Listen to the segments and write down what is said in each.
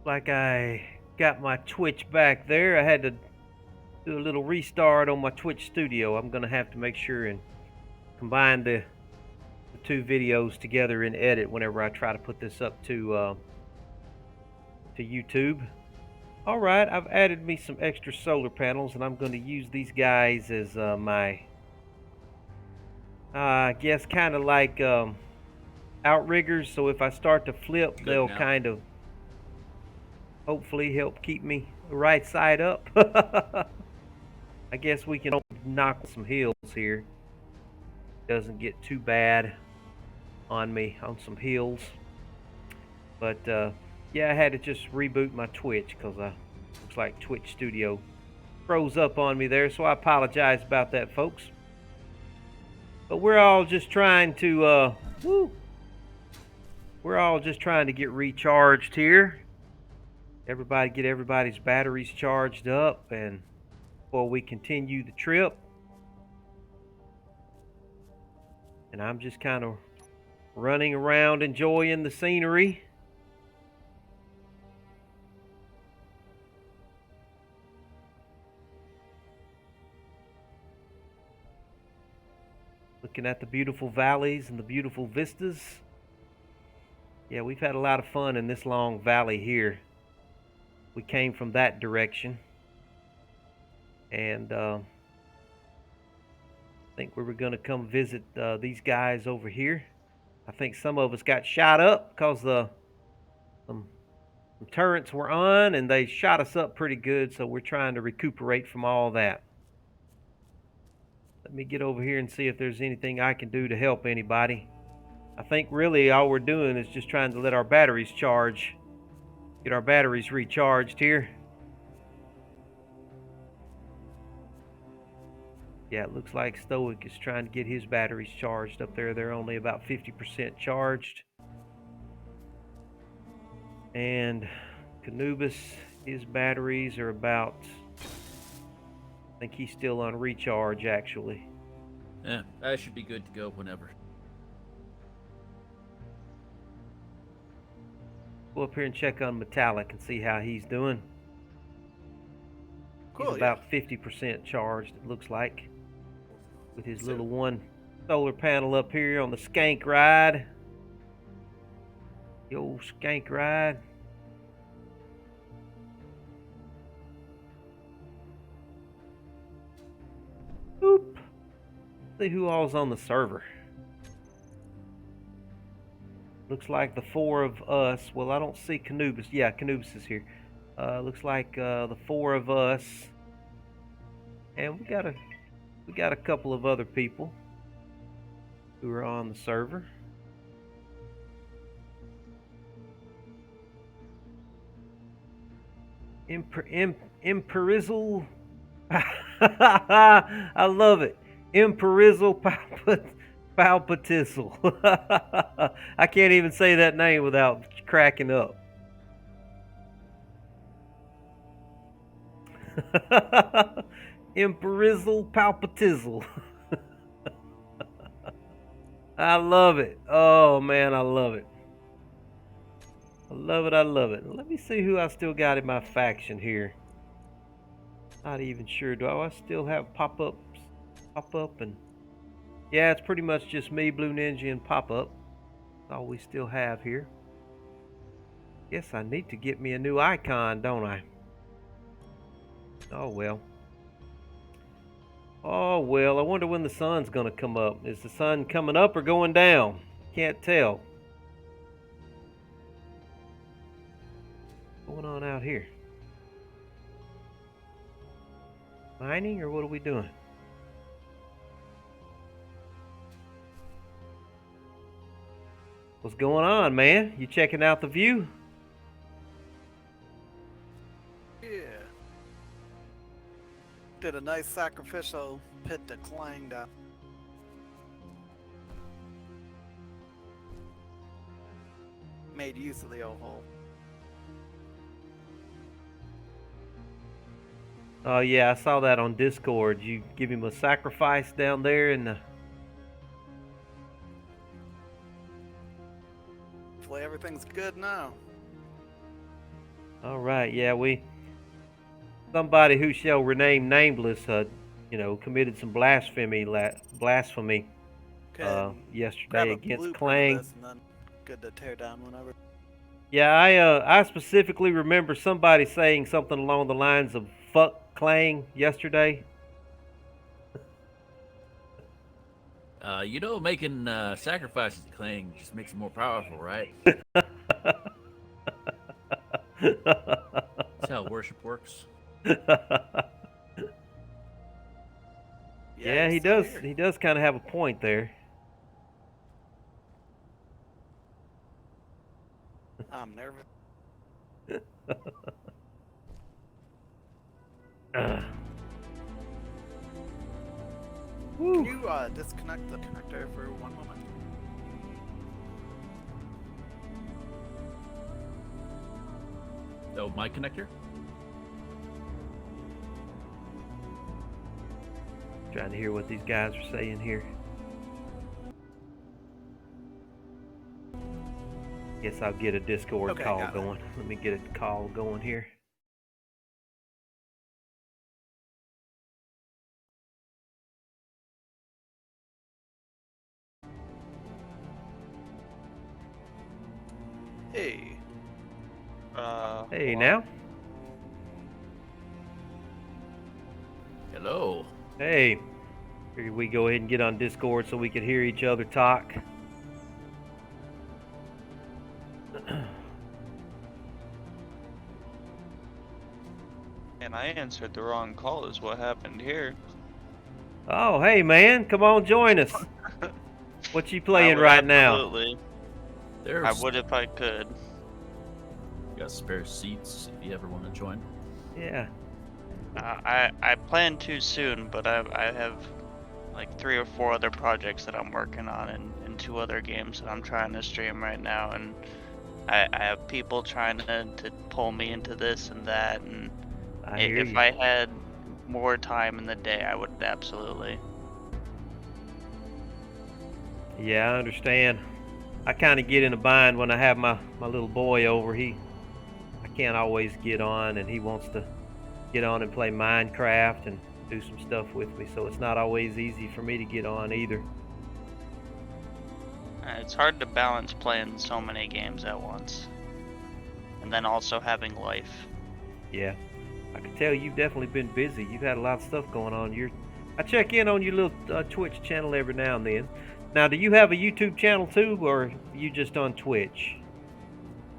Like I got my Twitch back there. I had to do a little restart on my Twitch studio. I'm gonna have to make sure and combine the two videos together in edit whenever I try to put this up to YouTube. All right, I've added me some extra solar panels, and I'm going to use these guys as my, I guess, kind of like outriggers. So if I start to flip, they'll kind of hopefully help keep me the right side up. I guess we can knock some hills here. Doesn't get too bad on me on some hills. But yeah, I had to just reboot my Twitch because looks like Twitch Studio froze up on me there. So I apologize about that, folks. But we're all just trying to we're all just trying to get recharged here. Everybody get everybody's batteries charged up, and before we continue the trip. And I'm just kind of running around enjoying the scenery. Looking at the beautiful valleys and the beautiful vistas. Yeah, we've had a lot of fun in this long valley here. We came from that direction. And I think we were going to come visit these guys over here. I think some of us got shot up because some turrets were on and they shot us up pretty good. So we're trying to recuperate from all that. Let me get over here and see if there's anything I can do to help anybody. I think really all we're doing is just trying to let our batteries charge. Get our batteries recharged here. Yeah, it looks like Stoic is trying to get his batteries charged up there. They're only about 50% charged. And Canubis, his batteries are about, I think he's still on recharge actually. Yeah, that should be good to go whenever. Go up here and check on Metallic and see how he's doing. Cool, he's about 50% charged, it looks like, with his little one solar panel up here on the skank ride. The old skank ride. Boop. See who all's on the server. Looks like the four of us. Well, I don't see Canubis. Yeah, Canubis is here. Looks like the four of us, and we got a couple of other people who are on the server. Imperizzle. I love it. Imperizzle Palpatizzle. I can't even say that name without cracking up. Imperizzle Palpatizzle. I love it. Oh man, I love it. I love it, I love it. Let me see who I still got in my faction here. Not even sure. Do I still have pop-up and yeah, it's pretty much just me, Blue Ninja, and pop-up. That's all we still have here. Guess I need to get me a new icon, don't I? Oh well. Oh well, I wonder when the sun's gonna come up. Is the sun coming up or going down? Can't tell. What's going on out here? Mining or what are we doing? What's going on, man? You checking out the view? Yeah. Did a nice sacrificial pit to climb down. Made use of the old hole. Oh yeah, I saw that on Discord. You give him a sacrifice down there in the... Hopefully everything's good now. All right. Yeah, somebody who shall remain nameless, committed some blasphemy Can grab yesterday a against blueprint of Clang. this and then good to tear down whenever. Yeah, I specifically remember somebody saying something along the lines of "fuck Clang" yesterday. Making sacrifices to Clang just makes it more powerful, right? That's how worship works. Yeah, he's he still does. here. He does kind of have a point there. I'm nervous. Woo. Can you disconnect the connector for one moment? Oh, my connector? Trying to hear what these guys are saying here. Guess I'll get a Discord call got it. going. Let me get a call going here. Hey. Hey, hello? now. Hello. Hey. Figured we go ahead and get on Discord so we could hear each other talk. And I answered the wrong call is what happened here. Oh, hey man, come on, join us. What you playing right now? Absolutely. I There's would if I could. got spare seats if you ever want to join. Yeah. I plan to soon, but I have like 3 or 4 other projects that I'm working on and 2 other games that I'm trying to stream right now, and I have people trying to pull me into this and that, and I hear if you. I had more time in the day, I would absolutely. Yeah, I understand. I kind of get in a bind when I have my little boy over. I can't always get on, and he wants to get on and play Minecraft and do some stuff with me, so it's not always easy for me to get on either. It's hard to balance playing so many games at once, and then also having life. Yeah, I can tell you've definitely been busy. You've had a lot of stuff going on. I check in on your little Twitch channel every now and then. Now, do you have a YouTube channel too, or are you just on Twitch?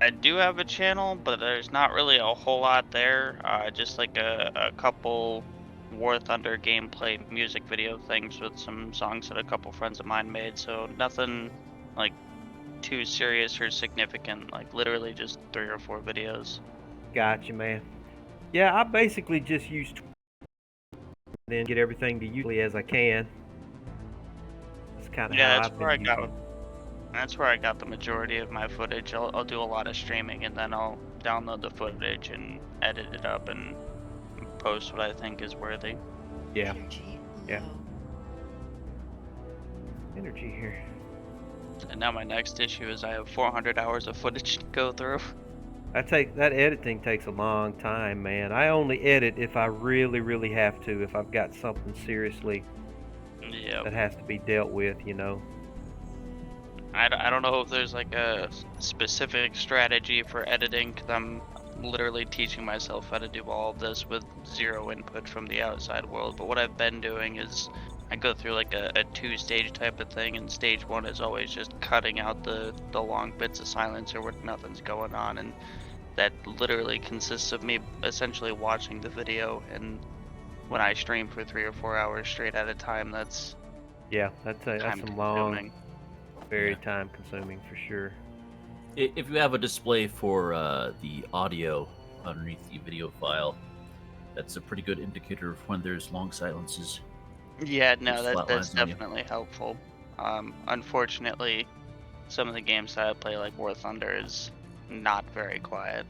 I do have a channel, but there's not really a whole lot there. Just like a couple War Thunder gameplay music video things with some songs that a couple friends of mine made. So nothing like too serious or significant. Like literally just 3 or 4 videos. Gotcha, man. Yeah, I basically just use Twitch and then get everything to you as I can. That's kind of Yeah, how that's I've where I been got. using it. That's where I got the majority of my footage. I'll do a lot of streaming, and then I'll download the footage and edit it up and post what I think is worthy. Yeah. Energy Yeah. low. Energy here. And now my next issue is I have 400 hours of footage to go through. That editing takes a long time, man. I only edit if I really, really have to. If I've got something seriously Yep. that has to be dealt with, I don't know if there's like a specific strategy for editing, because I'm literally teaching myself how to do all of this with zero input from the outside world. But what I've been doing is I go through like a 2-stage type of thing, and stage 1 is always just cutting out the long bits of silence or where nothing's going on, and that literally consists of me essentially watching the video. And when I stream for 3 or 4 hours straight at a time, that's that's time some long, consuming. very time consuming for sure. If you have a display for the audio underneath the video file, that's a pretty good indicator of when there's long silences. Yeah, no, Just flat that's lines on you. definitely helpful. Unfortunately, some of the games that I play, like War Thunder, is not very quiet.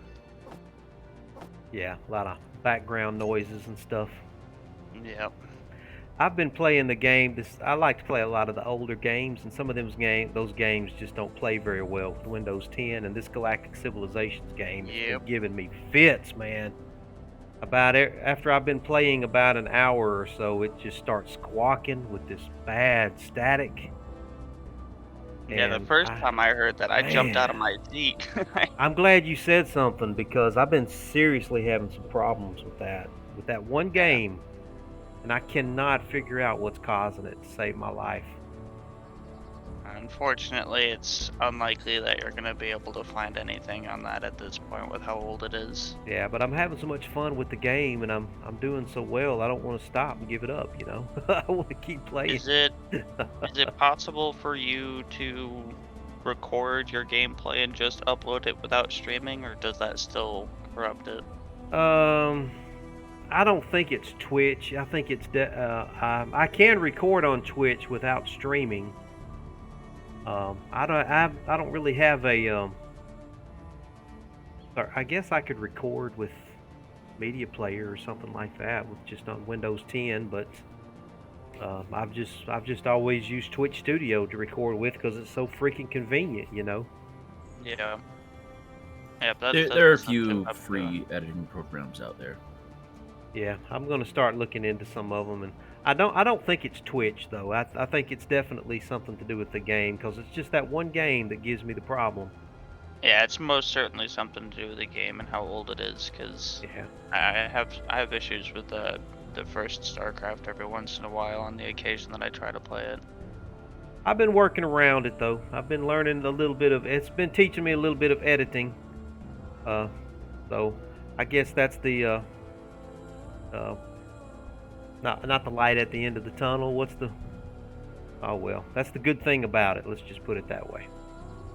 Yeah, a lot of background noises and stuff. Yep. I've been playing the game. I like to play a lot of the older games, and some of those games just don't play very well with Windows 10. And this Galactic Civilizations game has been Yep. giving me fits, man. About it, after I've been playing about an hour or so, it just starts squawking with this bad static. Yeah, the And first time I heard that, I jumped out of man, my seat. I'm glad you said something because I've been seriously having some problems with that one Yeah. game, and I cannot figure out what's causing it to save my life. Unfortunately, it's unlikely that you're gonna be able to find anything on that at this point with how old it is. Yeah, but I'm having so much fun with the game, and I'm doing so well. I don't want to stop and give it up. You know, I want to keep playing. Is it possible for you to record your gameplay and just upload it without streaming, or does that still corrupt it? I don't think it's Twitch. I think it's I can record on Twitch without streaming. I don't really have a or I guess I could record with Media Player or something like that with just on Windows 10, but I've just always used Twitch Studio to record with because it's so freaking convenient, you know. Yeah. Yeah, There are a that's something few I'm doing. free editing programs out there. Yeah, I'm gonna start looking into some of them, and I don't think it's Twitch though. I think it's definitely something to do with the game because it's just that one game that gives me the problem. Yeah, it's most certainly something to do with the game and how old it is, because Yeah. I have issues with the first StarCraft every once in a while on the occasion that I try to play it. I've been working around it though. I've been learning a little bit of. It's been teaching me a little bit of editing. Uh, so I guess that's the uh, not the light at the end of the tunnel. What's the? Oh well, that's the good thing about it. Let's just put it that way.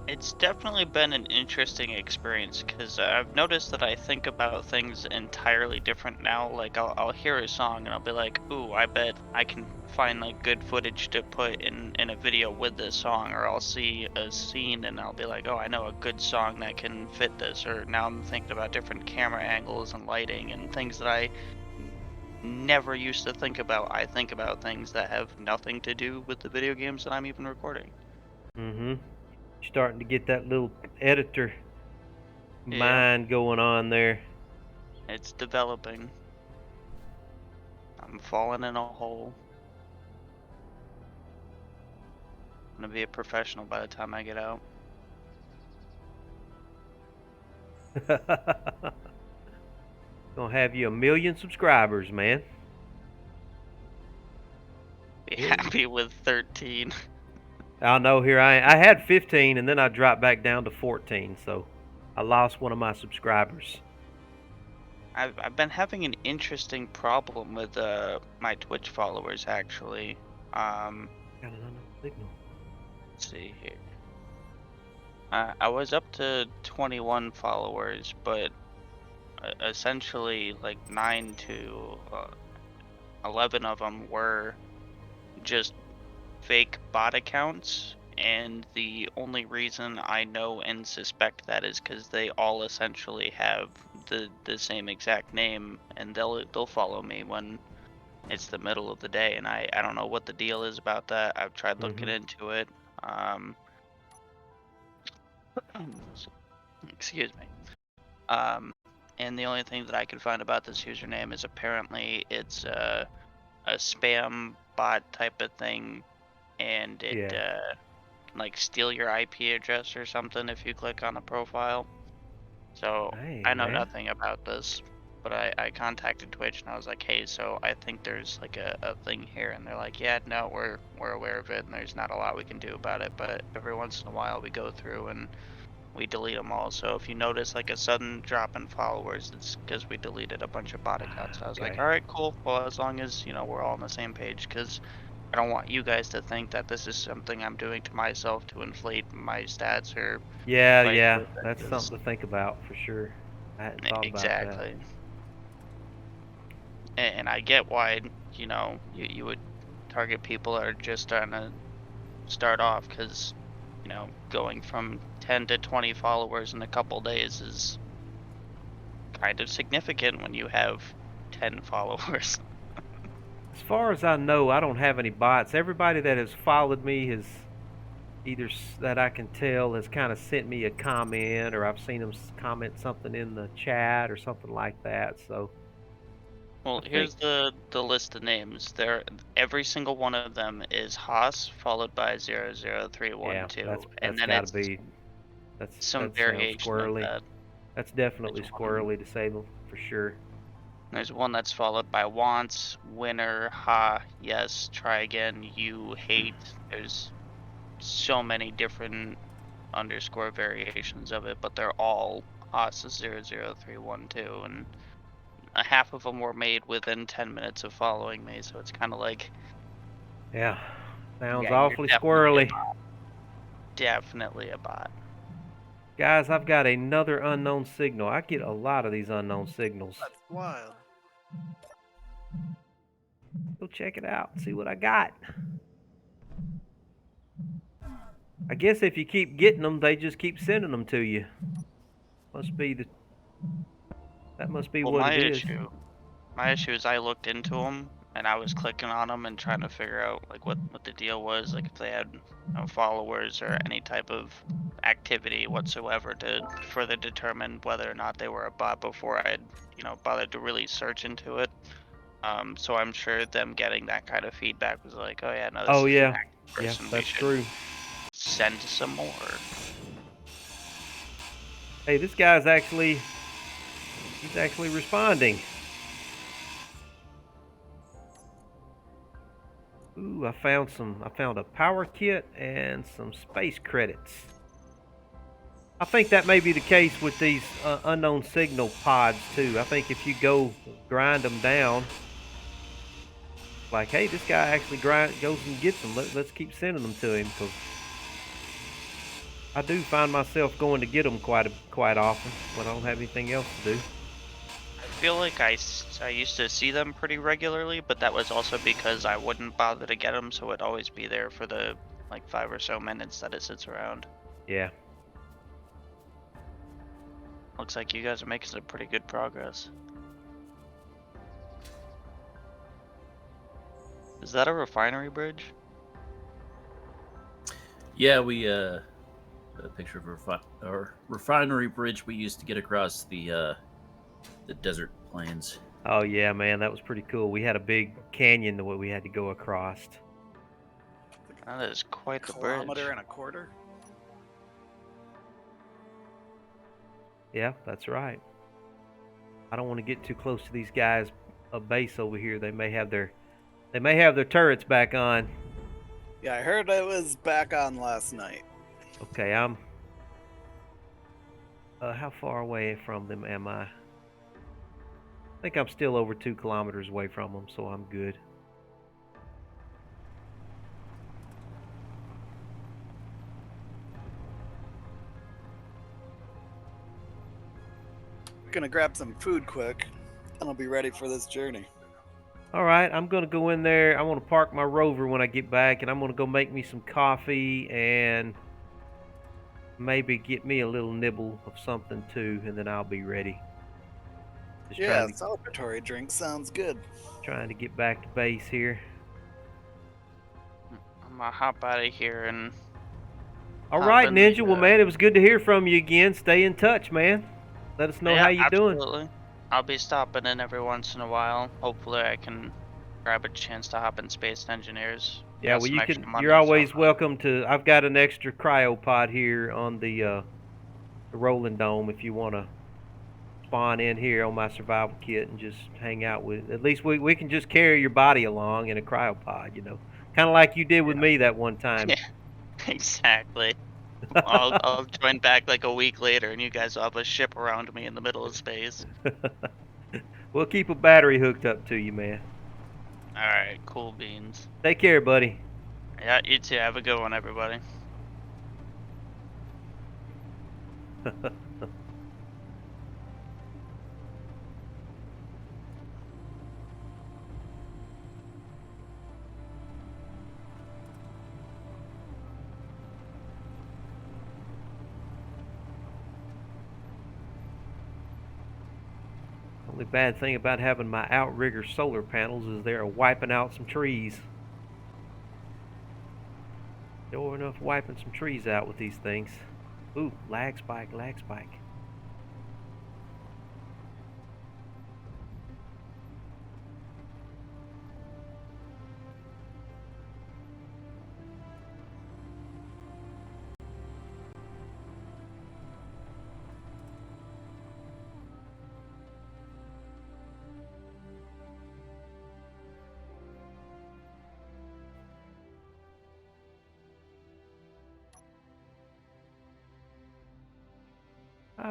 It's definitely been an interesting experience because I've noticed that I think about things entirely different now. Like I'll hear a song and I'll be like, "Ooh, I bet I can find like good footage to put in a video with this song." Or I'll see a scene and I'll be like, "Oh, I know a good song that can fit this." Or now I'm thinking about different camera angles and lighting and things that I never used to think about. I think about things that have nothing to do with the video games that I'm even recording. Mm-hmm. Starting to get that little editor Yeah, mind going on there. it's developing. I'm falling in a hole. I'm gonna be a professional by the time I get out. Gonna have you 1 million subscribers, man. Be Yeah. happy with 13. I know here I had 15 and then I dropped back down to 14, so I lost one of my subscribers. I've been having an interesting problem with my Twitch followers actually. Got an unknown signal. Let's see here. I was up to 21 followers, but essentially like 9 to 11 of them were just fake bot accounts, and the only reason I know and suspect that is because they all essentially have the same exact name, and they'll follow me when it's the middle of the day, and I don't know what the deal is about that. I've tried looking into it. Um, excuse me. Um, and the only thing that I could find about this username is apparently it's a spam bot type of thing, and it Yeah. like steal your IP address or something if you click on a profile. So Hey, I know man. nothing about this, but I contacted Twitch and I was like, hey, so I think there's like a thing here, and they're like, yeah, no, we're aware of it, and there's not a lot we can do about it, but every once in a while we go through and we delete them all. So if you notice like a sudden drop in followers, it's because we deleted a bunch of bot accounts. I was like, Okay. all right, cool. Well, as long as we're all on the same page, because I don't want you guys to think that this is something I'm doing to myself to inflate my stats or Yeah, vice yeah. versa. That's 'Cause something to think about for sure. I hadn't thought about that. exactly, and I get why you would target people that are just trying to start off, because going from 10 to 20 followers in a couple days is kind of significant when you have 10 followers. As far as I know, I don't have any bots. Everybody that has followed me has either that I can tell has kind of sent me a comment, or I've seen them comment something in the chat or something like that. So Well, I here's think, the list of names. Every single one of them is Haas followed by 00312, yeah, and that's then got to it's be some that sounds variation of squirrely. that. That's definitely There's one. squirrely to say for sure. There's one that's followed by wants, winner, ha, yes, try again, you, hate. There's so many different underscore variations of it, but they're all Haas 00312, and half of them were made within 10 minutes of following me, so it's kind of like, Yeah, sounds yeah, you're awfully definitely a squirrely. bot. Definitely a bot. Guys, I've got another unknown signal. I get a lot of these unknown signals. That's wild. Go check it out. See what I got. I guess if you keep getting them, they just keep sending them to you. That must be Well, what it is. my issue is I looked into them and I was clicking on them and trying to figure out like what the deal was, like if they had followers or any type of activity whatsoever to further determine whether or not they were a bot before I had bothered to really search into it. So I'm sure them getting that kind of feedback was like, oh yeah, no, this Oh is an yeah, active yeah, person. We that's should true. send some more. Hey, this guy's he's actually responding. Ooh, I found a power kit and some space credits. I think that may be the case with these unknown signal pods too. I think if you go grind them down, like, hey, this guy actually goes and gets them. Let's keep sending them to him, because I do find myself going to get them quite often when I don't have anything else to do. I feel like I used to see them pretty regularly, but that was also because I wouldn't bother to get them, so it'd always be there for the like 5 or so minutes that it sits around. Yeah. Looks like you guys are making some pretty good progress. Is that a refinery bridge? Yeah, we a picture of our refinery bridge we used to get across the desert plains. Oh yeah, man, that was pretty cool. We had a big canyon that we had to go across. That is quite the Kilometer bridge. and a quarter. Yeah, that's right. I don't want to get too close to these guys' base over here. They may have their turrets back on. Yeah, I heard it was back on last night. Okay, I'm. How far away from them am I? I think I'm still over 2 kilometers away from them, so I'm good. Gonna grab some food quick, and I'll be ready for this journey. All right, I'm gonna go in there. I want to park my Rover when I get back, and I'm gonna go make me some coffee and maybe get me a little nibble of something too, and then I'll be ready. Just Yeah, celebratory drink sounds good. trying to get back to base here. I'm gonna hop out of here and. All hop right, in Ninja. the, Well, man, it was good to hear from you again. Stay in touch, man. Let us know Yeah, how you're doing. absolutely. I'll be stopping in every once in a while. Hopefully, I can grab a chance to hop in Space Engineers. Yeah, Got well, some extra money, you're always so welcome to. I've got an extra cryopod here on the rolling dome if you want to spawn in here on my survival kit and just hang out with. At least we can just carry your body along in a cryopod, kind of like you did with me that one time. Yeah, exactly. I'll join back like a week later, and you guys will have a ship around me in the middle of space. We'll keep a battery hooked up to you, man. All right, cool beans. Take care, buddy. Yeah, you too. Have a good one, everybody. Only bad thing about having my outrigger solar panels is they're wiping out some trees. Sure enough, wiping some trees out with these things. Ooh, lag spike, lag spike.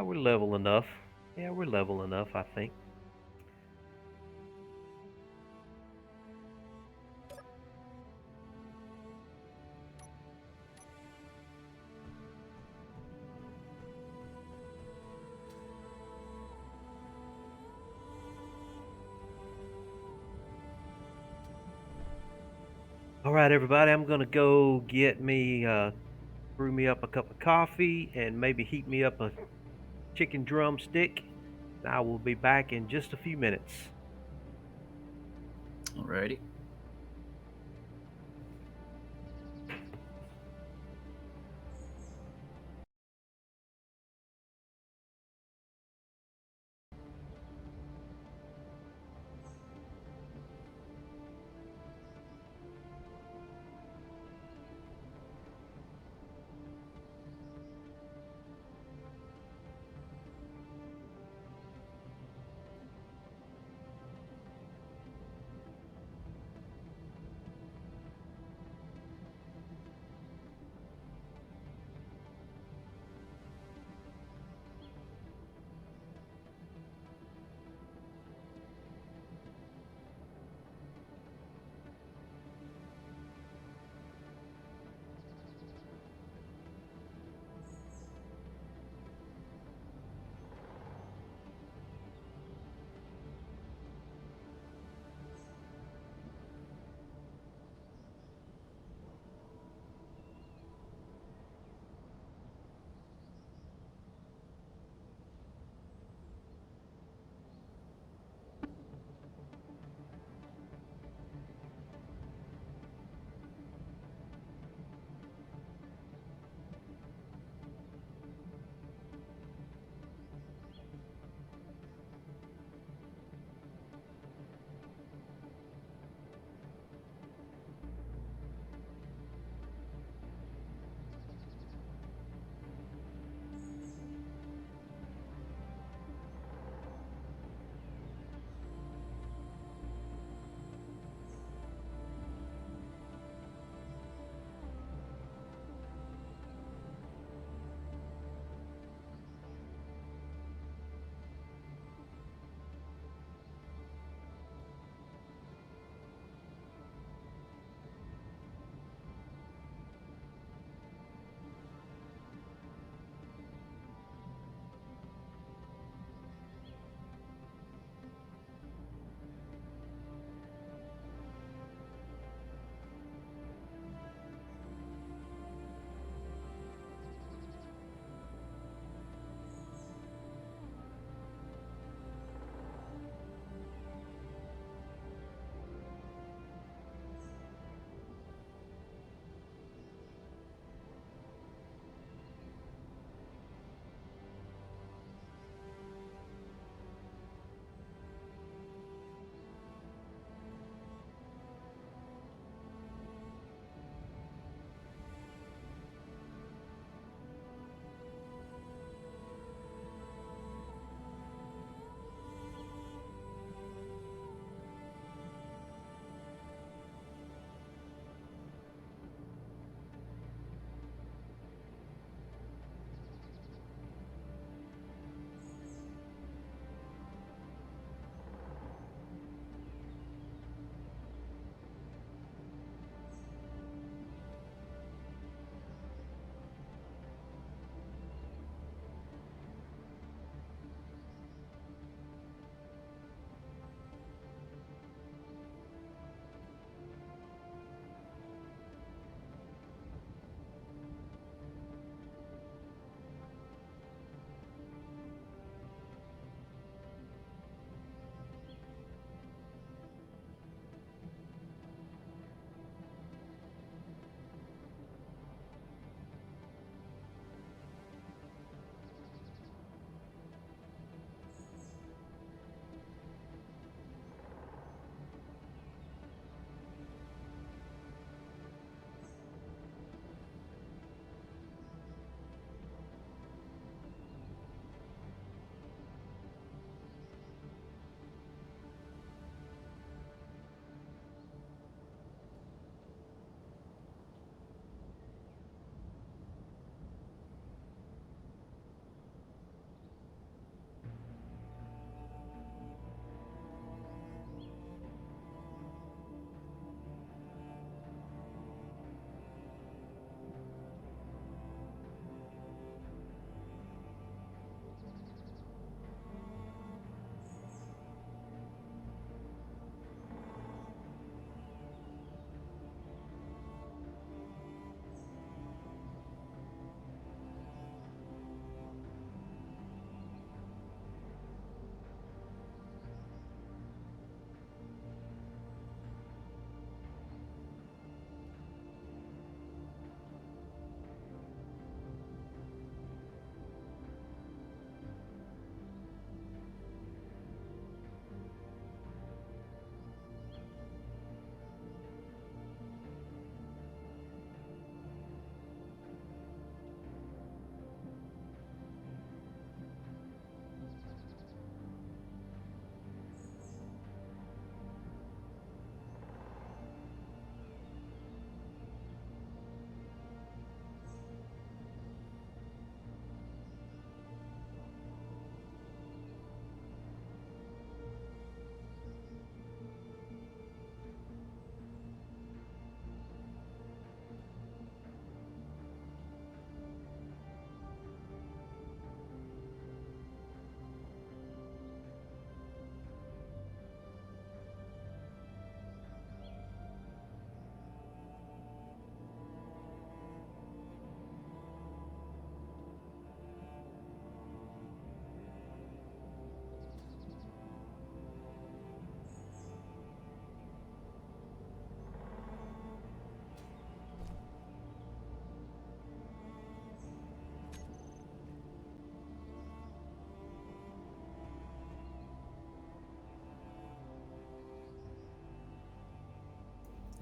We're level enough. Yeah, we're level enough, I think. All right, everybody, I'm gonna go get me, brew me up a cup of coffee and maybe heat me up a chicken drumstick. I will be back in just a few minutes. Alrighty.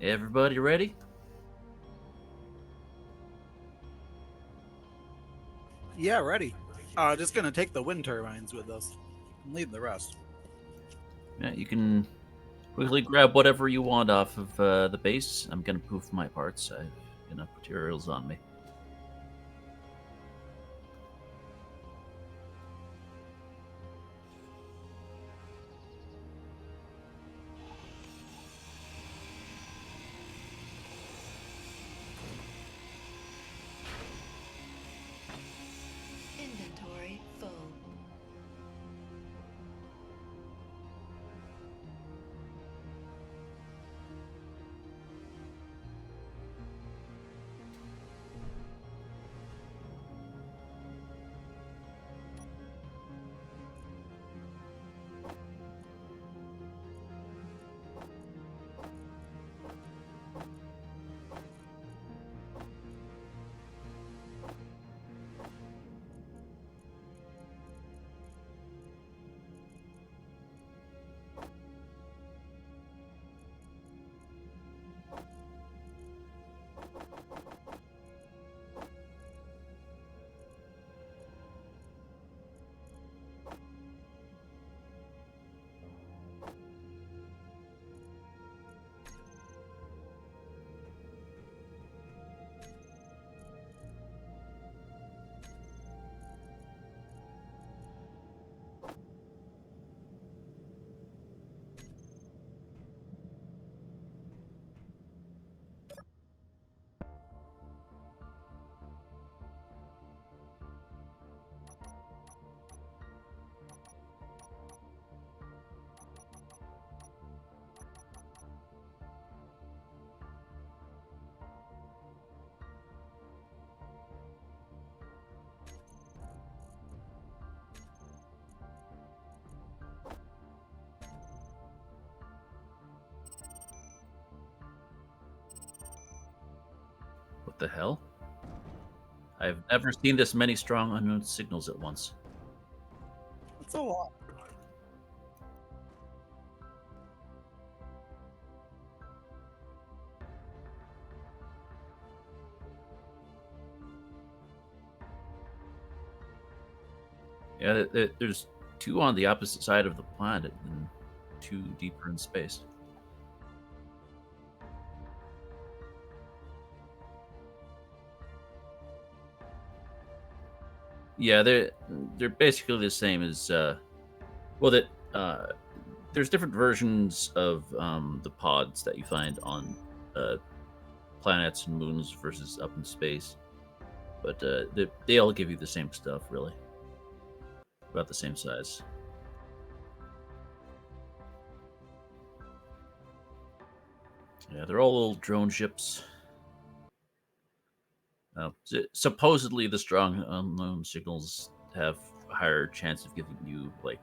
Everybody ready? Yeah, ready. Just gonna take the wind turbines with us and leave the rest. Yeah, you can quickly grab whatever you want off of the base. I'm gonna poof my parts. I have enough materials on me. Inventory full. What the hell? I've never seen this many strong unknown signals at once. That's a lot. Yeah, there's two on the opposite side of the planet and two deeper in space. Yeah, they're basically the same as well. That there's different versions of the pods that you find on planets and moons versus up in space, but they all give you the same stuff, really, about the same size. Yeah, they're all little drone ships. Supposedly, the strong unknown signals have a higher chance of giving you like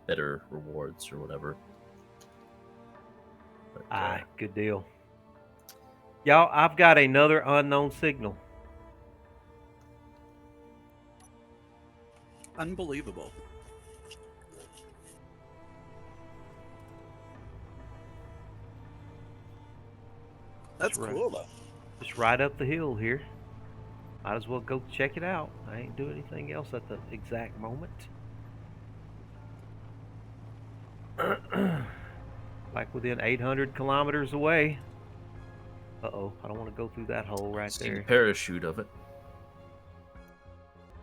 better rewards or whatever. But, Aye, good deal. Y'all, I've got another unknown signal. Unbelievable. That's right. cool though. Just right up the hill here. Might as well go check it out. I ain't doing anything else at the exact moment. Like within 800 kilometers away. Uh-oh, I don't want to go through that hole right see the there. parachute of it.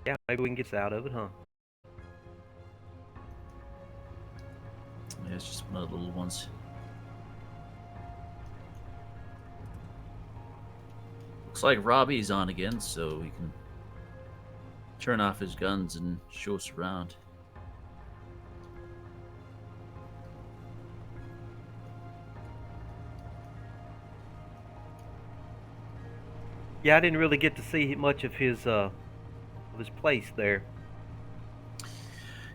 Yeah, maybe we can get out of it, huh? Yeah, it's just one of the little ones. Looks like Robbie's on again, so we can turn off his guns and show us around. Yeah, I didn't really get to see much of his place there.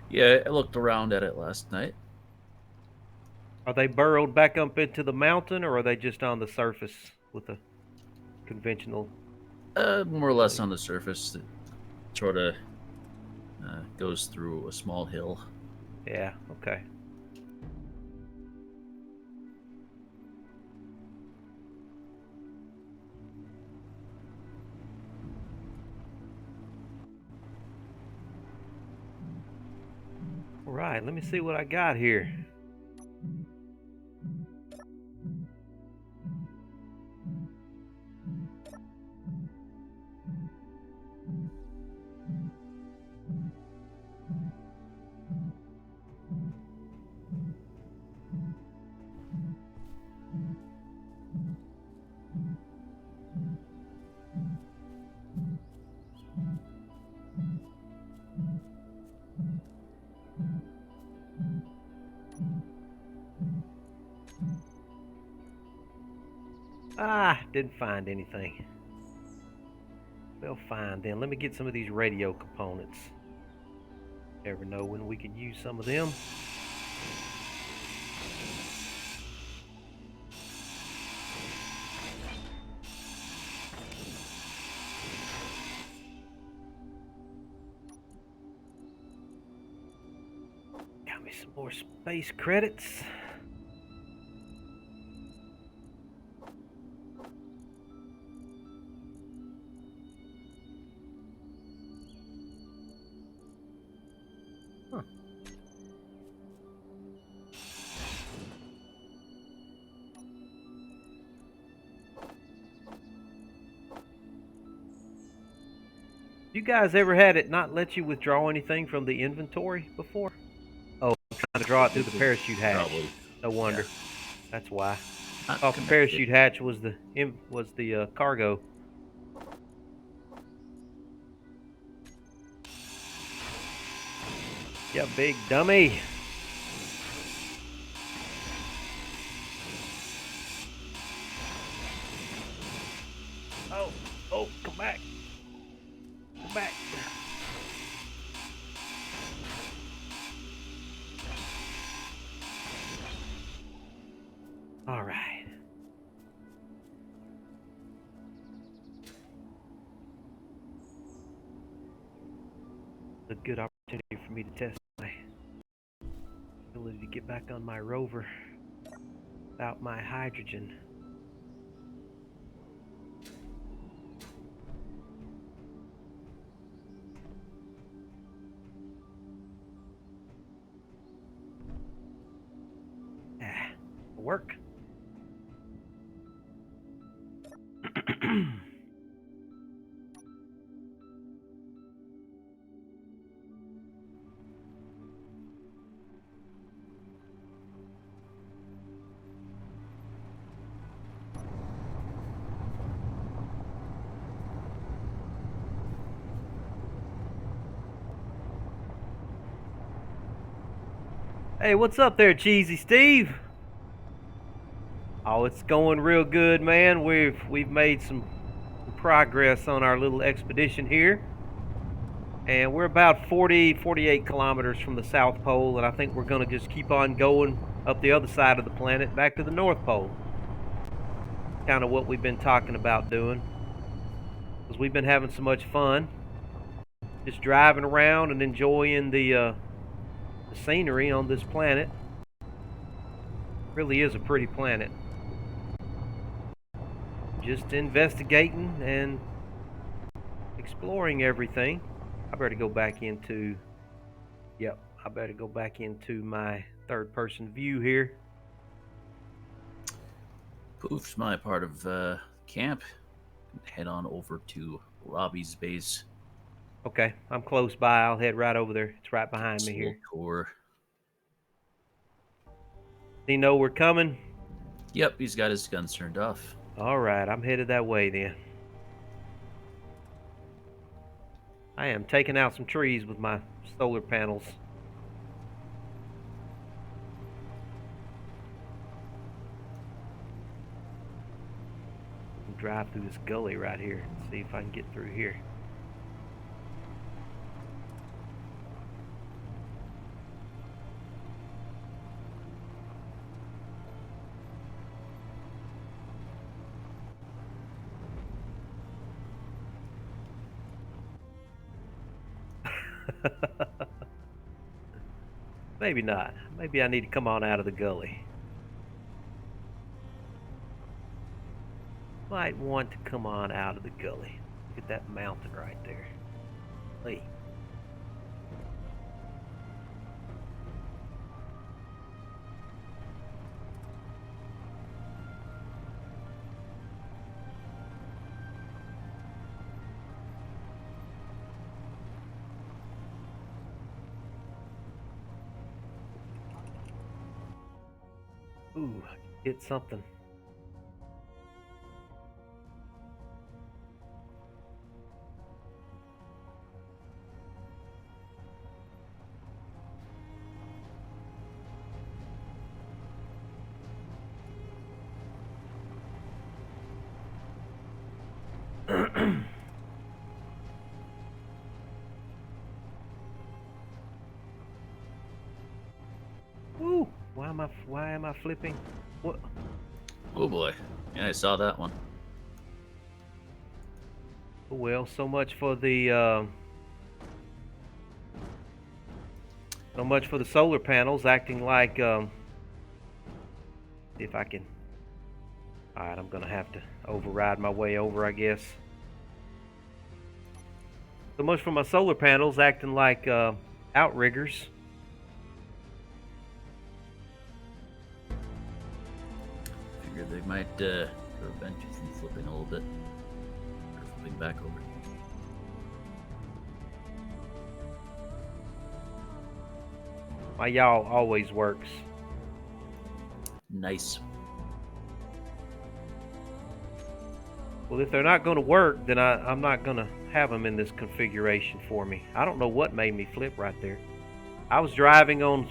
Yeah, I looked around at it last night. Are they burrowed back up into the mountain, or are they just on the surface with a conventional? More or less on the surface. It sort of goes through a small hill. Yeah, okay. All right, let me see what I got here. Ah, didn't find anything. Well, fine then. Let me get some of these radio components. Never know when we could use some of them. Got me some more space credits. Huh. You guys ever had it not let you withdraw anything from the inventory before? Oh, I'm trying to draw it through the parachute hatch. Probably. No wonder. Yeah. That's why. Not Thought the connected. parachute hatch was the cargo. Yeah, big dummy. Oh, come back. Come back. All right. A good opportunity for me to test my ability to get back on my rover without my hydrogen. Work. Hey, what's up there, Cheesy Steve? Oh, it's going real good, man. We've made some progress on our little expedition here. And we're about 48 kilometers from the South Pole, and I think we're going to just keep on going up the other side of the planet back to the North Pole. Kind of what we've been talking about doing. Because we've been having so much fun. Just driving around and enjoying the scenery on this planet. Really is a pretty planet. Just investigating and exploring everything. I better go back into my third person view here. Poof's my part of camp. Head on over to Robbie's base. Okay, I'm close by. I'll head right over there. It's right behind me here. Tour. He know we're coming? Yep, he's got his guns turned off. All right, I'm headed that way then. I am taking out some trees with my solar panels. I'll drive through this gully right here. See if I can get through here. Maybe not. Maybe I need to come on out of the gully. Might want to come on out of the gully. Look at that mountain right there. Lee. Ooh, hit something. Ooh, why am I flipping? What? Oh boy. Yeah, I saw that one. Well, so much for the solar panels acting like see if I can. All right, I'm gonna have to override my way over, I guess. So much for my solar panels acting like outriggers. Figured they might prevent you from flipping a little bit. Or flipping back over. My y'all always works. Nice. Well, if they're not going to work, then I'm not going to have them in this configuration for me. I don't know what made me flip right there. I was driving on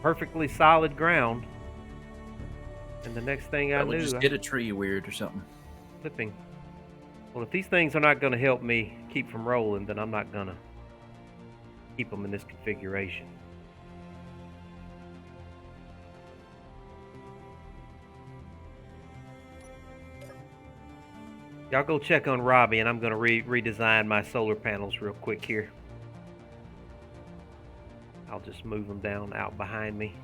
perfectly solid ground, and the next thing I Probably knew, just hit a tree weird or something. flipping. Well, if these things are not going to help me keep from rolling, then I'm not going to keep them in this configuration. Y'all go check on Robbie, and I'm going to redesign my solar panels real quick here. I'll just move them down out behind me.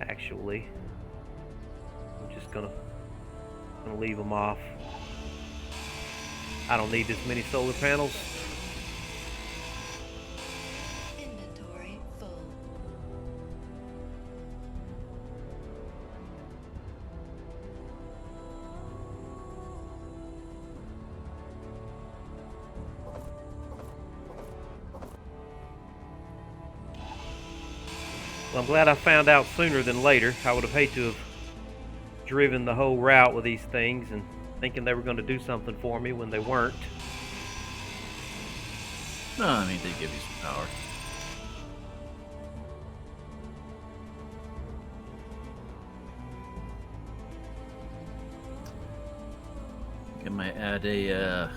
Actually, I'm just gonna leave them off. I don't need this many solar panels. Inventory full. Well, I'm glad I found out sooner than later. I would have hated to have driven the whole route with these things and thinking they were going to do something for me when they weren't. No, I mean, they give you some power. I might add a,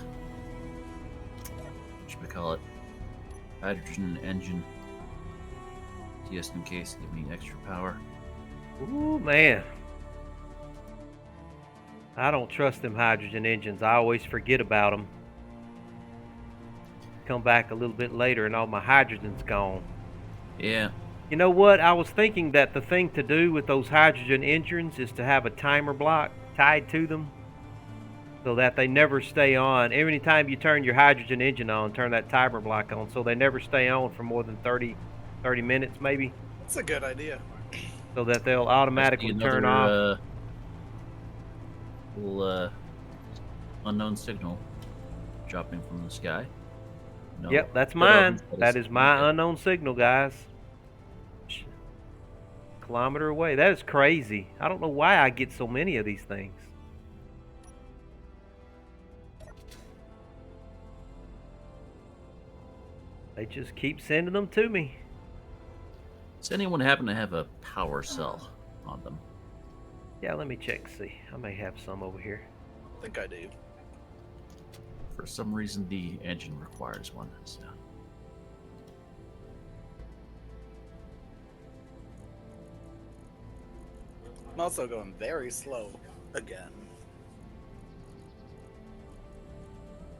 whatchamacallit, hydrogen engine. Just in case, give me extra power. Ooh, man. I don't trust them hydrogen engines. I always forget about them. Come back a little bit later and all my hydrogen's gone. Yeah. You know what? I was thinking that the thing to do with those hydrogen engines is to have a timer block tied to them so that they never stay on. Every time you turn your hydrogen engine on, turn that timer block on so they never stay on for more than 30 minutes maybe, That's a good idea. so that they'll automatically I see turn off. another, little unknown signal dropping from the sky. No, Yep, that's good mine. ovens, That is my okay. unknown signal, guys. Kilometer away. That is crazy. I don't know why I get so many of these things. They just keep sending them to me. Does anyone happen to have a power cell on them? Yeah, let me check, see. I may have some over here. I think I do. For some reason, the engine requires one. So. I'm also going very slow again.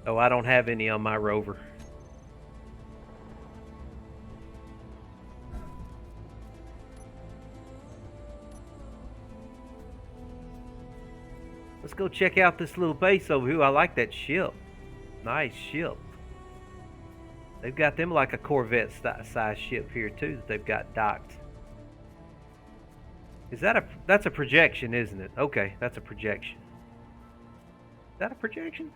Oh, I don't have any on my rover. Let's go check out this little base over here. I like that ship. Nice ship. They've got them like a Corvette size ship here too that they've got docked. Is that that's a projection, isn't it? Okay, that's a projection. that a projection?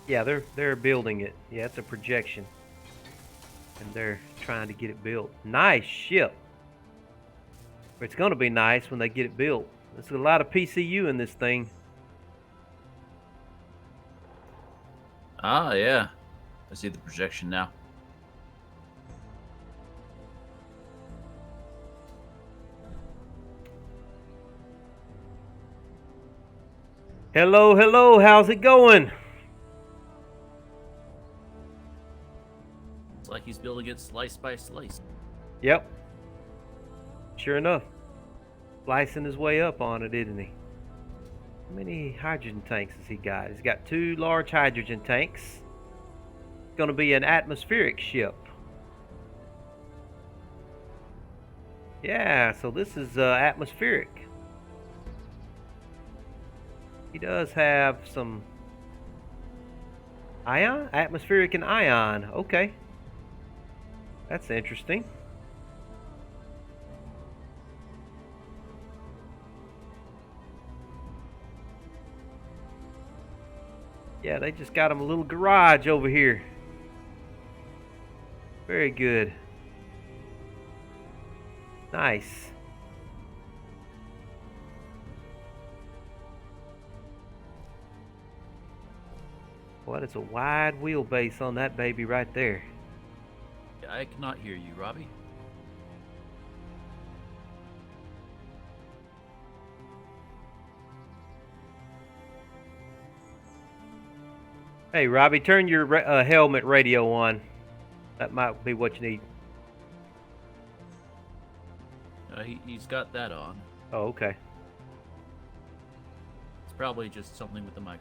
Yeah, they're building it. Yeah, it's a projection. And they're trying to get it built. Nice ship. It's going to be nice when they get it built. There's a lot of PCU in this thing. Ah, yeah. I see the projection now. Hello, hello. How's it going? It's like he's building it slice by slice. Yep. Sure enough. Slicing his way up on it, isn't he? How many hydrogen tanks has he got? He's got 2 large hydrogen tanks. It's going to be an atmospheric ship. Yeah, so this is atmospheric. He does have some ion? Atmospheric and ion. Okay. That's interesting. Yeah, they just got him a little garage over here. Very good. Nice. What is a wide wheelbase on that baby right there? I cannot hear you, Robbie. Hey, Robbie, turn your helmet radio on. That might be what you need. He's got that on. Oh, okay. It's probably just something with the mic.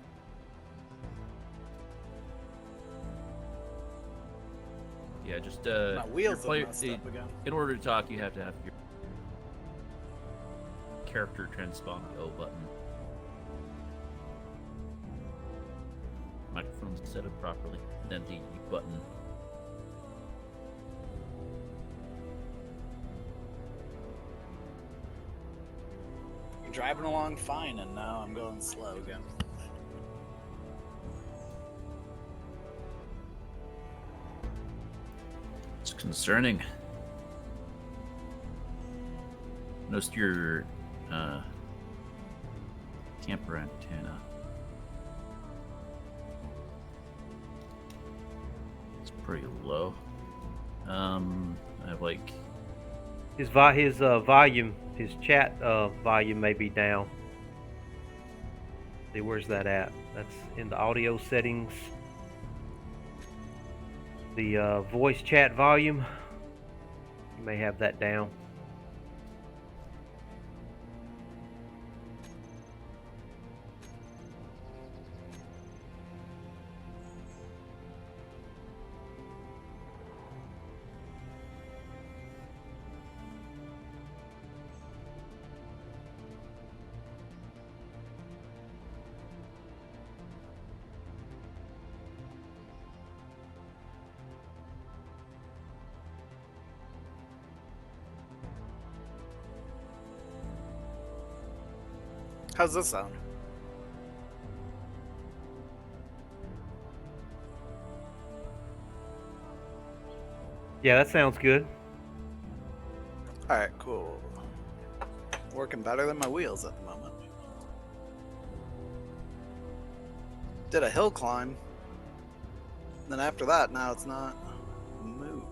Yeah, just My wheels your have messed up again. in order to talk, you have to have your character transpond O button. Microphone's set up properly, then the U button. I'm driving along fine, and now I'm going slow again. It's concerning. Noticed your camper antenna. It's pretty low. I have like His volume, his chat volume may be down. See, where's that at? That's in the audio settings. The voice chat volume. You may have that down. How's this sound? Yeah, that sounds good. Alright, cool. Working better than my wheels at the moment. Did a hill climb. Then after that, now it's not moving.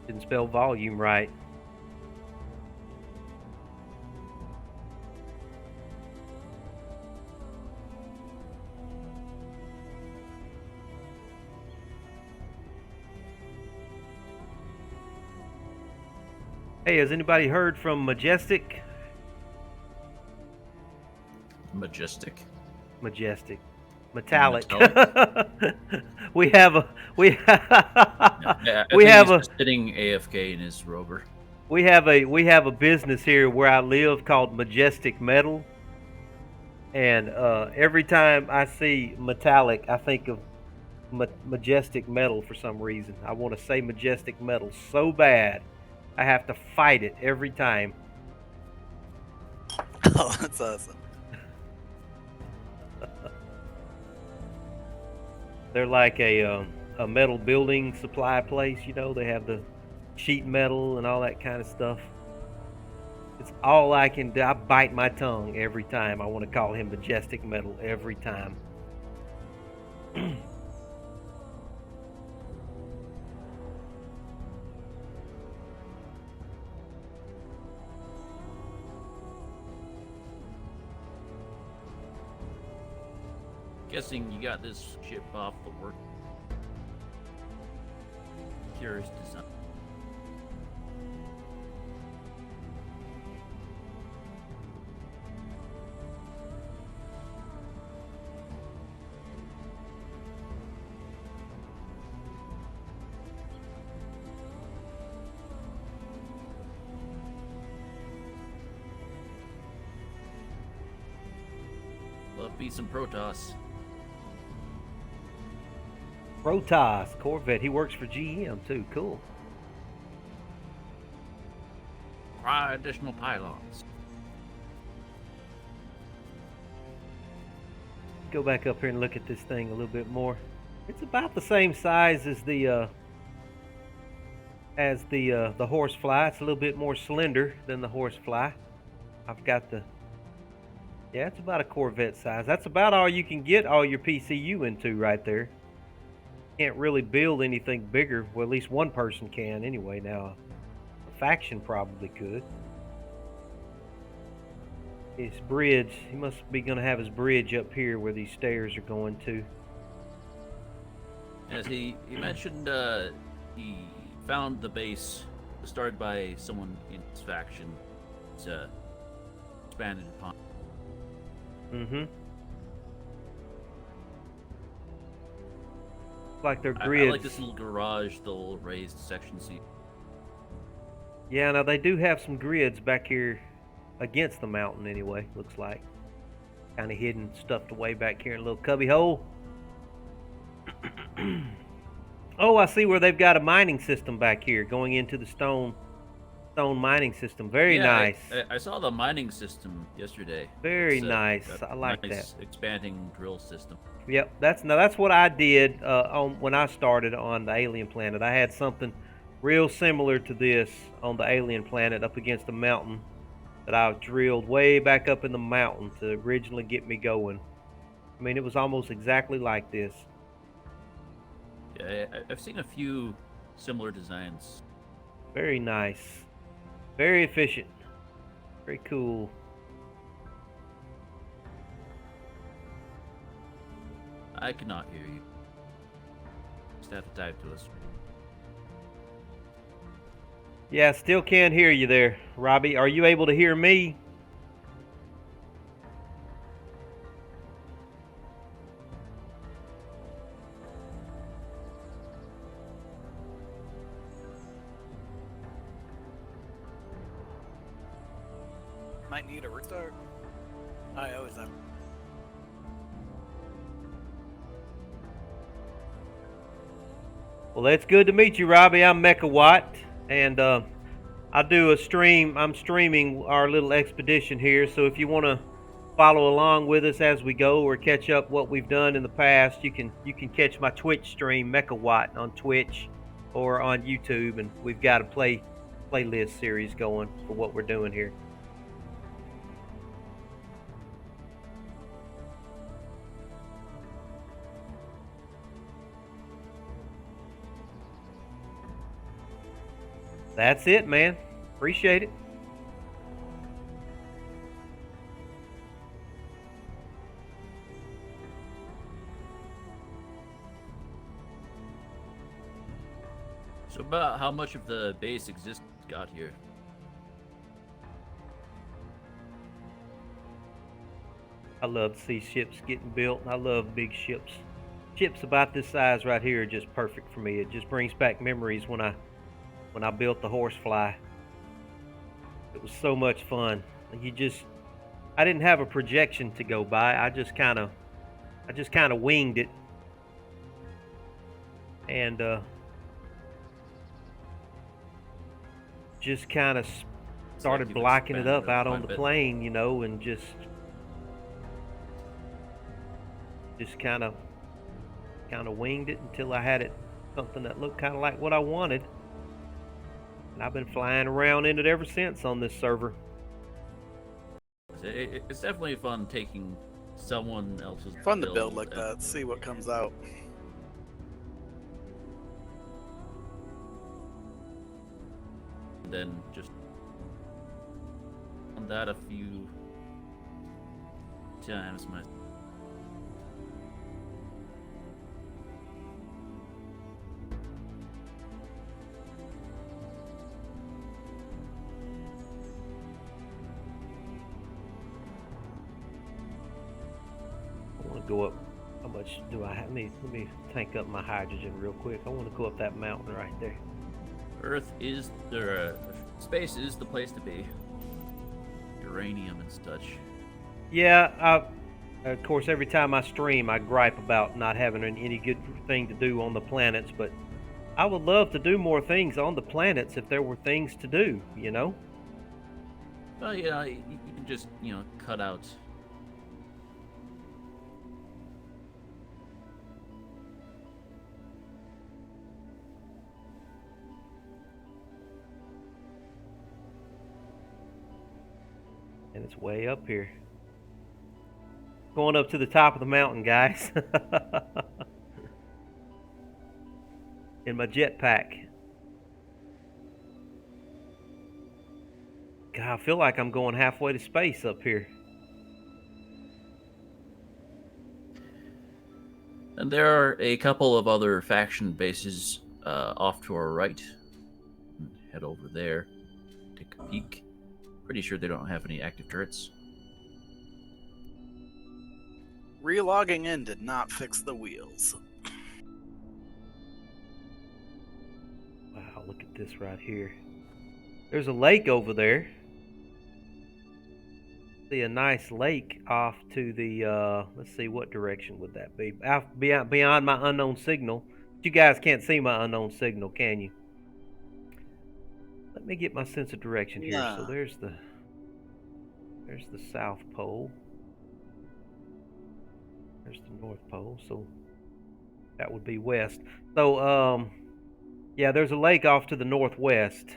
Didn't spell volume right. Hey, has anybody heard from Majestic. Majestic. Metallic. Metallic? we have a we Yeah, I we think have he's a just sitting AFK in his rover. we have a business here where I live called Majestic Metal, and every time I see metallic, I think of Majestic Metal for some reason. I want to say Majestic Metal so bad, I have to fight it every time. Oh, that's awesome. They're like a metal building supply place, you know. They have the sheet metal and all that kind of stuff. It's all I can do. I bite my tongue every time. I want to call him Majestic Metal every time. Guessing you got this ship off the work. Curious design. Love me some Protoss. Protoss Corvette. He works for GM too. Cool. Try additional pylons. Go back up here and look at this thing a little bit more. It's about the same size as the horsefly. It's a little bit more slender than the horsefly. I've got the yeah, it's about a Corvette size. That's about all you can get all your PCU into right there. Can't really build anything bigger. Well, at least one person can anyway. Now, a faction probably could. His bridge, he must be going to have his bridge up here where these stairs are going to. As he mentioned, he found the base started by someone in his faction. It's expanded upon. Mm-hmm. Like their I grids. like this little garage, the little raised section seat. Yeah, now they do have some grids back here against the mountain anyway, looks like. Kind of hidden, stuffed away back here in a little cubby hole. Oh, I see where they've got a mining system back here going into the stone mining system. Very Yeah, nice. I saw the mining system yesterday. Very It's, nice. got I like nice that. expanding drill system. Yep, that's what I did when I started on the alien planet. I had something real similar to this on the alien planet up against a mountain that I drilled way back up in the mountain to originally get me going. I mean, it was almost exactly like this. Yeah, I've seen a few similar designs. Very nice. Very efficient. Very cool. I cannot hear you. Just have to type to us. Yeah, still can't hear you there, Robbie. Are you able to hear me? Might need a restart. I always have. Well, it's good to meet you, Robbie. I'm Mechawatt, and I do a stream. I'm streaming our little expedition here, so if you want to follow along with us as we go or catch up what we've done in the past, you can catch my Twitch stream, Mechawatt, on Twitch or on YouTube, and we've got a playlist series going for what we're doing here. That's it, man. Appreciate it. So about how much of the base exists got here? I love to see ships getting built. I love big ships. Ships about this size right here are just perfect for me. It just brings back memories when I built the Horsefly. It was so much fun. I didn't have a projection to go by. I just kind of winged it, and just kind of started you've blocking it up expanded out quite on a the bit. plane, you know, and just kind of winged it until I had it something that looked kind of like what I wanted. And I've been flying around in it ever since on this server. It's definitely fun taking someone else's Fun to build like and- that, see what comes out. and then just on that a few times. I want to go up. How much do I have? Let me tank up my hydrogen real quick. I want to go up that mountain right there. Earth is space is the place to be. Uranium and such. Yeah, of course, every time I stream, I gripe about not having any good thing to do on the planets, but I would love to do more things on the planets if there were things to do, you know? Well, you know, you can just, cut out. And it's way up here. Going up to the top of the mountain, guys. In my jetpack. God, I feel like I'm going halfway to space up here. And there are a couple of other faction bases off to our right. Head over there, take a peek. Pretty sure they don't have any active turrets. Relogging in did not fix the wheels. Wow, look at this right here. There's a lake over there. See a nice lake off to the, let's see, what direction would that be? Beyond my unknown signal. You guys can't see my unknown signal, can you? Let me get my sense of direction here. Nah. So there's the South Pole. There's the North Pole, so that would be west. So, yeah, there's a lake off to the northwest.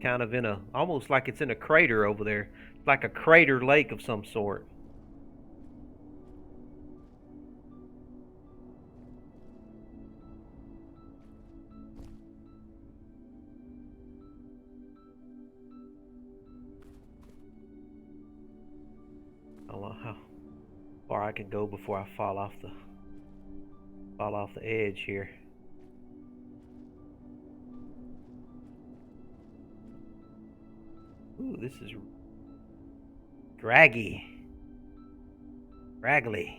Kind of almost like it's in a crater over there. Like a crater lake of some sort. I don't know how far I can go before I fall off the edge here. Ooh, this is draggy. Raggly.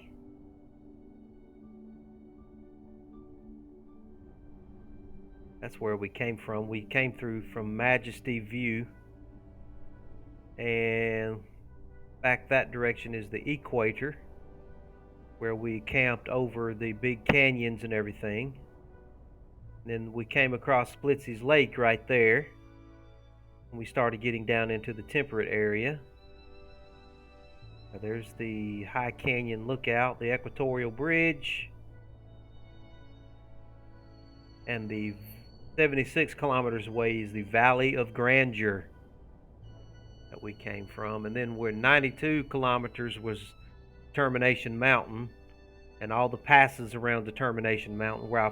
That's where we came from. We came through from Majesty View. And back that direction is the equator, where we camped over the big canyons and everything. And then we came across Splitsy's Lake right there. And we started getting down into the temperate area. Now there's the High Canyon Lookout, the Equatorial Bridge, and the 76 kilometers away is the Valley of Grandeur that we came from. And then we're 92 kilometers was Determination Mountain, and all the passes around Determination Mountain where I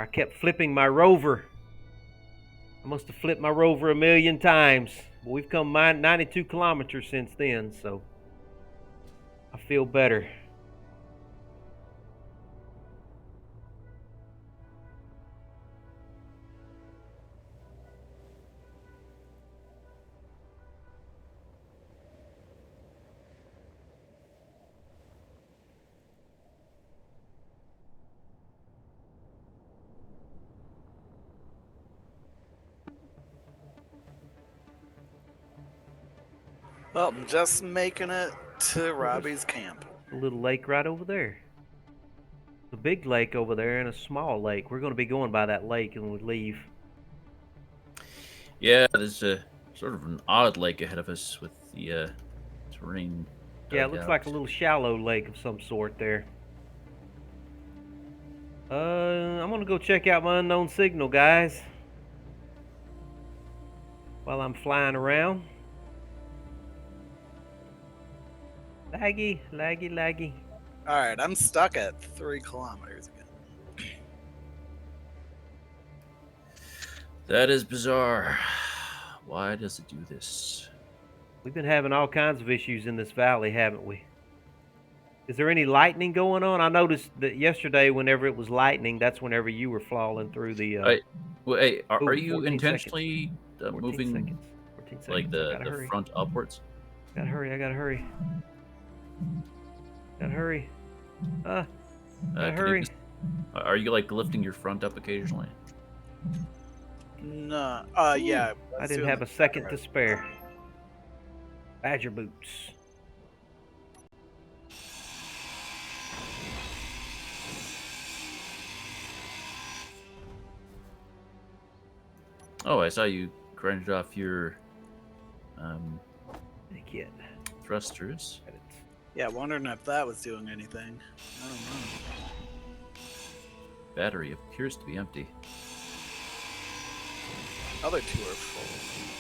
kept flipping my rover. I must have flipped my rover 1,000,000 times. But we've come 92 kilometers since then, so I feel better. Well, I'm just making it to Robbie's camp. A little lake right over there. A big lake over there and a small lake. We're going to be going by that lake when we leave. Yeah, there's a sort of an odd lake ahead of us with the terrain. Yeah, it dug looks out. like a little shallow lake of some sort there. I'm gonna go check out my unknown signal, guys. While I'm flying around. Laggy, laggy, laggy. Alright, I'm stuck at 3 kilometers again. That is bizarre. Why does it do this? We've been having all kinds of issues in this valley, haven't we? Is there any lightning going on? I noticed that yesterday, whenever it was lightning, that's whenever you were falling through the. Hey, are Ooh, you 14 intentionally 14 moving seconds. 14 seconds. like I the gotta hurry. front upwards? Gotta hurry. I gotta hurry. Gotta hurry. Gotta Can you hurry. are you like lifting your front up occasionally? No, yeah. I didn't have a second to spare. Badger boots. Oh, I saw you grinded off your Thank you. thrusters. Yeah, wondering if that was doing anything. I don't know. Battery appears to be empty. Other 2 are full.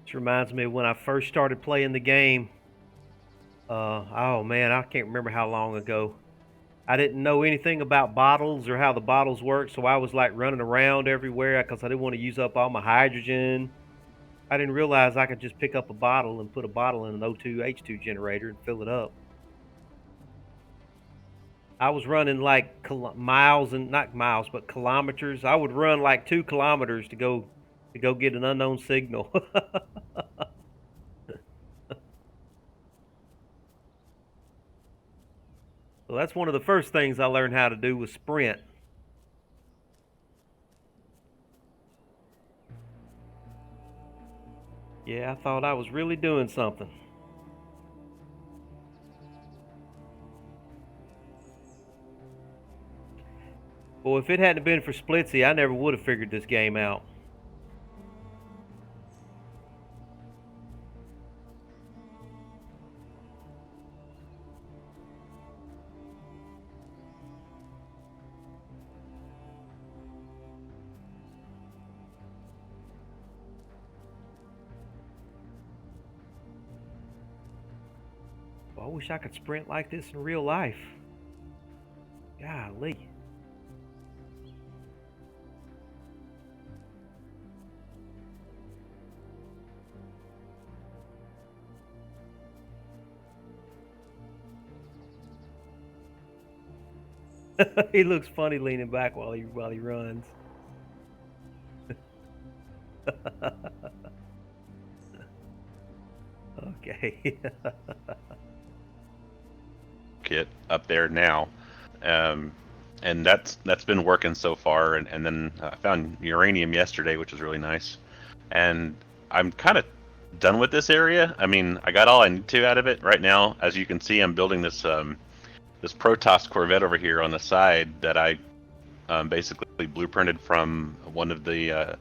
This reminds me of when I first started playing the game. Oh man, I can't remember how long ago. I didn't know anything about bottles or how the bottles work, so I was like running around everywhere because I didn't want to use up all my hydrogen. I didn't realize I could just pick up a bottle and put a bottle in an O2 H2 generator and fill it up. I was running like miles and not miles, but kilometers. I would run like 2 kilometers to go get an unknown signal. So that's one of the first things I learned how to do was sprint. Yeah, I thought I was really doing something. Well, if it hadn't been for Splitsy, I never would have figured this game out. Well, I wish I could sprint like this in real life. Golly. He looks funny leaning back while he runs. Okay. Kit up there now, and that's been working so far. And then I found uranium yesterday, which was really nice. And I'm kind of done with this area. I mean, I got all I need to out of it right now. As you can see, I'm building this this Protoss Corvette over here on the side that I basically blueprinted from one of the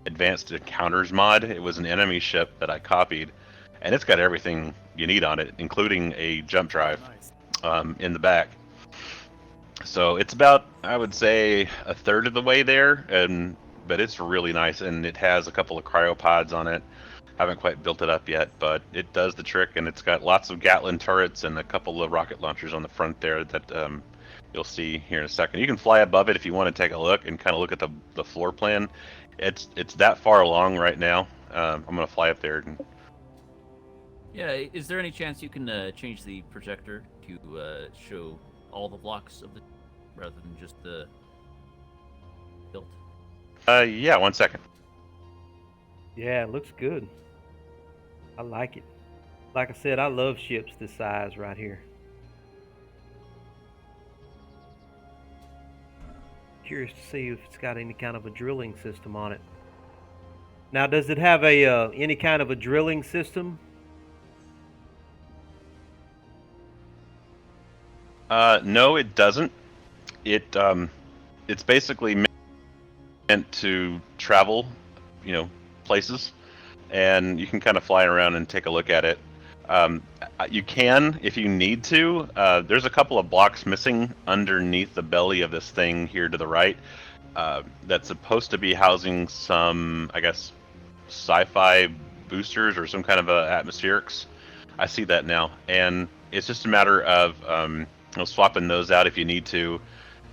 Advanced Encounters mod. It was an enemy ship that I copied, and it's got everything you need on it, including a jump drive in the back. So it's about, I would say, a third of the way there, and but it's really nice, and it has a couple of cryopods on it. Haven't quite built it up yet, but it does the trick, and it's got lots of Gatling turrets and a couple of rocket launchers on the front there that you'll see here in a second. You can fly above it if you want to take a look and kind of look at the floor plan. It's that far along right now. I'm gonna fly up there. And... Yeah, is there any chance you can change the projector to show all the blocks of the, rather than just the built? Yeah, 1 second. Yeah, it looks good. I like it. Like I said, I love ships this size right here. Curious to see if it's got any kind of a drilling system on it. Now, does it have a any kind of a drilling system? No, it doesn't. It's basically meant to travel, places, and you can kind of fly around and take a look at it. You can, if you need to. There's a couple of blocks missing underneath the belly of this thing here to the right. That's supposed to be housing some, I guess, sci-fi boosters or some kind of atmospherics. I see that now, and it's just a matter of swapping those out if you need to,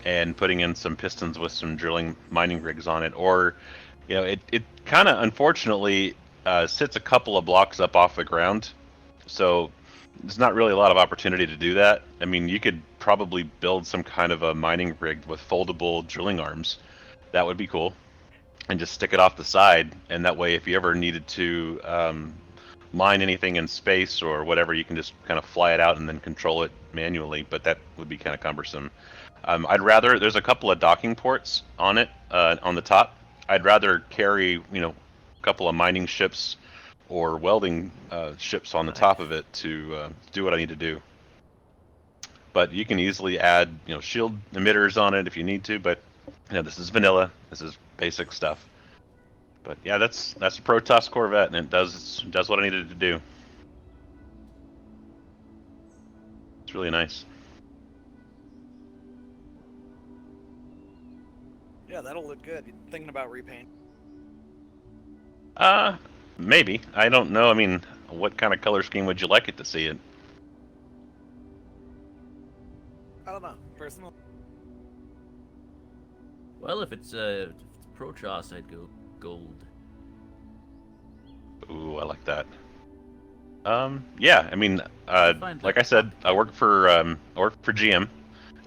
and putting in some pistons with some drilling mining rigs on it. Or, it kind of unfortunately sits a couple of blocks up off the ground, so there's not really a lot of opportunity to do that. I mean, you could probably build some kind of a mining rig with foldable drilling arms. That would be cool. And just stick it off the side, and that way if you ever needed to mine anything in space or whatever, you can just kind of fly it out and then control it manually, but that would be kind of cumbersome. There's a couple of docking ports on it, on the top. I'd rather carry, a couple of mining ships or welding ships on the top of it to do what I need to do. But you can easily add, shield emitters on it if you need to, but this is vanilla. This is basic stuff. But yeah, that's a Protoss Corvette, and it does what I needed to do. It's really nice. Yeah, that'll look good. You thinking about repaint? Maybe. I don't know. I mean, what kind of color scheme would you like it to see it? I don't know. Personal. Well, if it's Protoss, I'd go gold. Ooh, I like that. Yeah. I mean, Fine, like I said, I work for GM,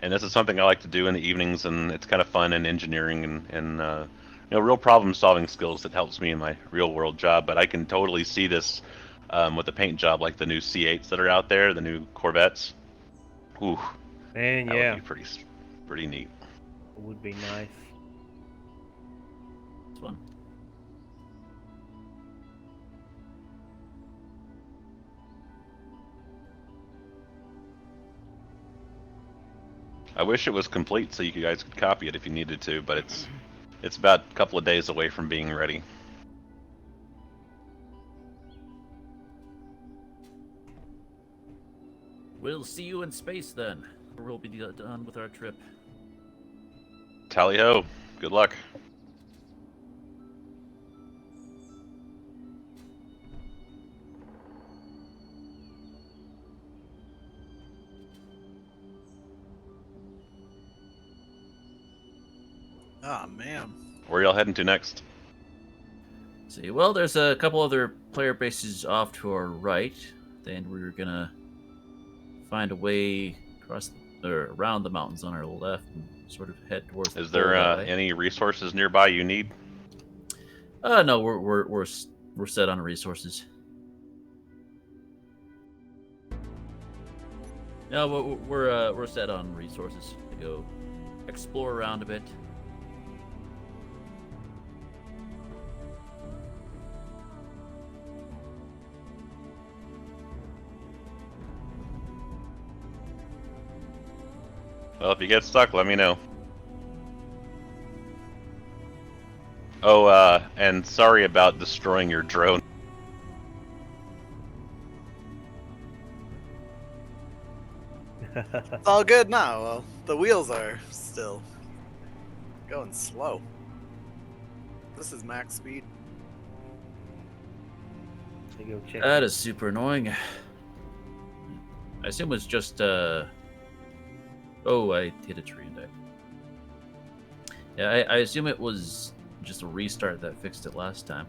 and this is something I like to do in the evenings, and it's kind of fun and engineering and real problem-solving skills that helps me in my real-world job. But I can totally see this with the paint job, like the new C8s that are out there, the new Corvettes. Ooh, Man, that yeah, would be pretty neat. it would be nice. It's fun. I wish it was complete so you guys could copy it if you needed to, but it's about a couple of days away from being ready. We'll see you in space then. We'll be done with our trip. Tally ho! Good luck. Oh man. Where y'all heading to next? See, well, there's a couple other player bases off to our right. Then we're gonna find a way across or around the mountains on our left and sort of head towards. Is there any resources nearby you need? No, we're set on resources. No, we're set on resources to go explore around a bit. Well, if you get stuck, let me know. Oh, and sorry about destroying your drone. It's all good now. Well, the wheels are still going slow. This is max speed. Let me go check. That is super annoying. I assume it's just oh, I hit a tree and died. Yeah, I assume it was just a restart that fixed it last time.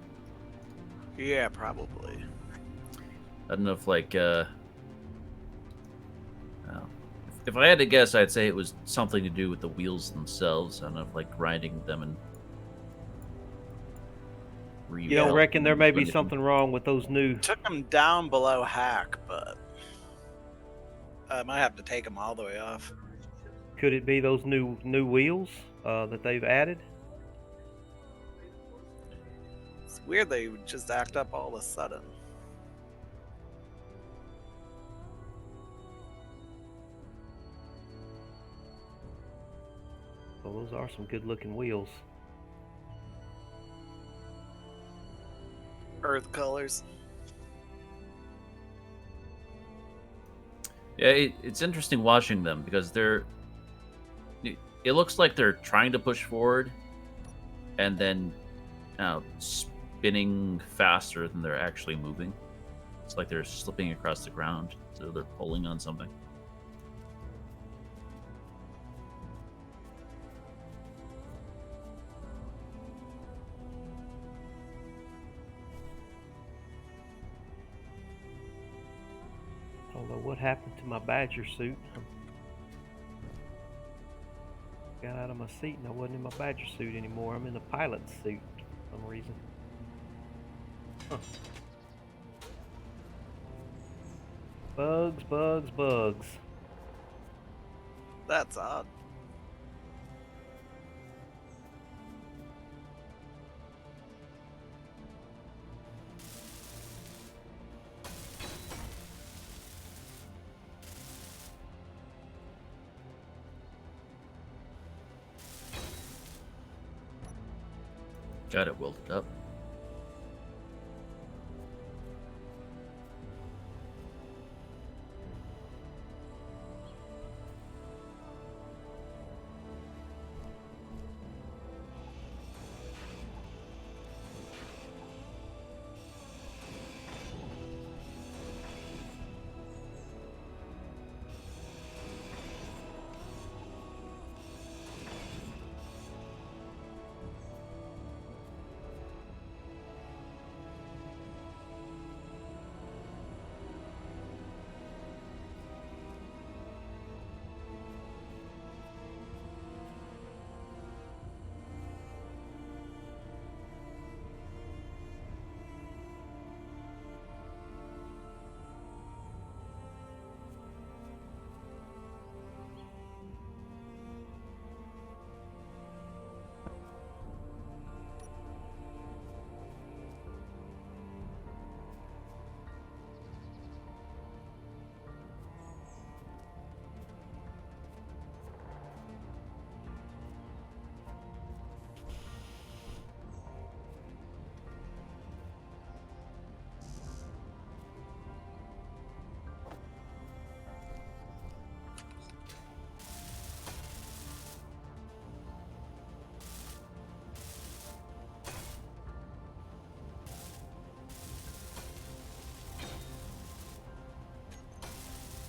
Yeah, probably. I don't know if like well, if I had to guess, I'd say it was something to do with the wheels themselves. I don't know if like grinding them and You don't reckon there may be anything. something wrong with those new? Took them down below hack, but I might have to take them all the way off. Could it be those new wheels that they've added? It's weird they would just act up all of a sudden. Well, those are some good-looking wheels. Earth colors. Yeah, it's interesting watching them because it looks like they're trying to push forward and then spinning faster than they're actually moving. It's like they're slipping across the ground, so they're pulling on something. I don't know what happened to my Badger suit. Got out of my seat and I wasn't in my Badger suit anymore. I'm in the pilot's suit for some reason. Huh. Bugs, bugs, bugs. That's odd. Got it welded up.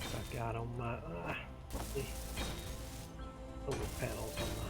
I got on my solar panels on my.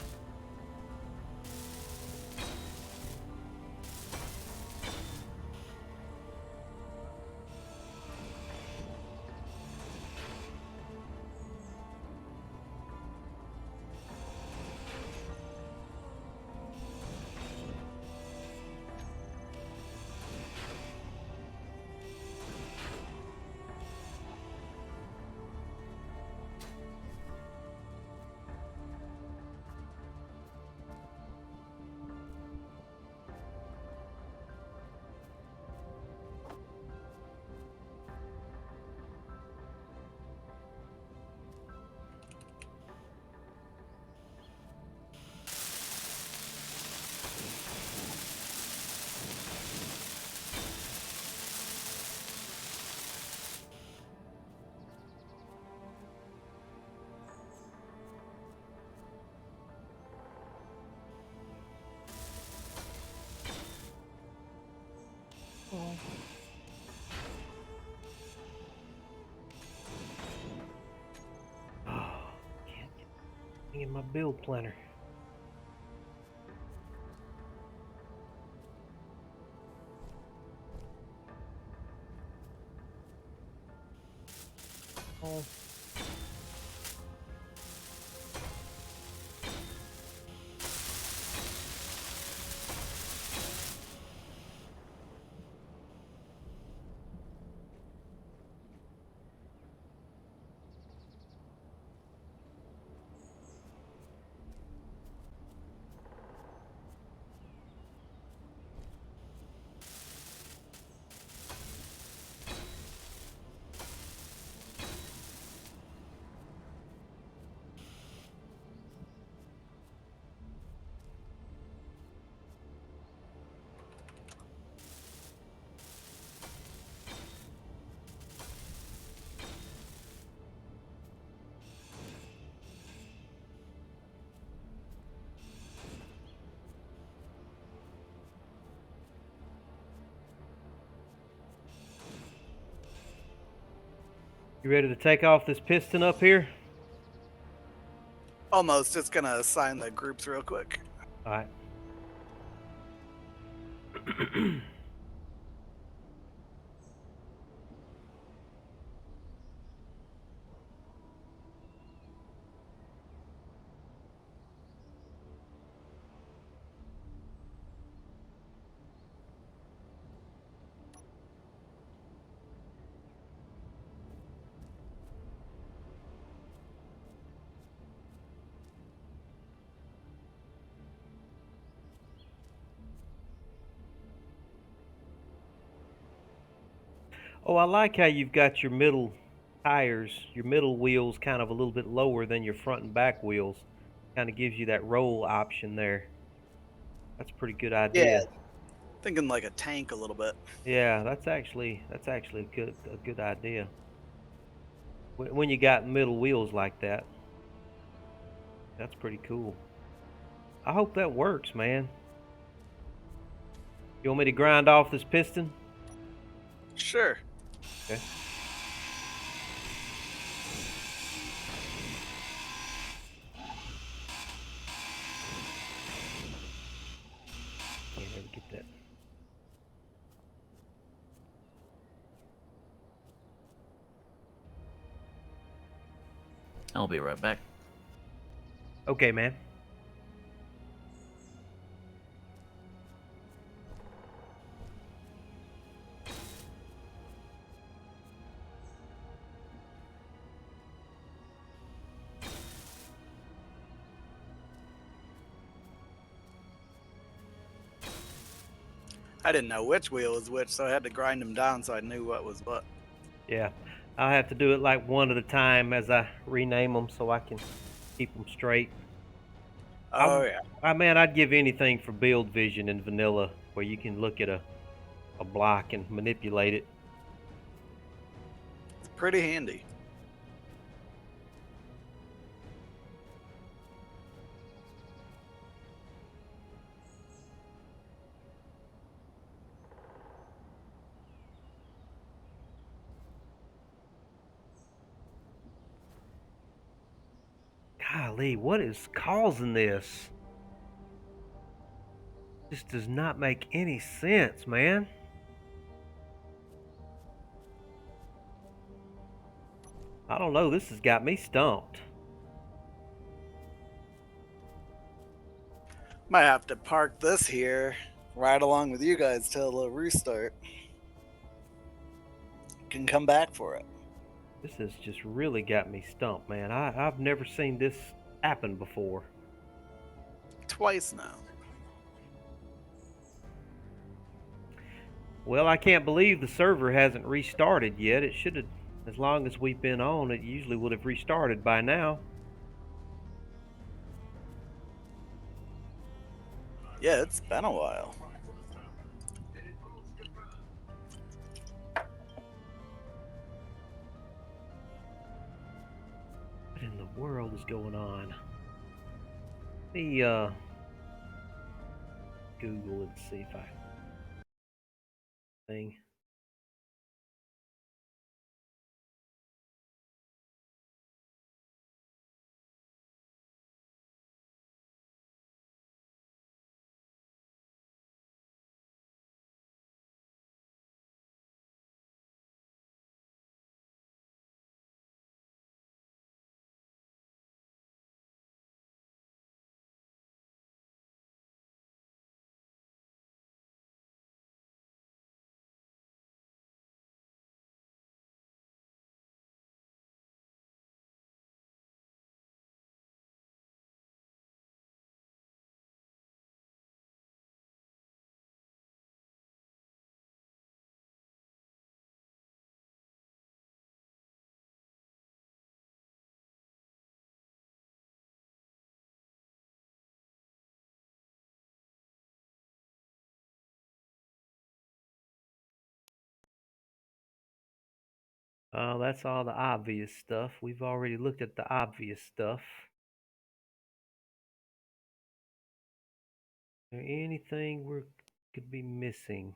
In my build planner. Oh. You ready to take off this piston up here? Almost. Just gonna assign the groups real quick. All right. Oh, I like how you've got your middle tires, your middle wheels kind of a little bit lower than your front and back wheels. Kind of gives you that roll option there. That's a pretty good idea. Yeah. Thinking like a tank a little bit. Yeah, that's actually a good idea. When you got middle wheels like that, that's pretty cool. I hope that works, man. You want me to grind off this piston? Sure. Okay. Can't ever get that. I'll be right back. Okay, man. I didn't know which wheel was which, so I had to grind them down so I knew what was what. Yeah, I'll have to do it like one at a time as I rename them so I can keep them straight. Oh, yeah. I'd give anything for build vision in vanilla where you can look at a block and manipulate it. It's pretty handy. Golly, what is causing this? This does not make any sense, man. I don't know, this has got me stumped. Might have to park this here right along with you guys till the restart. Can come back for it. This has just really got me stumped, man. I've never seen this happen before. Twice now. Well, I can't believe the server hasn't restarted yet. It should have, as long as we've been on, it usually would have restarted by now. Yeah, it's been a while. What in the world is going on? Let me Google and see if I thing. Oh, that's all the obvious stuff. We've already looked at the obvious stuff. Is there anything we could be missing?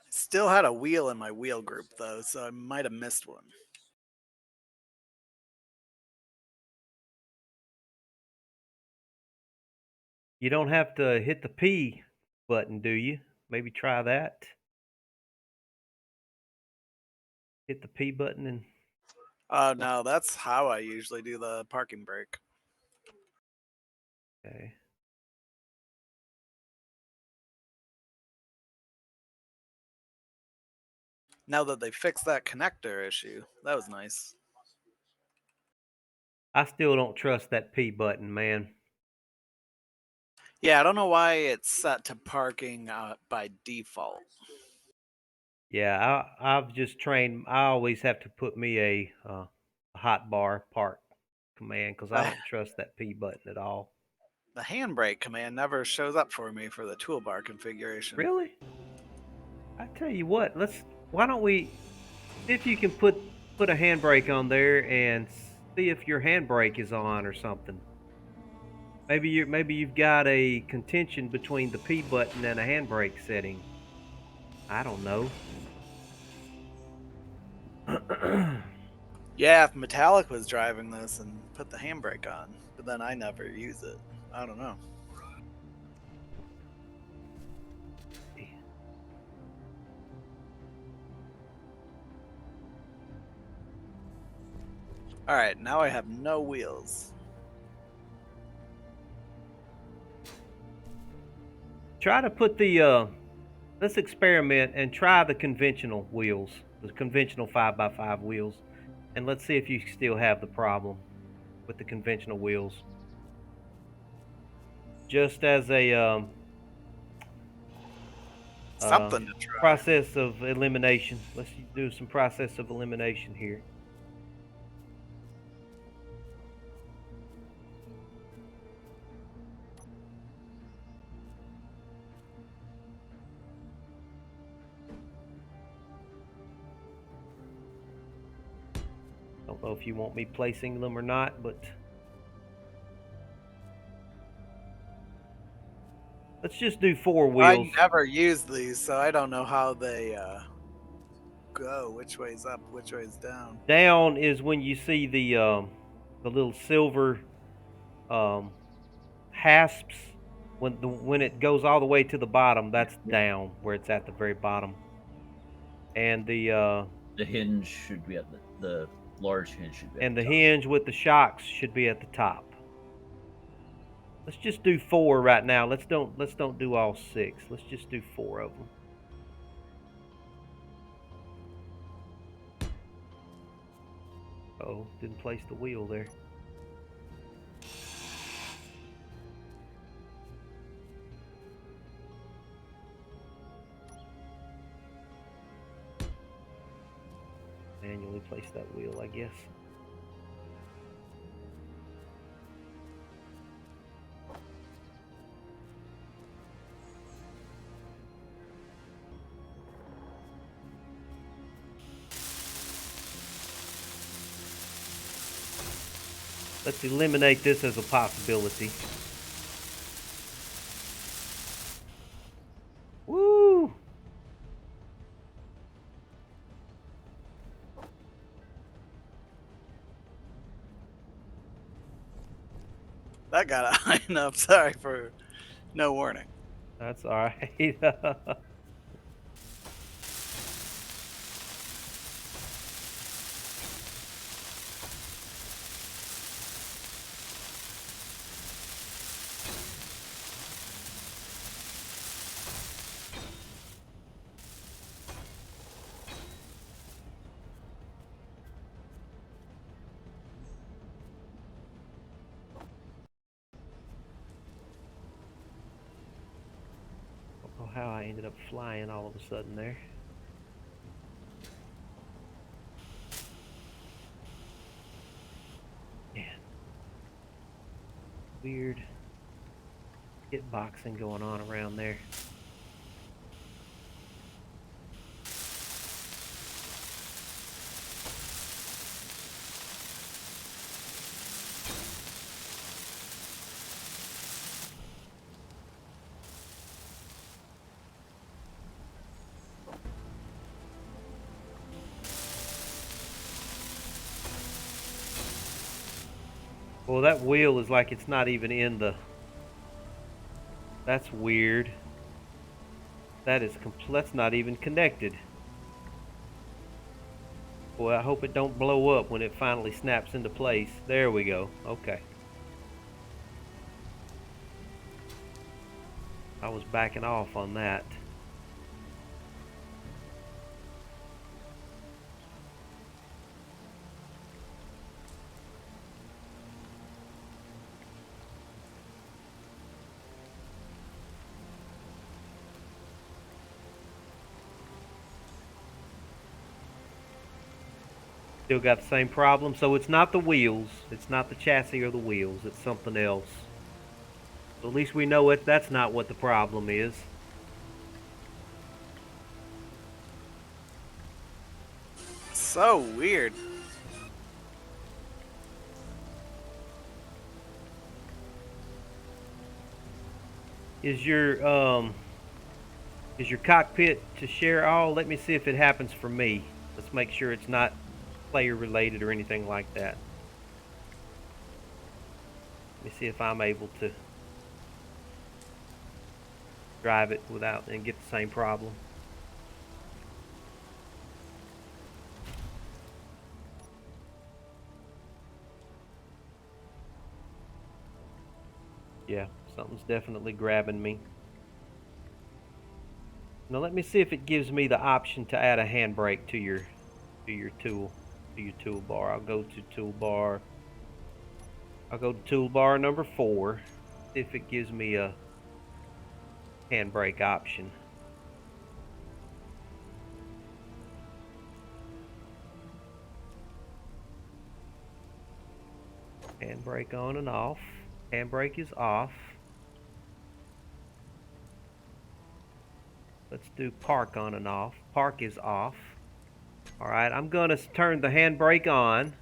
Still had a wheel in my wheel group though, so I might have missed one. You don't have to hit the P button, do you? Maybe try that. Hit the P button and Oh no, that's how I usually do the parking brake. okay. Now that they fixed that connector issue, that was nice. I still don't trust that P button, man. Yeah, I don't know why it's set to parking by default. Yeah, I've just trained. I always have to put me a hot bar park command because I don't trust that P button at all. The handbrake command never shows up for me for the toolbar configuration. Really? I tell you what, why don't we see if you can put a handbrake on there and see if your handbrake is on or something. Maybe you've got a contention between the P button and a handbrake setting. I don't know. Yeah, if Metallic was driving this and put the handbrake on, but then I never use it. I don't know. All right, now I have no wheels. Try to put the let's experiment and try the conventional wheels, the conventional 5x5 wheels, and let's see if you still have the problem with the conventional wheels. Just as a Something to try. process of elimination. Let's do some process of elimination here. Don't know if you want me placing them or not, but let's just do 4 wheels. I never used these, so I don't know how they go. Which way's up? Which way's down? Down is when you see the little silver hasps. When it goes all the way to the bottom, that's down, where it's at the very bottom. And the hinge should be at the large hinge should be at and the the top. hinge with the shocks should be at the top. Let's just do 4 right now. Let's don't do all 6. Let's just do 4 of them. Oh, didn't place the wheel there. Manually place that wheel, I guess. Let's eliminate this as a possibility. Woo! That got high enough. Sorry for no warning. That's all right. Don't know how I ended up flying all of a sudden there. Yeah. Weird. boxing going on around there. Well, that wheel is like it's not even in the... That's weird. That's not even connected. Boy, I hope it don't blow up when it finally snaps into place. There we go. Okay. I was backing off on that. Still got the same problem. So it's not the wheels. It's not the chassis or the wheels. It's something else. So at least we know that's not what the problem is. So weird. Is your cockpit to share all? Let me see if it happens for me. Let's make sure it's not player related or anything like that. Let me see if I'm able to drive it without and get the same problem. Yeah, something's definitely grabbing me. Now let me see if it gives me the option to add a handbrake to your toolbar. I'll go to toolbar. I'll go to toolbar number 4. See if it gives me a handbrake option. Handbrake on and off. Handbrake is off. Let's do park on and off. Park is off. Alright, I'm going to turn the handbrake on.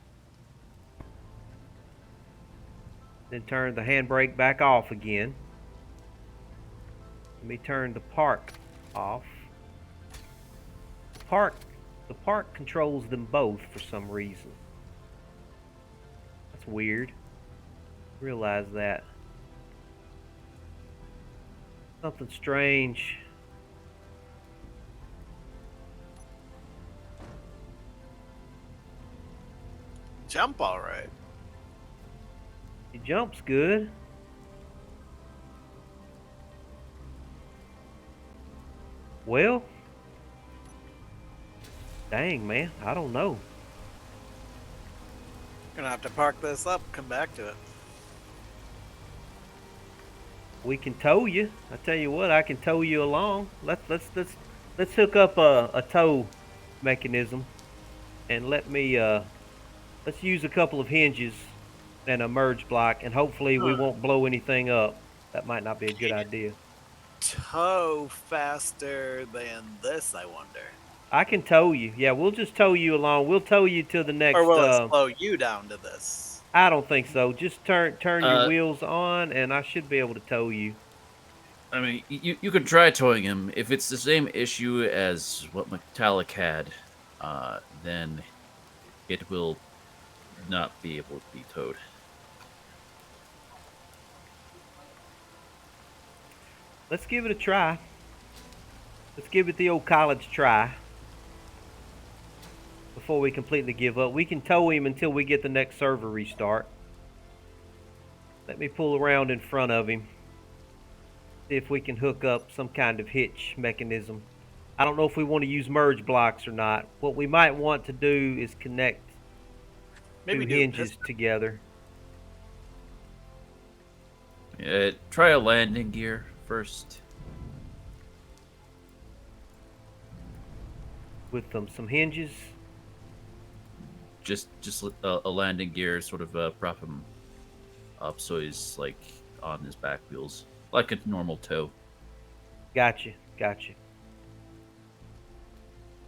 Then turn the handbrake back off again. Let me turn the park off. The park controls them both for some reason. That's weird. Realize that. Something strange. Jump all right. He jumps good. Well, dang, man, I don't know. Gonna have to park this up, come back to it. We can tow you. I tell you what, I can tow you along. Let's hook up a tow mechanism, and let's use a couple of hinges and a merge block, and hopefully we won't blow anything up. That might not be a good idea. Tow faster than this, I wonder. I can tow you. Yeah, we'll just tow you along. We'll tow you to the next. Or will it slow you down to this? I don't think so. Just turn your wheels on, and I should be able to tow you. I mean, you could try towing him. If it's the same issue as what Metallic had, then it will not be able to be towed. Let's give it a try. Let's give it the old college try before we completely give up. We can tow him until we get the next server restart. Let me pull around in front of him. See if we can hook up some kind of hitch mechanism. I don't know if we want to use merge blocks or not. What we might want to do is connect two hinges together. Try a landing gear first. With some hinges. Just a landing gear, sort of prop him up so he's like on his back wheels. like a normal tow. Gotcha.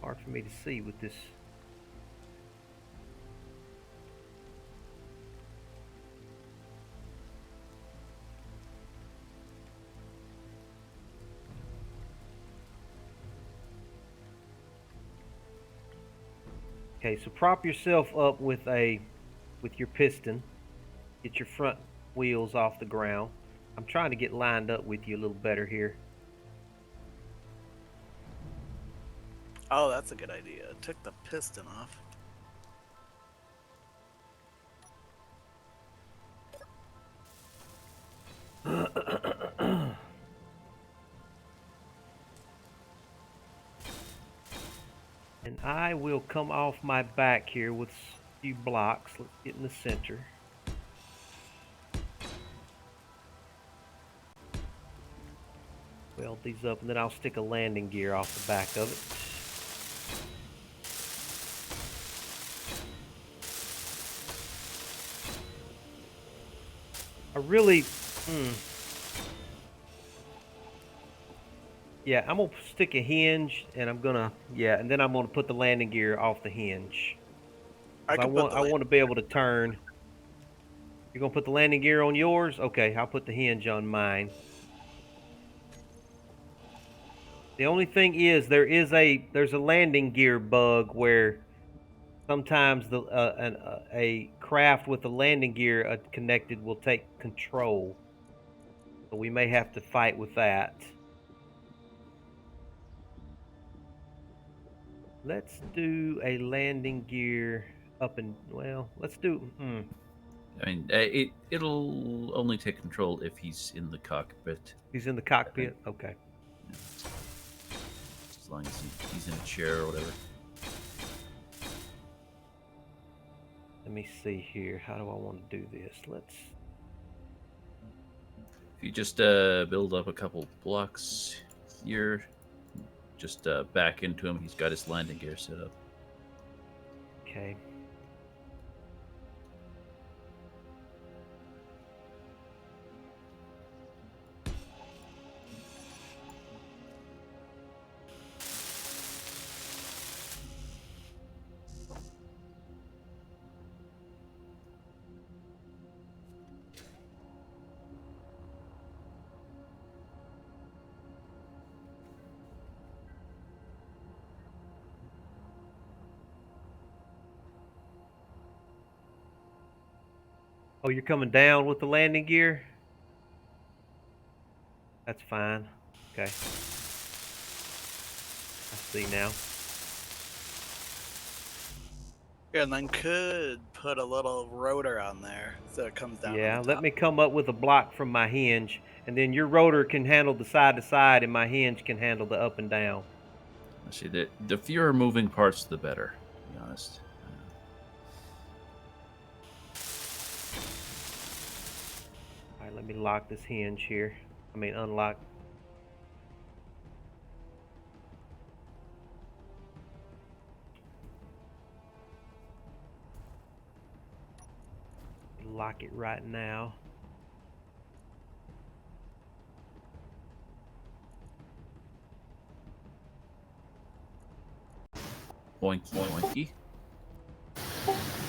Hard for me to see with this. Okay, so prop yourself up with your piston. Get your front wheels off the ground. I'm trying to get lined up with you a little better here. Oh, that's a good idea. Took the piston off. And I will come off my back here with a few blocks. Let's get in the center. Weld these up, and then I'll stick a landing gear off the back of it. I really, yeah, I'm gonna stick a hinge, and and then I'm gonna put the landing gear off the hinge. I want to be able to turn. You're gonna put the landing gear on yours? Okay, I'll put the hinge on mine. The only thing is there's a landing gear bug where sometimes a craft with a landing gear connected will take control. So we may have to fight with that. Let's do a landing gear let's do. I mean, it'll only take control if he's in the cockpit. He's in the cockpit? Okay. As long as he's in a chair or whatever. Let me see here. How do I want to do this? If you just build up a couple blocks here, just back into him. He's got his landing gear set up. Okay. Oh, you're coming down with the landing gear? That's fine. Okay. I see now. Yeah, and then could put a little rotor on there so it comes down. Yeah, on the let top. me come up with a block from my hinge, and then your rotor can handle the side to side, and my hinge can handle the up and down. I see the fewer moving parts, the better. To be honest. All right, let me lock this hinge here. I mean, unlock. Lock it right now. Boinky, boinky.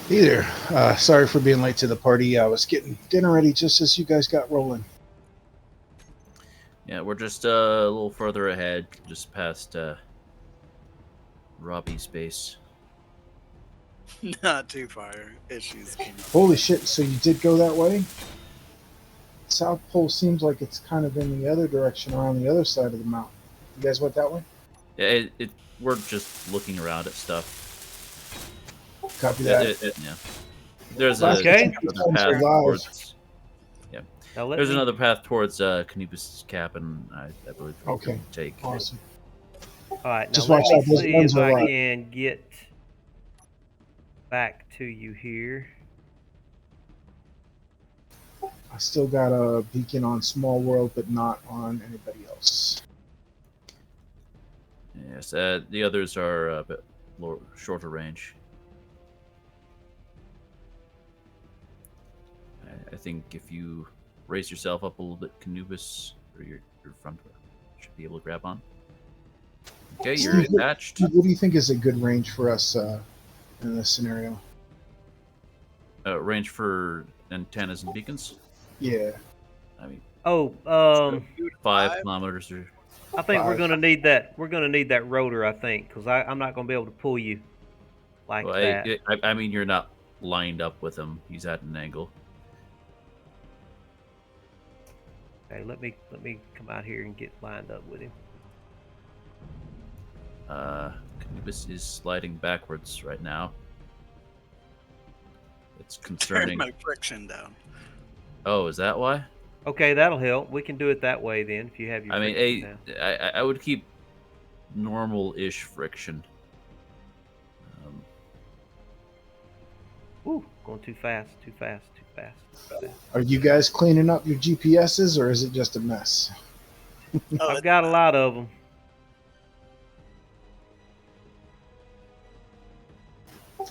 Hey there. Sorry for being late to the party. I was getting dinner ready just as you guys got rolling. Yeah, we're just a little further ahead, just past Robbie's base. Not too far. Issues came up. Holy shit, so you did go that way? South Pole seems like it's kind of in the other direction, around the other side of the mountain. You guys went that way? Yeah, we're just looking around at stuff. Copy that. Yeah. There's Okay. another path towards. Yeah. Now There's another path towards Canopus Cap, and I believe we Okay. can take. Awesome. All right, now Just let watch me out, those see ones if are I live. can get back to you here. I still got a beacon on Small World, but not on anybody else. Yes, the others are a bit shorter range. I think if you raise yourself up a little bit, Canubis, or your front should be able to grab on. Okay, Steve, you're attached. What do you think is a good range for us in this scenario? Range for antennas and beacons. Yeah. I mean, Oh, 5 kilometers or. I think we're 5. gonna need that. We're gonna need that rotor, I think, because I'm not gonna be able to pull you like Well, that. I mean, you're not lined up with him. He's at an angle. Okay, let me come out here and get lined up with him. Canubis is sliding backwards right now. It's Turn concerning. my friction down. Oh, is that why? Okay, that'll help. We can do it that way then, if you have your. I mean, friction down. I would keep normal-ish friction. Woo, going too fast, too fast, too fast, too fast. Are you guys cleaning up your GPSs, or is it just a mess? Oh, I've got a lot of them.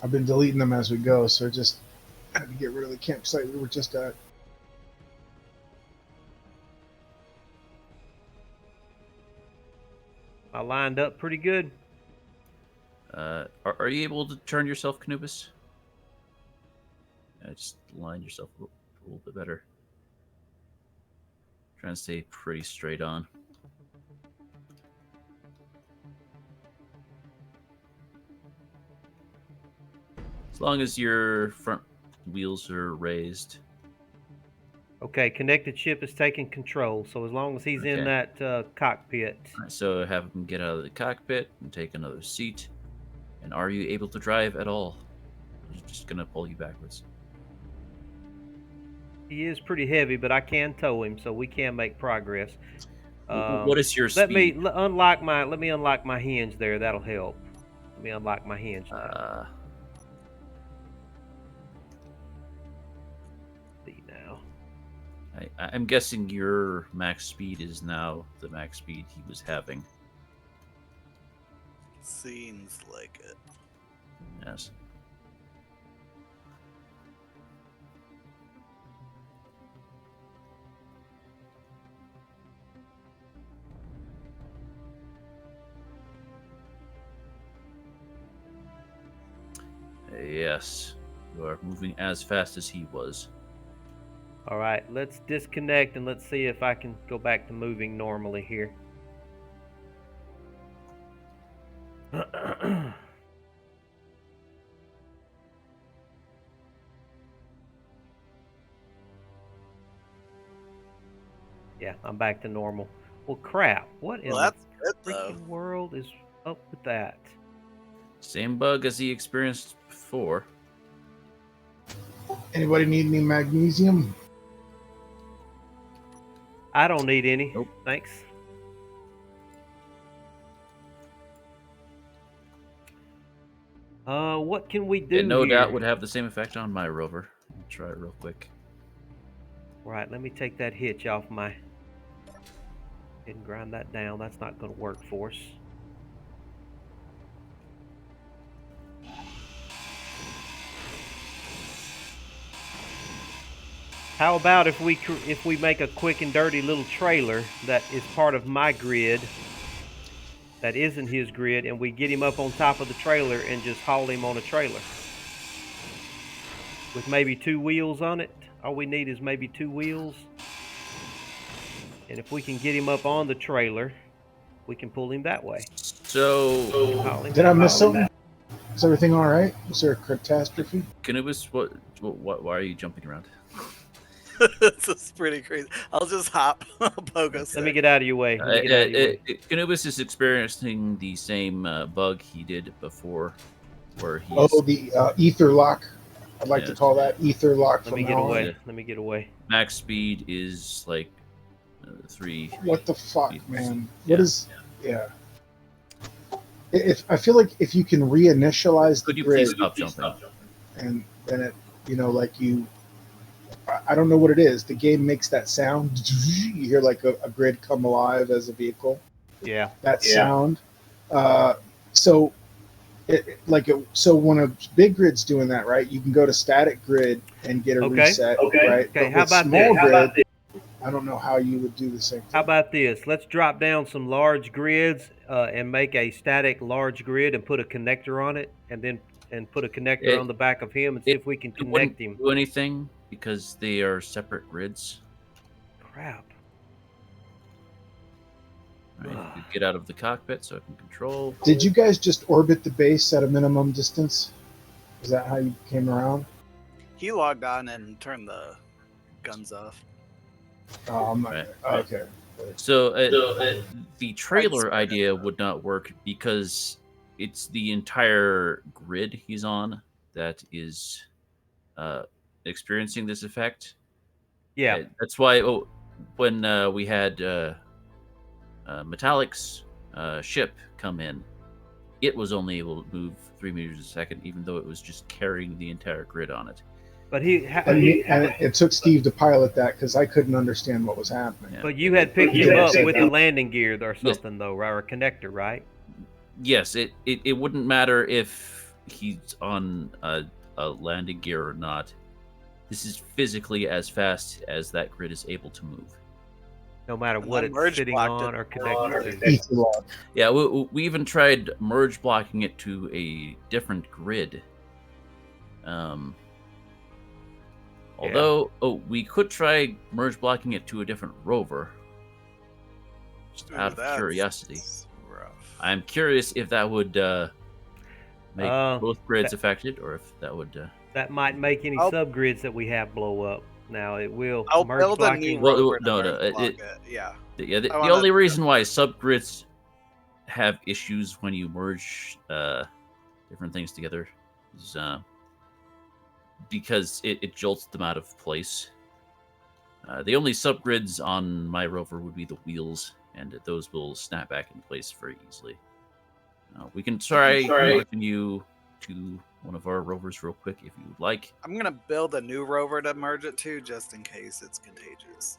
I've been deleting them as we go, so just had to get rid of the campsite we were just at. I lined up pretty good. Are you able to turn yourself, Canubis? Just line yourself a little bit better. Trying to stay pretty straight on. As long as your front wheels are raised. Okay, connected ship is taking control, so as long as he's in Okay. that cockpit. Alright, so have him get out of the cockpit and take another seat. And are you able to drive at all? He's just gonna pull you backwards. He is pretty heavy, but I can tow him, so we can make progress. What is your Let me speed? unlock my hinge there. That'll help. Let me unlock my hinge now. See now. I'm guessing your max speed is now the max speed he was having. Seems like it. Yes. Yes. You are moving as fast as he was. All right, let's disconnect and let's see if I can go back to moving normally here. Yeah, I'm back to normal. Well, crap. What in Well, the that's good though. freaking world is up with that? Same bug as he experienced before. Anybody need any magnesium? I don't need any. Nope. Thanks. What can we do It no here? doubt would have the same effect on my rover. I'll try it real quick. Right, let me take that hitch off my... and grind that down. That's not going to work for us. How about if we make a quick and dirty little trailer that is part of my grid, that isn't his grid, and we get him up on top of the trailer and just haul him on a trailer with maybe 2 wheels on it. All we need is maybe 2 wheels, and if we can get him up on the trailer, we can pull him that way. So, Haul him Did I back. miss something? Is everything all right? Was there a catastrophe? Canubis, what, why are you jumping around? This is pretty crazy. I'll just hop. I'll poke us. Let me get out of your way. Let me get out of your way. Canubis is experiencing the same bug he did before, where he's... Oh, the ether lock. I'd like to Yes. call that ether lock. Let from me get now on. away. Let me get away. max speed is like 3. What the fuck, man? Yeah. What is? Yeah. If I feel like if you can reinitialize the Could you grid, please stop jumping? and then it, like I don't know what it is. The game makes that sound. You hear like a grid come alive as a vehicle. Yeah. That sound. So when a big grid's doing that, right? You can go to static grid and get a Okay. reset, right? Okay, But how with about small this? grid, I don't know how you would do the same thing. How about this? Let's drop down some large grids and make a static large grid and put a connector on it, and put a connector on the back of him and see if we can It wouldn't connect him. do anything because they are separate grids. Crap. All right, you get out of the cockpit so I can control. Did you guys just orbit the base at a minimum distance? Is that how you came around? He logged on and turned the guns off. Oh, I'm not. Right. Okay. So the trailer idea would not work because it's the entire grid he's on that is experiencing this effect. Yeah. That's why when we had Metallic's ship come in, it was only able to move 3 meters a second, even though it was just carrying the entire grid on it. But and it took Steve to pilot that because I couldn't understand what was happening. Yeah. But you had picked him up with a landing gear or something, though, or a connector, right? Yes, it wouldn't matter if he's on a landing gear or not. This is physically as fast as that grid is able to move. No matter what it's merge sitting blocked on it. or connected to. Etherlog. Yeah, we even tried merge blocking it to a different grid. Although, we could try merge blocking it to a different rover. Just out of curiosity. Rough. I'm curious if that would make both grids affected, or if that would... That might make any I'll- subgrids that we have blow up. Now it will. I'll merge build a blocking. new Well, rover to no, merge block it- it. Yeah. Yeah, the I wanna- only reason why subgrids have issues when you merge different things together is because it jolts them out of place. The only subgrids on my rover would be the wheels, and those will snap back in place very easily. We can try converting you to one of our rovers real quick if you would like. I'm gonna build a new rover to merge it to, just in case it's contagious.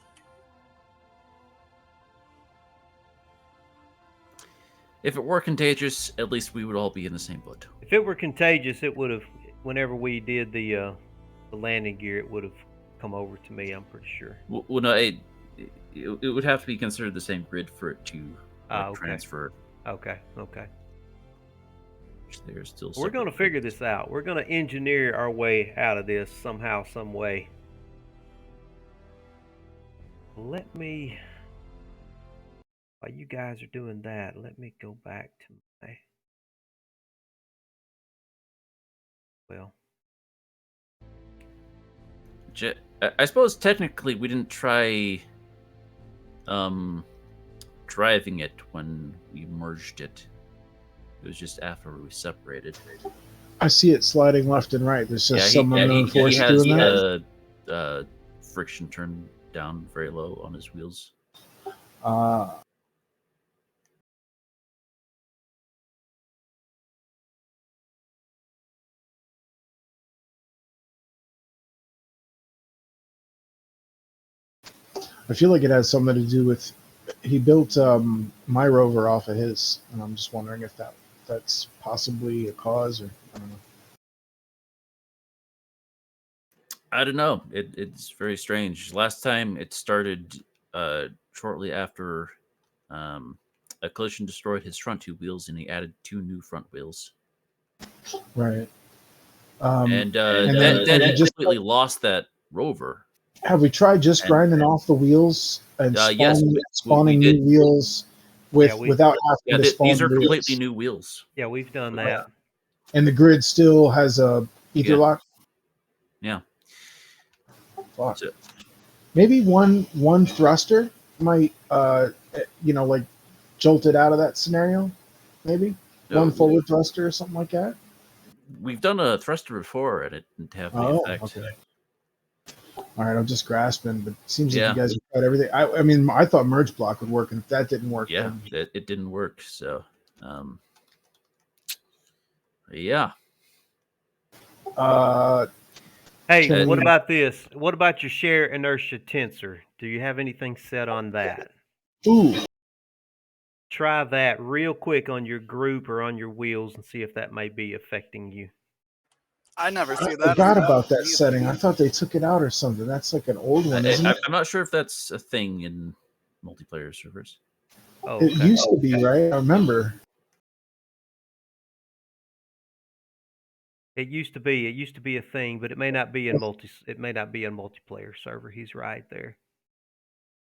If it were contagious, at least we would all be in the same boat. If it were contagious, it would have. Whenever we did the landing gear, it would have come over to me. I'm pretty sure. Well, no, it would have to be considered the same grid for it to Okay. transfer. Okay. There's still. We're going to figure this out. We're going to engineer our way out of this somehow, some way. Let me. While you guys are doing that, let me go back to my. Well, I suppose technically we didn't try driving it when we merged it. It was just after we separated. I see it sliding left and right. There's just some unknown he force has doing that. friction turned down very low on his wheels. I feel like it has something to do with he built my rover off of his, and I'm just wondering if that's possibly a cause, or I don't know. I don't know. It's very strange. Last time it started shortly after a collision destroyed his front two wheels, and he added 2 new front wheels. Right. And then he just completely lost that rover. have we tried just grinding off the wheels and yes, spawning we did. new wheels without having Yeah, to spawn these are wheels? completely new wheels. yeah, we've done that. And the grid still has a ether lock. Yeah. Fuck. So- Maybe one thruster might like jolt it out of that scenario. Maybe one forward thruster or something like that. We've done a thruster before, and it didn't have the effect. Okay. All right, I'm just grasping, but it seems like Yeah. you guys have tried everything. I mean, I thought merge block would work, and if that didn't work, Yeah, then it didn't work. So, yeah. Hey, Can what we- about this? What about your share inertia tensor? Do you have anything set on that? Ooh, Try that real quick on your group or on your wheels and see if that may be affecting you. I never see I that. forgot in about that either. setting. I thought they took it out or something. That's like an old one, isn't it? I'm not sure if that's a thing in multiplayer servers. Oh, It okay. used to be, right? I remember. It used to be. It used to be a thing, but it may not be in It may not be in multiplayer server. He's right there.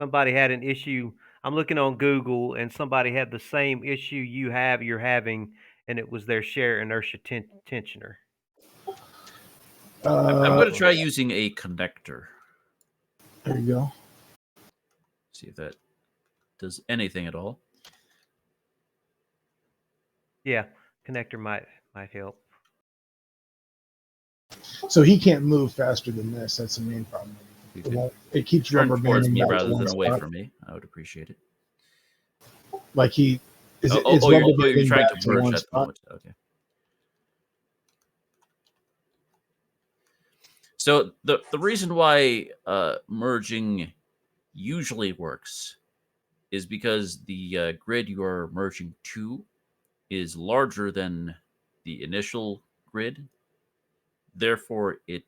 Somebody had an issue. I'm looking on Google, and somebody had the same issue you're having, and it was their share inertia tensioner. I'm going to try using a connector. There you go. See if that does anything at all. Yeah, connector might help. So he can't move faster than this. That's the main problem. If It you won't. It keeps could turn rubber towards banding me back rather to one than away spot. from me, I would appreciate it. Like he is. Oh, It's oh, rubber you're banding trying back to to merge one at the spot. moment. Okay. So the reason why merging usually works is because the grid you are merging to is larger than the initial grid. Therefore, it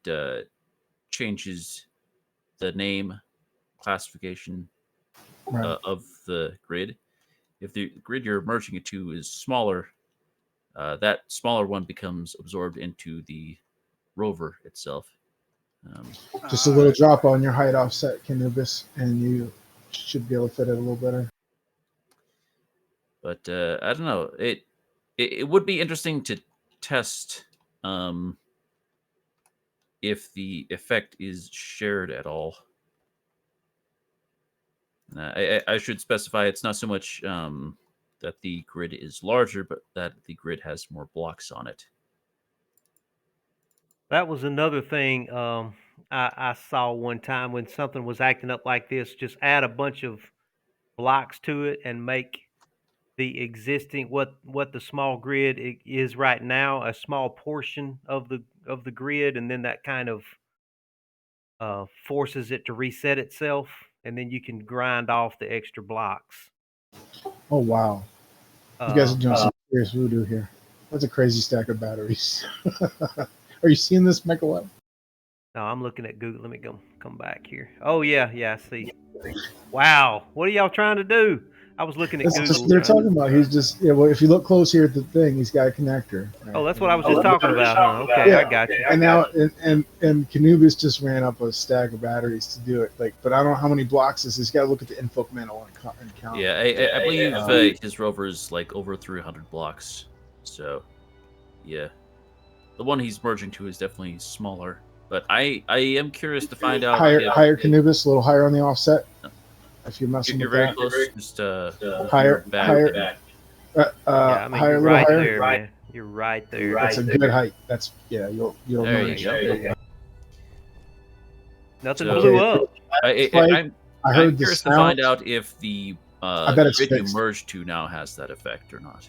changes the name classification Right. of the grid. If the grid you're merging it to is smaller, that smaller one becomes absorbed into the rover itself. Just a little drop on your height offset, Canubis, and you should be able to fit it a little better. But I don't know. It would be interesting to test if the effect is shared at all. I should specify it's not so much that the grid is larger, but that the grid has more blocks on it. That was another thing I saw one time when something was acting up like this. Just add a bunch of blocks to it and make the existing what the small grid is right now a small portion of the grid, and then that kind of forces it to reset itself, and then you can grind off the extra blocks. Oh wow! You guys are doing some serious voodoo here. That's a crazy stack of batteries. Are you seeing this, Mechalab? No, I'm looking at Google. Let me come back here. Oh yeah, I see. Wow, what are y'all trying to do? I was looking at That's Google. just what they're talking about. He's just well. If you look close here at the thing, he's got a connector. Right? Oh, that's what I was just talking about, huh? Okay, Yeah. I got you. And now, and Canubis just ran up a stack of batteries to do it. Like, but I don't know how many blocks this is. He's got to look at the info manual and count. Yeah, I believe his rover is like over 300 blocks. So, yeah, the one he's merging to is definitely smaller. But I am curious to find out higher Canubis, a little higher on the offset. If you're messing You're with very that. close. Just higher, back. higher. Yeah, I mean, Higher, you're a little right higher. there, man. You're right there. That's a good height. That's you'll There manage. you go. Nothing So- blew up. I'm I heard the curious to sound. find out if the bet it's grid you fixed. merged to now has that effect or not.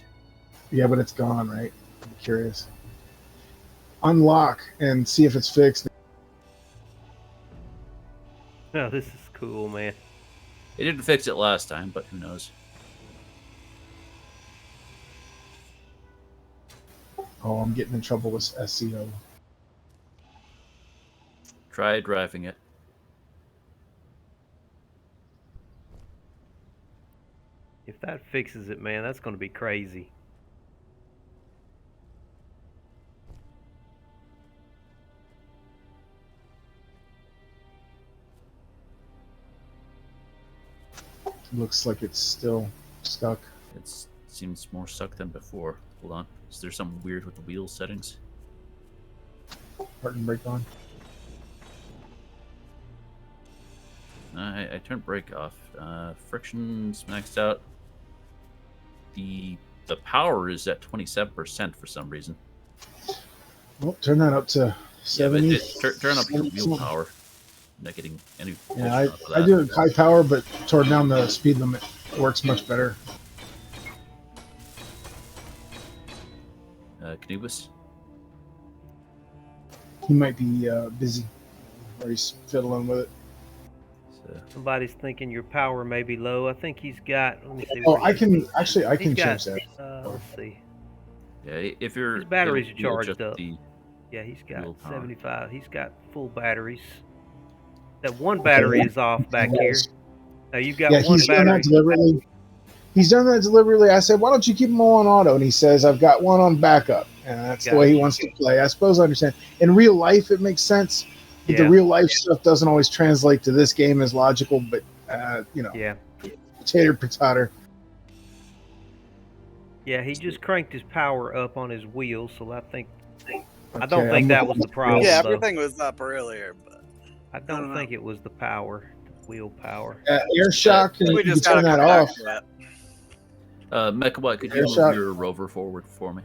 Yeah, but it's gone, right? I'm curious. Unlock and see if it's fixed. No, this is cool, man. It didn't fix it last time, but who knows? Oh, I'm getting in trouble with SEO. Try driving it. If that fixes it, man, that's going to be crazy. Looks like it's still stuck. It seems more stuck than before. Hold on. Is there something weird with the wheel settings? Part and brake on. I turned brake off. Friction's maxed out. The power is at 27% for some reason. Well, turn that up to 70. Turn up your wheel power. I'm not getting any. Yeah, off of I that. do it high power, but toward down the speed limit. It works much better. Canubis? He might be busy, or he's fiddling with it. So, Somebody's thinking your power may be low. I think he's got. Let me see. Oh, what I he's- can actually I he's can got, change that. Let's see. yeah, if you're His batteries able are to charged adjust up. the Yeah, he's got Wheel power. 75. He's got full batteries. That one battery is off back here. Now you've got Yeah, one he's done that battery. deliberately. He's done that deliberately. I said, why don't you keep them all on auto? And he says, I've got one on backup. And that's the way he wants to play. I suppose I understand. In real life, it makes sense. But the real life stuff doesn't always translate to this game as logical. But, Yeah. Potato. Yeah, he just cranked his power up on his wheels, so I think I Okay, don't think I'm that looking was at the problem. Yeah, though. everything was up earlier, but I don't think it was the power, the wheel power. Air shock, and we you just can turn gotta that come off. back to it. Mechawat, could you Air move shock. your rover forward for me?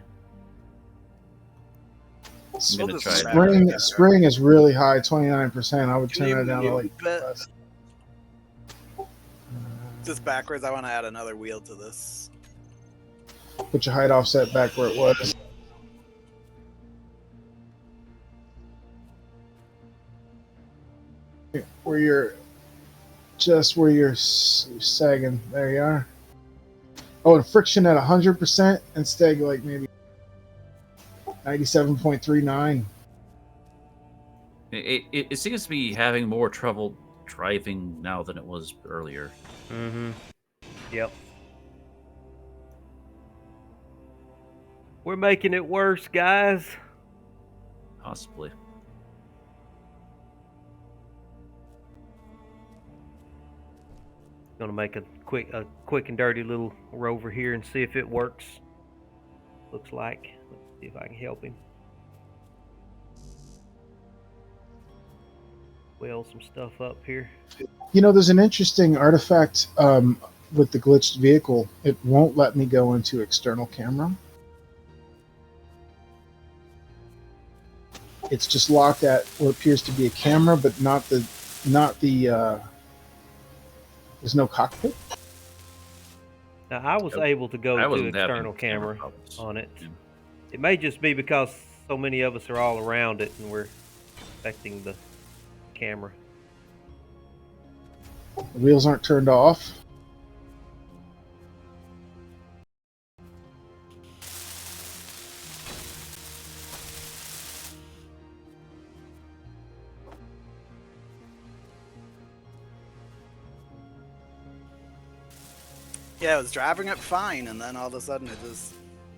I'm We'll gonna just try it. Spring is really high, 29%. I would Can turn you that down to move like. it? Just backwards. I want to add another wheel to this. Put your height offset back where it was. Where you're sagging. There you are. Oh, and friction at 100% instead, like maybe 97.39. It seems to be having more trouble driving now than it was earlier. Mm-hmm. Yep. We're making it worse, guys. Possibly. Gonna make a quick and dirty little rover here and see if it works. Looks like. Let's see if I can help him. Weld some stuff up here. There's an interesting artifact with the glitched vehicle. It won't let me go into external camera. It's just locked at what appears to be a camera, but not the there's no cockpit. Now I was able to go to external camera on it. Yeah. It may just be because so many of us are all around it and we're affecting the camera. The wheels aren't turned off. Yeah, I was driving it fine, and then all of a sudden it just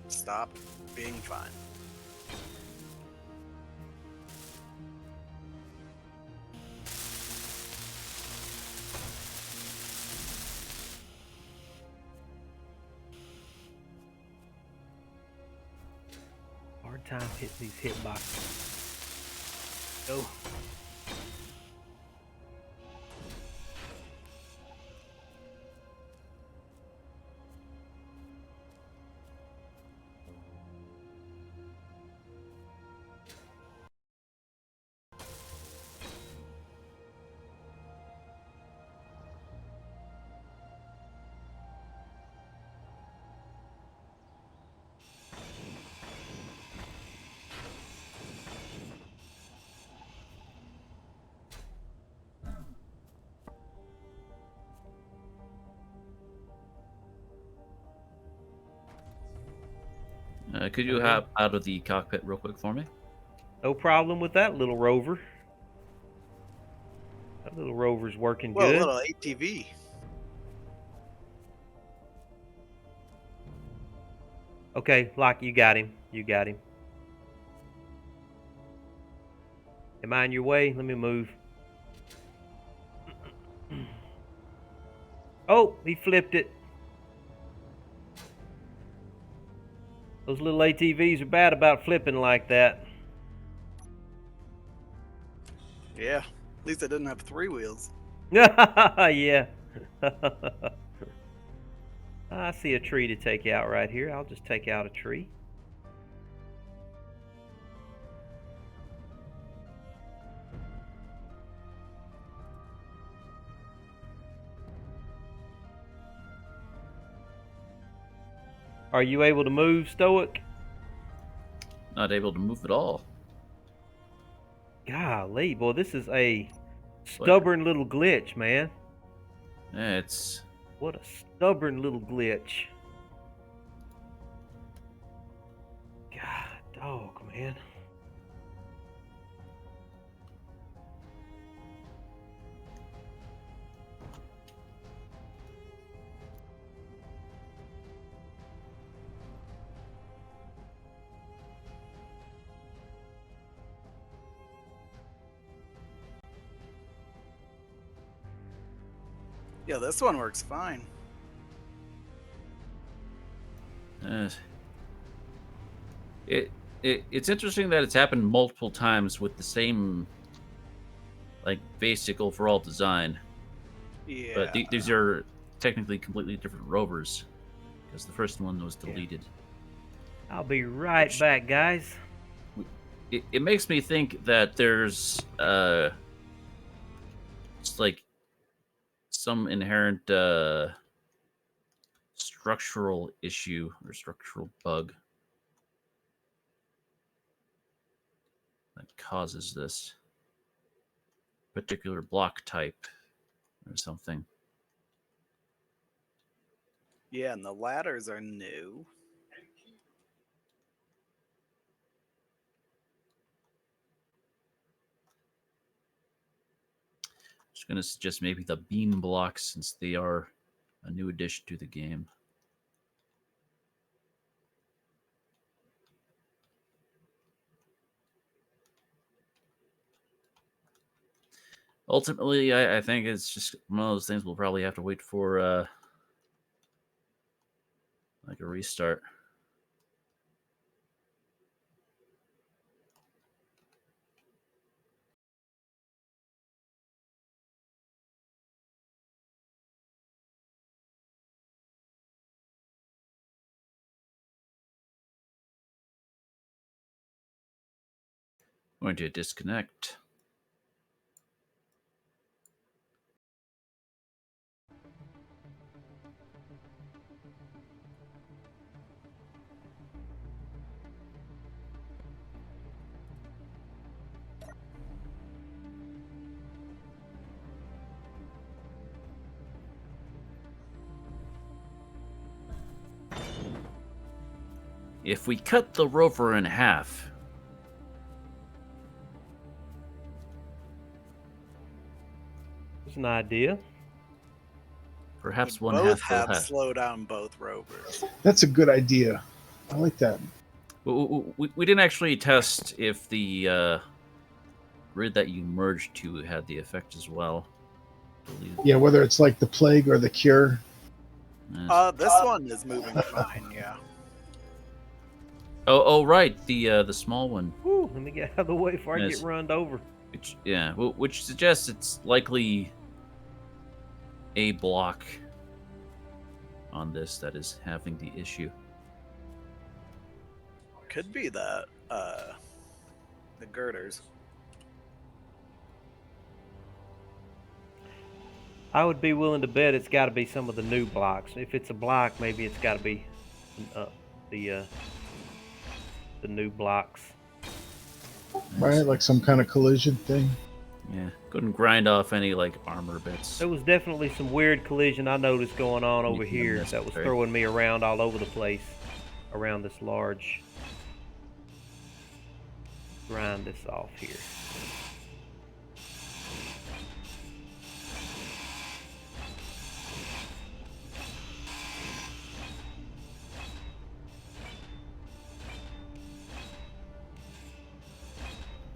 stopped being fine. Hard time hitting these hitboxes. Go. Could you hop out of the cockpit real quick for me? No problem with that little rover. That little rover's working Well, good. a little ATV. Okay, Lock, you got him. You got him. Am I in your way? Let me move. Oh, he flipped it. Those little ATVs are bad about flipping like that. Yeah, at least I didn't have 3 wheels. Yeah. I see a tree to take out right here. I'll just take out a tree. Are you able to move, Stoic? Not able to move at all. Golly, boy, this is a stubborn little glitch, man. Yeah, it's... What a stubborn little glitch. God, dog, man. Yeah, this one works fine. It's interesting that it's happened multiple times with the same like basic overall design. Yeah. But these are technically completely different rovers because the first one was deleted. I'll be right back, guys. It makes me think that there's it's like some inherent structural issue or structural bug that causes this particular block type or something. Yeah, and the ladders are new. Just gonna suggest maybe the beam blocks since they are a new addition to the game. Ultimately, I think it's just one of those things we'll probably have to wait for like a restart. I'm going to disconnect. If we cut the rover in half, It's an idea. perhaps Would one both half will have have. slow down both rovers. That's a good idea. I like that. We didn't actually test if the grid that you merged to had the effect as well. Yeah, whether it's like the plague or the cure. This one is moving fine, yeah. Oh, right, the small one. Whew, let me get out of the way before I Yes. get runned over. Which suggests it's likely a block on this that is having the issue. Could be that, the girders. I would be willing to bet it's got to be some of the new blocks. If it's a block, maybe it's got to be the new blocks. Right, like some kind of collision thing. Yeah, couldn't grind off any like armor bits. There was definitely some weird collision I noticed going on over Anything here that was unnecessary. throwing me around all over the place around this large. Grind this off here.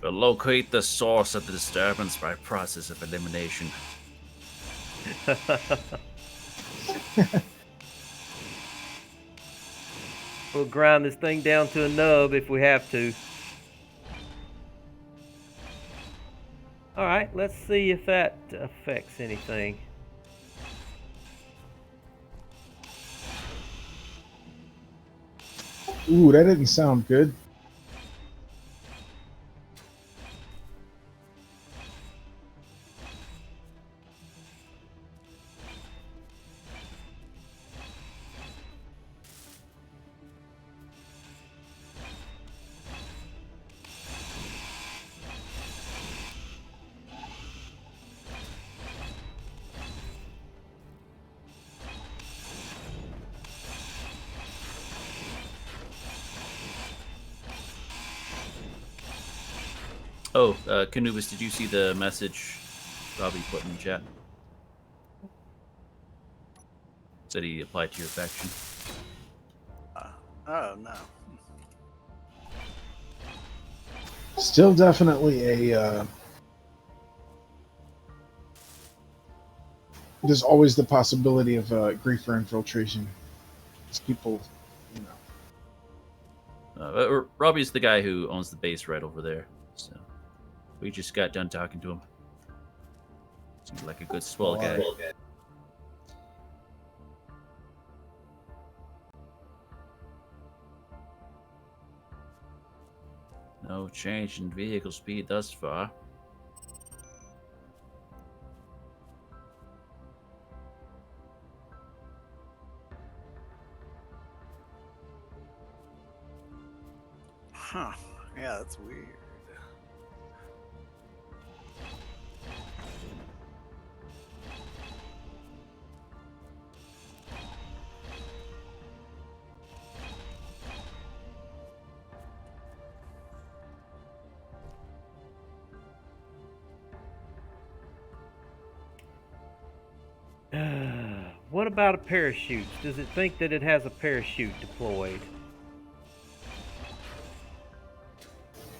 But locate the source of the disturbance by process of elimination. We'll grind this thing down to a nub if we have to. Alright, let's see if that affects anything. Ooh, that didn't sound good. Oh, Canubis, did you see the message Robbie put in the chat? Said he applied to your faction. Oh, no. Still definitely a there's always the possibility of griefer infiltration. These people, you know. Robbie's the guy who owns the base right over there. So we just got done talking to him. Seems like a good swell guy. No change in vehicle speed thus far. Huh. Yeah, that's weird. What about a parachute? Does it think that it has a parachute deployed?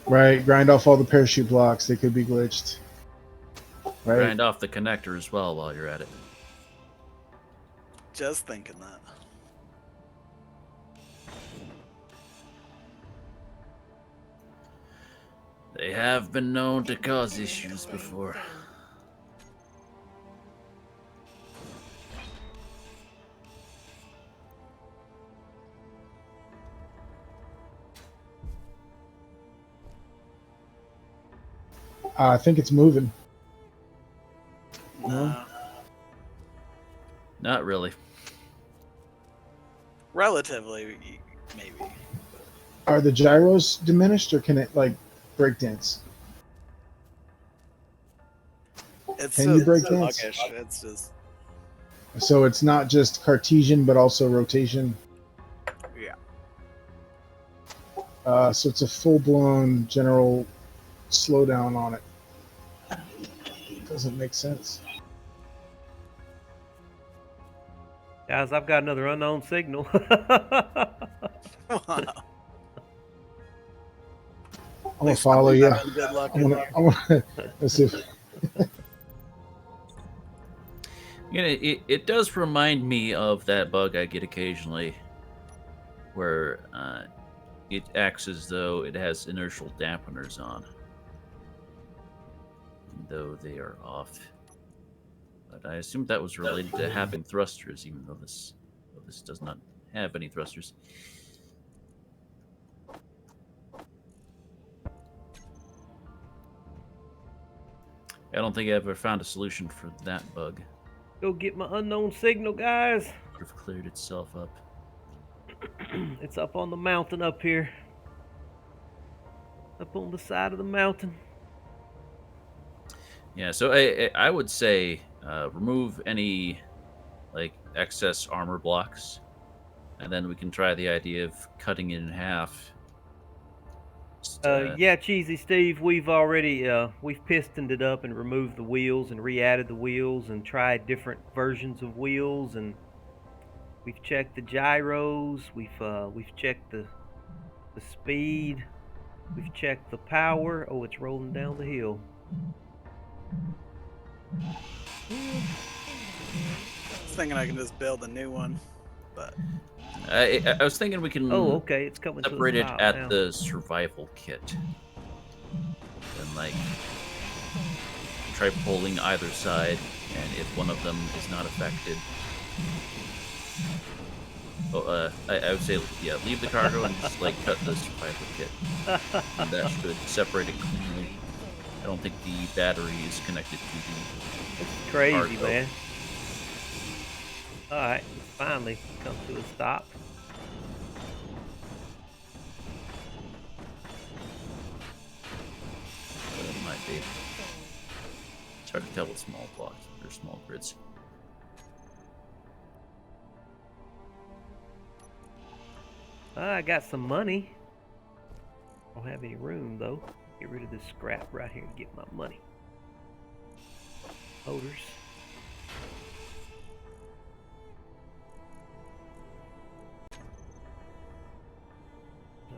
Right, grind off all the parachute blocks. They could be glitched. Right. Grind off the connector as well while you're at it. Just thinking that. They have been known to cause issues before. I think it's moving. No. Not really. Relatively, maybe. Are the gyros diminished, or can it like break dance? It's Can so, you break so dance? sluggish. It's just, So it's not just Cartesian, but also rotation. yeah. So it's a full-blown general slowdown on it. Doesn't make sense. Guys, I've got another unknown signal. I'm gonna follow you. Good luck. I'm gonna let's see. You know, it does remind me of that bug I get occasionally, where it acts as though it has inertial dampeners on, though they are off. But I assumed that was related to having thrusters, even though this does not have any thrusters. I don't think I ever found a solution for that bug. Go get my unknown signal, guys. It would have cleared itself up. It's up on the mountain up here. Up on the side of the mountain. Yeah, so I would say remove any like excess armor blocks, and then we can try the idea of cutting it in half. Just, Yeah, Cheesy Steve, we've already we've pistoned it up and removed the wheels and re-added the wheels and tried different versions of wheels, and we've checked the gyros, we've checked the speed, we've checked the power. Oh, it's rolling down the hill. I was thinking I can just build a new one, but I was thinking we can Oh, okay, it's coming to separate a it stop at now. the survival kit, and like try pulling either side, and if one of them is not affected, I would say leave the cargo and just like cut the survival kit, and that should separate it cleanly. I don't think the battery is connected to the It's crazy, cargo. man. All right, it's finally come to a stop. But it might be. It's hard to tell with small blocks or small grids. I got some money. Don't have any room though. Get rid of this scrap right here and get my money. Motors.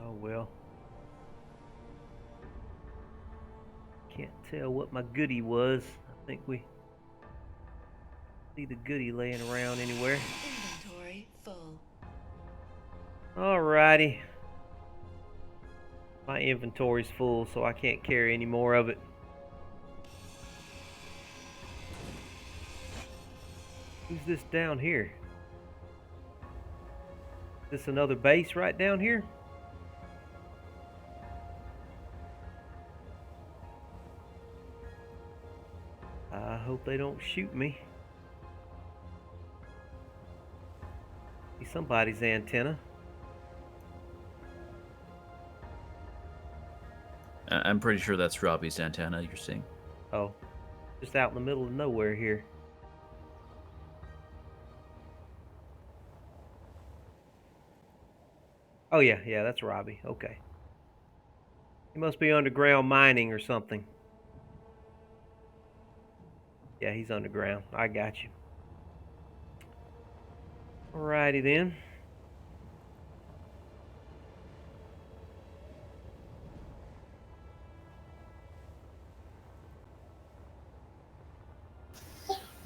Oh well. Can't tell what my goodie was. I think we See the goodie laying around anywhere. Inventory full. Alrighty. My inventory's full, so I can't carry any more of it. Who's this down here? Is this another base right down here? I hope they don't shoot me. See somebody's antenna. I'm pretty sure that's Robbie's antenna you're seeing. Oh, just out in the middle of nowhere here. Oh yeah, that's Robbie. Okay. He must be underground mining or something. Yeah, he's underground. I got you. Alrighty then.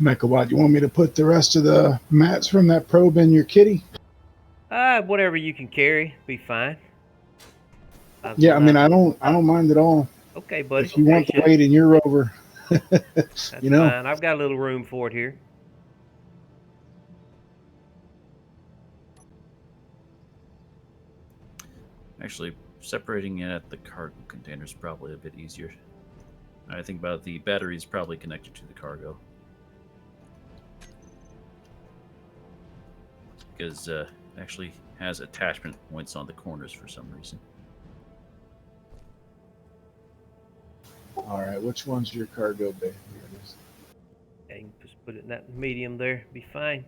Mechawatt, you want me to put the rest of the mats from that probe in your kitty? Whatever you can carry, be fine. Yeah, I mean, I don't mind at all. Okay, buddy. If you want the weight in your rover, that's you know. fine. I've got a little room for it here. Actually, separating it at the cargo container is probably a bit easier. I think about the battery is probably connected to the cargo. Because actually has attachment points on the corners for some reason. All right, which one's your cargo bay? Here it is. Yeah, you can just put it in that medium there. Be fine.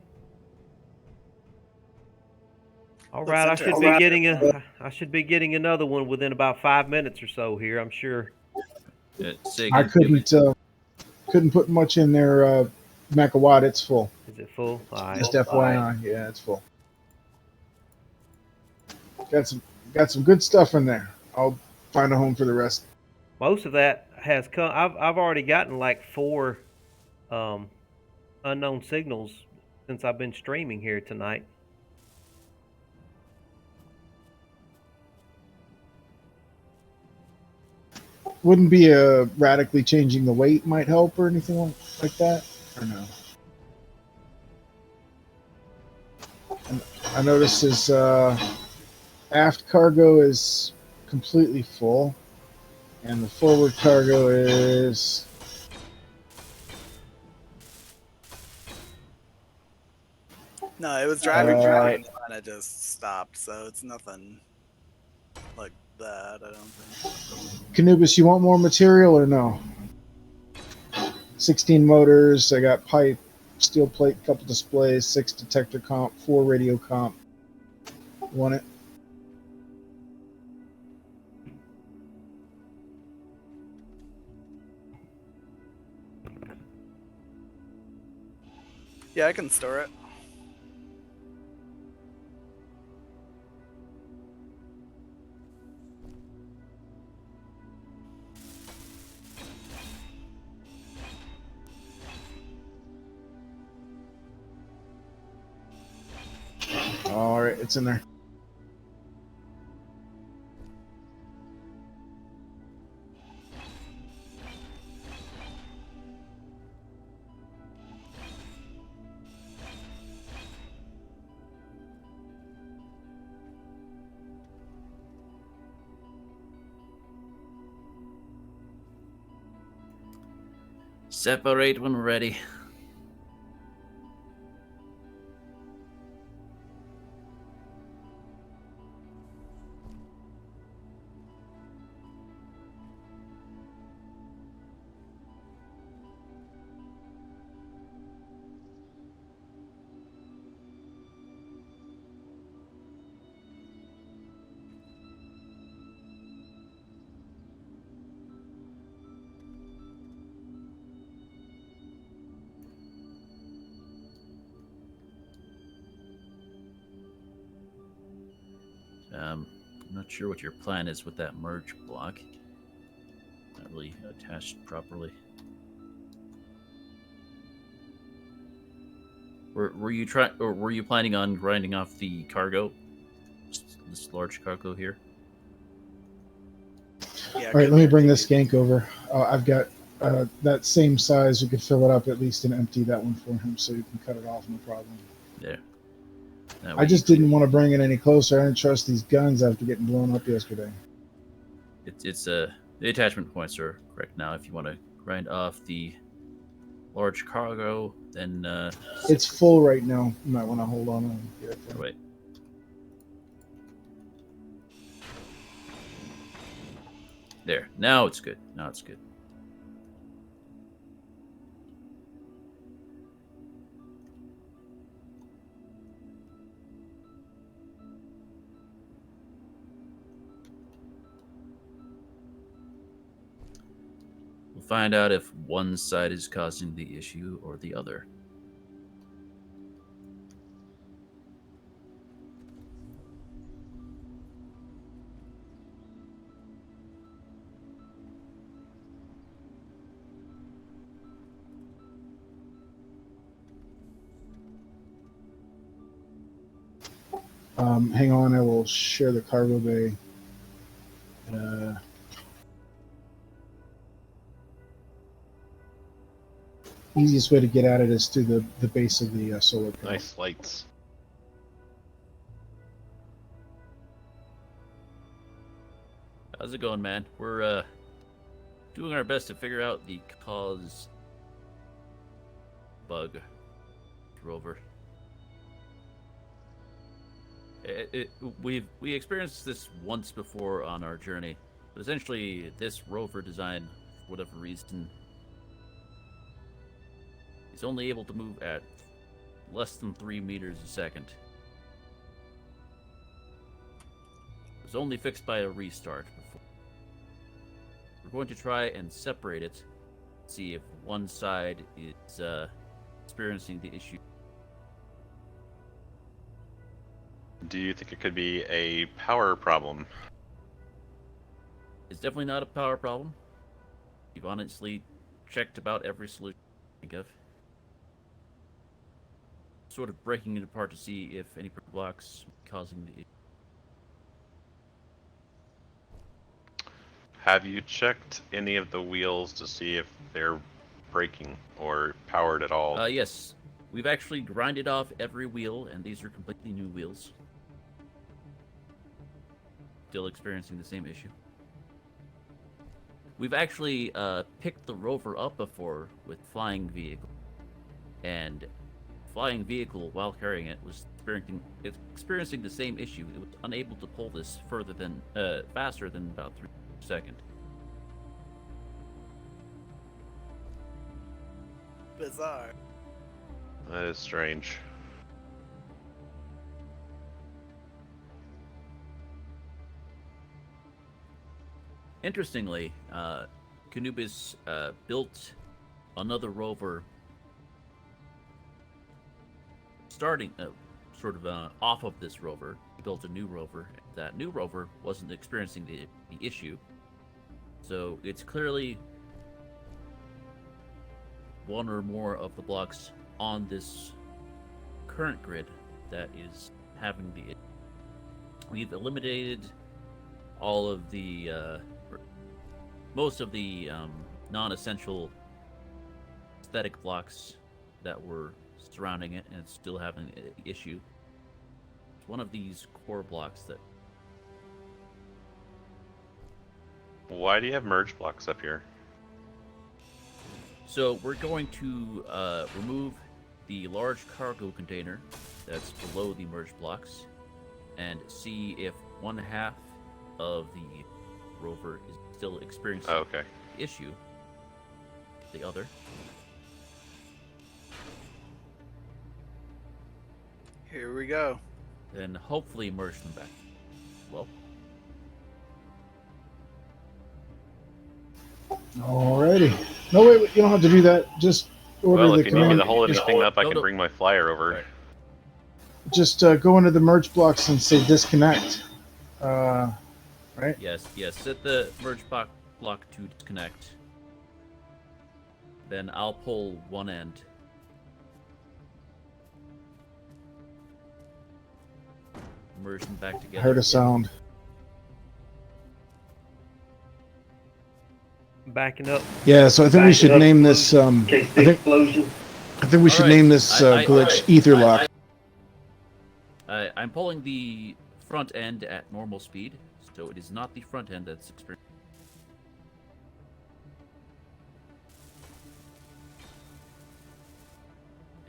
All right, I should be getting another one within about 5 minutes or so here. I'm sure. I couldn't put much in there, Mechawatt. It's full. Is it full? All right. Just FYI, yeah, it's full. Got some good stuff in there. I'll find a home for the rest. Most of that has come. I've already gotten like 4 unknown signals since I've been streaming here tonight. Wouldn't be radically changing the weight might help or anything like that, or no? And I noticed his aft cargo is completely full, and the forward cargo is. No, it was driving and it just stopped, so it's nothing like that, I don't think. Canubis, you want more material or no? 16 motors, I got pipe, steel plate, couple displays, 6 detector comp, 4 radio comp. Want it? Yeah, I can store it. All right, it's in there. Separate when ready. I'm not sure what your plan is with that merge block. Not really attached properly. Were you planning on grinding off the cargo? This large cargo here. Yeah, All right, let me bring this gank over. I've got that same size. You could fill it up at least and empty that one for him, so you can cut it off, no problem. There. I just didn't want to bring it any closer. I didn't trust these guns after getting blown up yesterday. It's the attachment points are correct now. If you want to grind off the large cargo, then it's full right now. You might want to hold on. Wait. There. Now it's good. Now it's good. We'll find out if one side is causing the issue or the other. Hang on, I will share the cargo bay. Easiest way to get at it is through the base of the solar panel. Nice lights. How's it going, man? We're doing our best to figure out the cause bug, Rover. We experienced this once before on our journey, but essentially this rover design, for whatever reason, is only able to move at less than 3 meters a second. It was only fixed by a restart before. We're going to try and separate it, see if one side is experiencing the issue. Do you think it could be a power problem? It's definitely not a power problem. We've honestly checked about every solution I think of. Sort of breaking it apart to see if any blocks causing the issue. Have you checked any of the wheels to see if they're braking or powered at all? Yes. We've actually grinded off every wheel, and these are completely new wheels. Still experiencing the same issue. We've actually picked the rover up before with flying vehicle, and flying vehicle while carrying it was experiencing the same issue. It was unable to pull this faster than about 3 seconds. Bizarre. That is strange. Interestingly, Canubis built another rover starting off of this rover. He built a new rover. That new rover wasn't experiencing the issue. So it's clearly one or more of the blocks on this current grid that is having the issue. We've eliminated all of the most of the non-essential static blocks that were surrounding it, and it's still having an issue. It's one of these core blocks that... Why do you have merge blocks up here? So we're going to remove the large cargo container that's below the merge blocks and see if one half of the rover is still experiencing issue. The other. Here we go. Then hopefully merge them back. Well. Alrighty. No, wait, you don't have to do that. Just order Well, the if you need me command. to hold anything up, I No, can no. bring my flyer over. Right. Just go into the merge blocks and say disconnect. Right? Yes. Set the merge block to disconnect. Then I'll pull one end. Immersion back I together. heard a sound. Backing up. Yeah, so I think we should name this. I think we should name this glitch Etherlock. I'm pulling the front end at normal speed, so it is not the front end that's experiencing.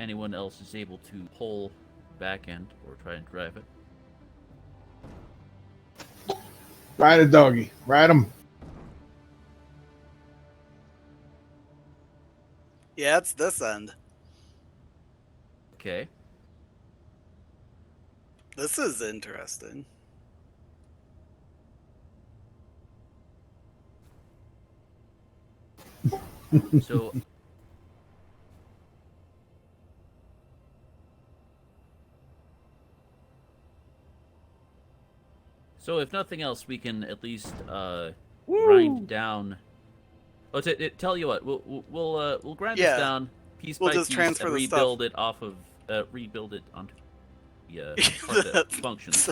Anyone else is able to pull back end or try and drive it. Ride a doggy. Ride him. Yeah, it's this end. Okay. This is interesting. So if nothing else, we can at least grind down. Oh, tell you what, we'll grind this down piece We'll by just piece transfer and the rebuild it off of rebuild it onto the part that functions.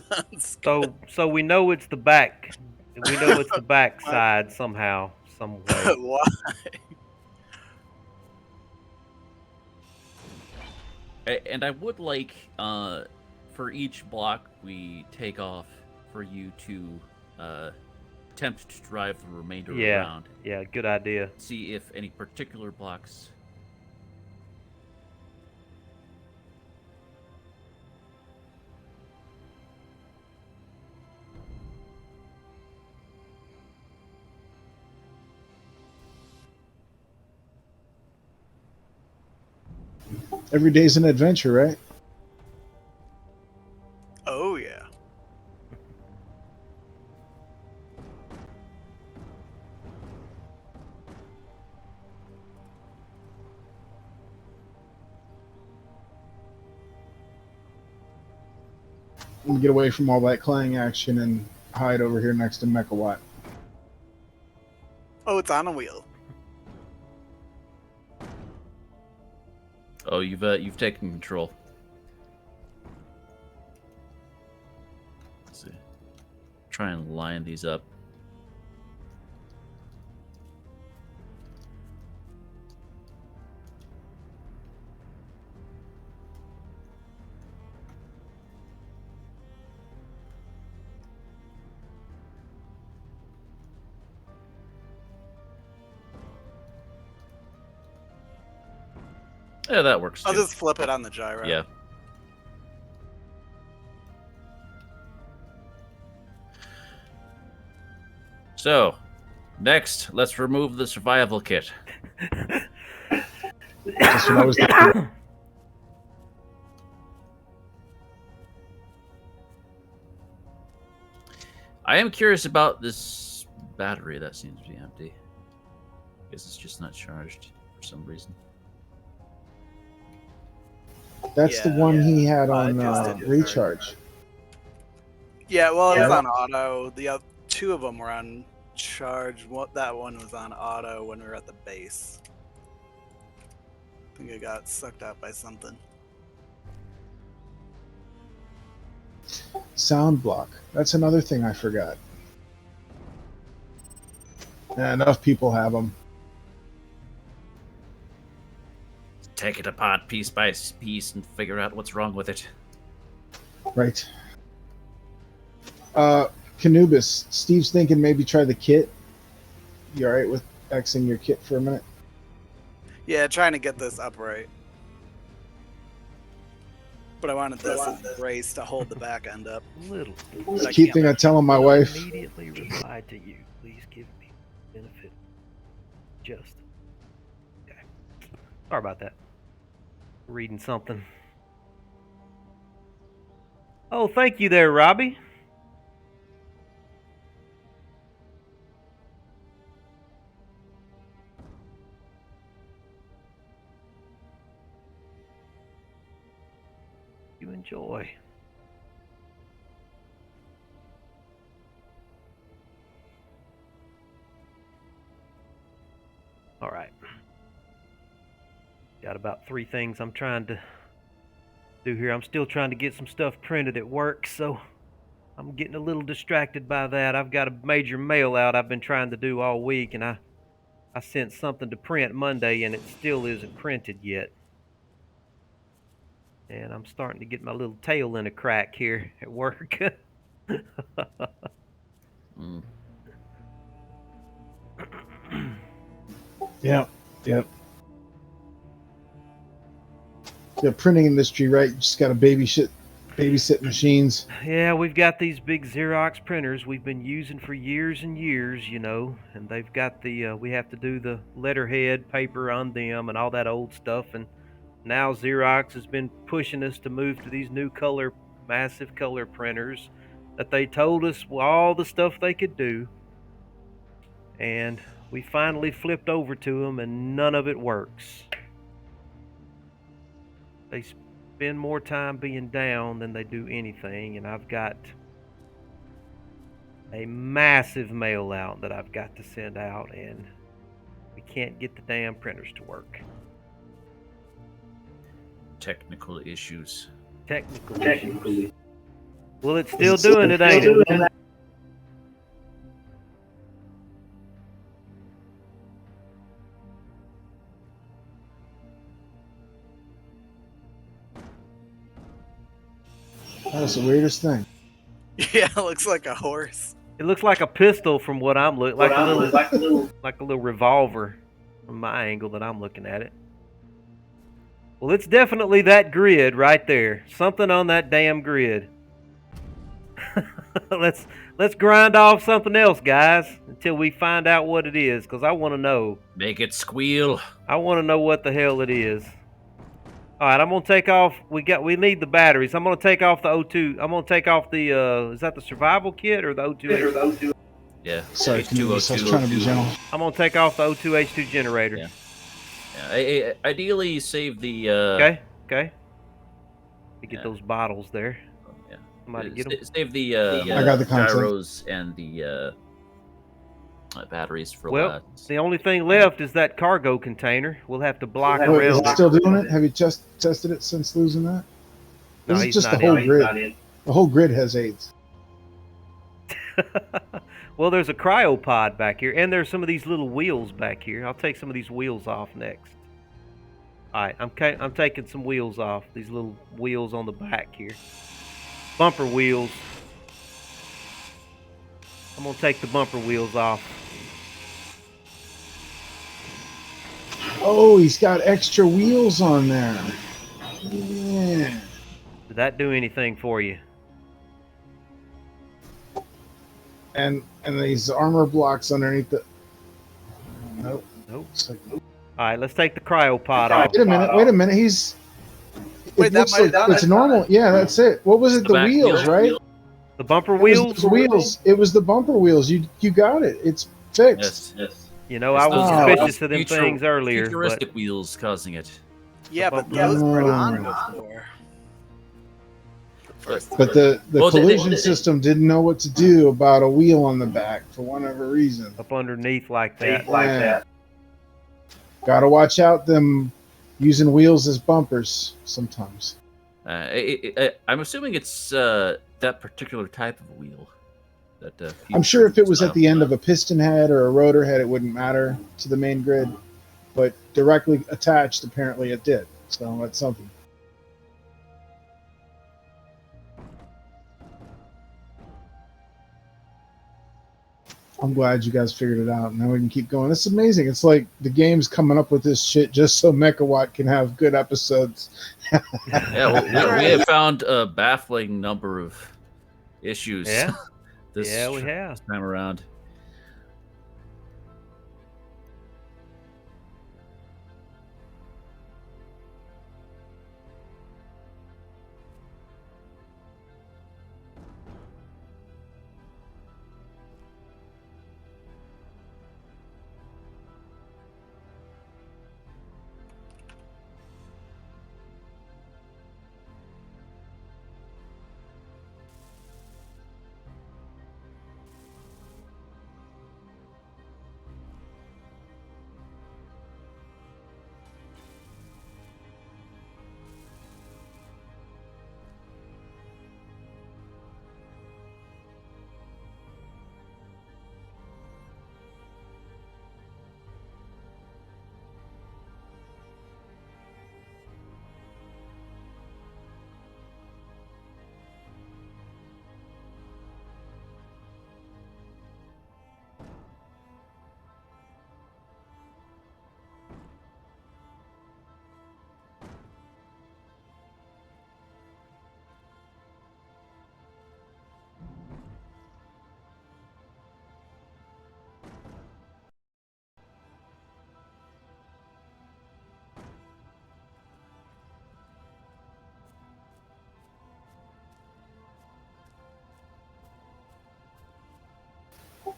So we know it's the back. We know it's the back side somehow, some way. Why? And I would like, for each block we take off, for you to attempt to drive the remainder around. Yeah, good idea. See if any particular blocks. Every day's an adventure, right? Oh, yeah. Let me get away from all that clang action and hide over here next to Mechawatt. Oh, it's on a wheel. Oh, you've taken control. Let's see. Try and line these up. Yeah, that works too. I'll just flip it on the gyro. Yeah. So, next, let's remove the survival kit. That's what I was thinking. I am curious about this battery that seems to be empty. I guess it's just not charged for some reason. That's the one he had on just didn't recharge. Yeah, well, it was Yeah. on auto. The other, two of them were on charge. That one was on auto when we were at the base. I think it got sucked out by something. Sound block. That's another thing I forgot. Yeah, enough people have them. Take it apart piece by piece and figure out what's wrong with it. Right. Canubis, Steve's thinking maybe try the kit. You alright with Xing your kit for a minute? Yeah, trying to get this upright. But I wanted this brace to hold the back end up. Little. But I Keep can't. thing I telling my wife. Immediately reply to you. Please give me benefit. Just. Okay. Sorry about that. Reading something. Oh, thank you there, Robbie. You enjoy. All right. Got about 3 things I'm trying to do here. I'm still trying to get some stuff printed at work, so I'm getting a little distracted by that. I've got a major mail out I've been trying to do all week, and I sent something to print Monday, and it still isn't printed yet. And I'm starting to get my little tail in a crack here at work. Mm. Yeah, yeah. The printing industry, right? You just got to babysit machines. Yeah, we've got these big Xerox printers we've been using for years and years, and they've got we have to do the letterhead paper on them and all that old stuff. And now Xerox has been pushing us to move to these new massive color printers that they told us all the stuff they could do. And we finally flipped over to them, and none of it works. They spend more time being down than they do anything, and I've got a massive mail out that I've got to send out, and we can't get the damn printers to work. Technical issues. Technical issues. Well, it's still doing it, ain't it? That's the weirdest thing. Yeah, it looks like a horse. It looks like a pistol from what I'm looking, like a little revolver from my angle that I'm looking at it. Well, it's definitely that grid right there. Something on that damn grid. Let's grind off something else, guys, until we find out what it is, because I want to know. Make it squeal. I want to know what the hell it is. All right, I'm gonna take off. We need the batteries. I'm gonna take off the O2. I'm gonna take off the. Is that the survival kit or the O2? Yeah. Sorry, H2O2. I was trying to be gentle. I'm gonna take off the O2H2 generator. Yeah. Yeah. Ideally, save the. Okay. We get those bottles there. Yeah. Somebody get them. Save the. I got the content. gyros and the batteries for last. The only thing left is that cargo container. We'll have to block Wait, is around it still doing it? Have you just tested it since losing that? No, This is he's just the not whole in. grid. The whole grid has AIDS. Well, there's a cryopod back here, and there's some of these little wheels back here. I'll take some of these wheels off next. All right, I'm taking some wheels off. These little wheels on the back here. Bumper wheels. I'm going to take the bumper wheels off. Oh, he's got extra wheels on there. Yeah. Did that do anything for you? And these armor blocks underneath the. Nope. All right, let's take the cryopod off. Wait a minute. He's. Wait, It that looks might like have done it's it. normal. Yeah, that's it. What was it? The The back wheels, wheels. right? The bumper It was wheels? the wheels. It was the bumper wheels. You got it. It's fixed. Yes. You know, I was those suspicious of them things earlier. But Futuristic wheels causing it. Yeah, but Yeah. those were on before. But the Well, collision system didn't know what to do about a wheel on the back for whatever reason. up underneath like that. Yeah. Gotta watch out them using wheels as bumpers sometimes. I'm assuming it's that particular type of wheel. That I'm sure if it was at the end of a piston head or a rotor head, it wouldn't matter to the main grid. But directly attached, apparently it did. So that's something. I'm glad you guys figured it out. Now we can keep going. It's amazing. It's like the game's coming up with this shit just so Mechawatt can have good episodes. Yeah, well, we have found a baffling number of issues. Yeah. this Yeah, we have. this time around.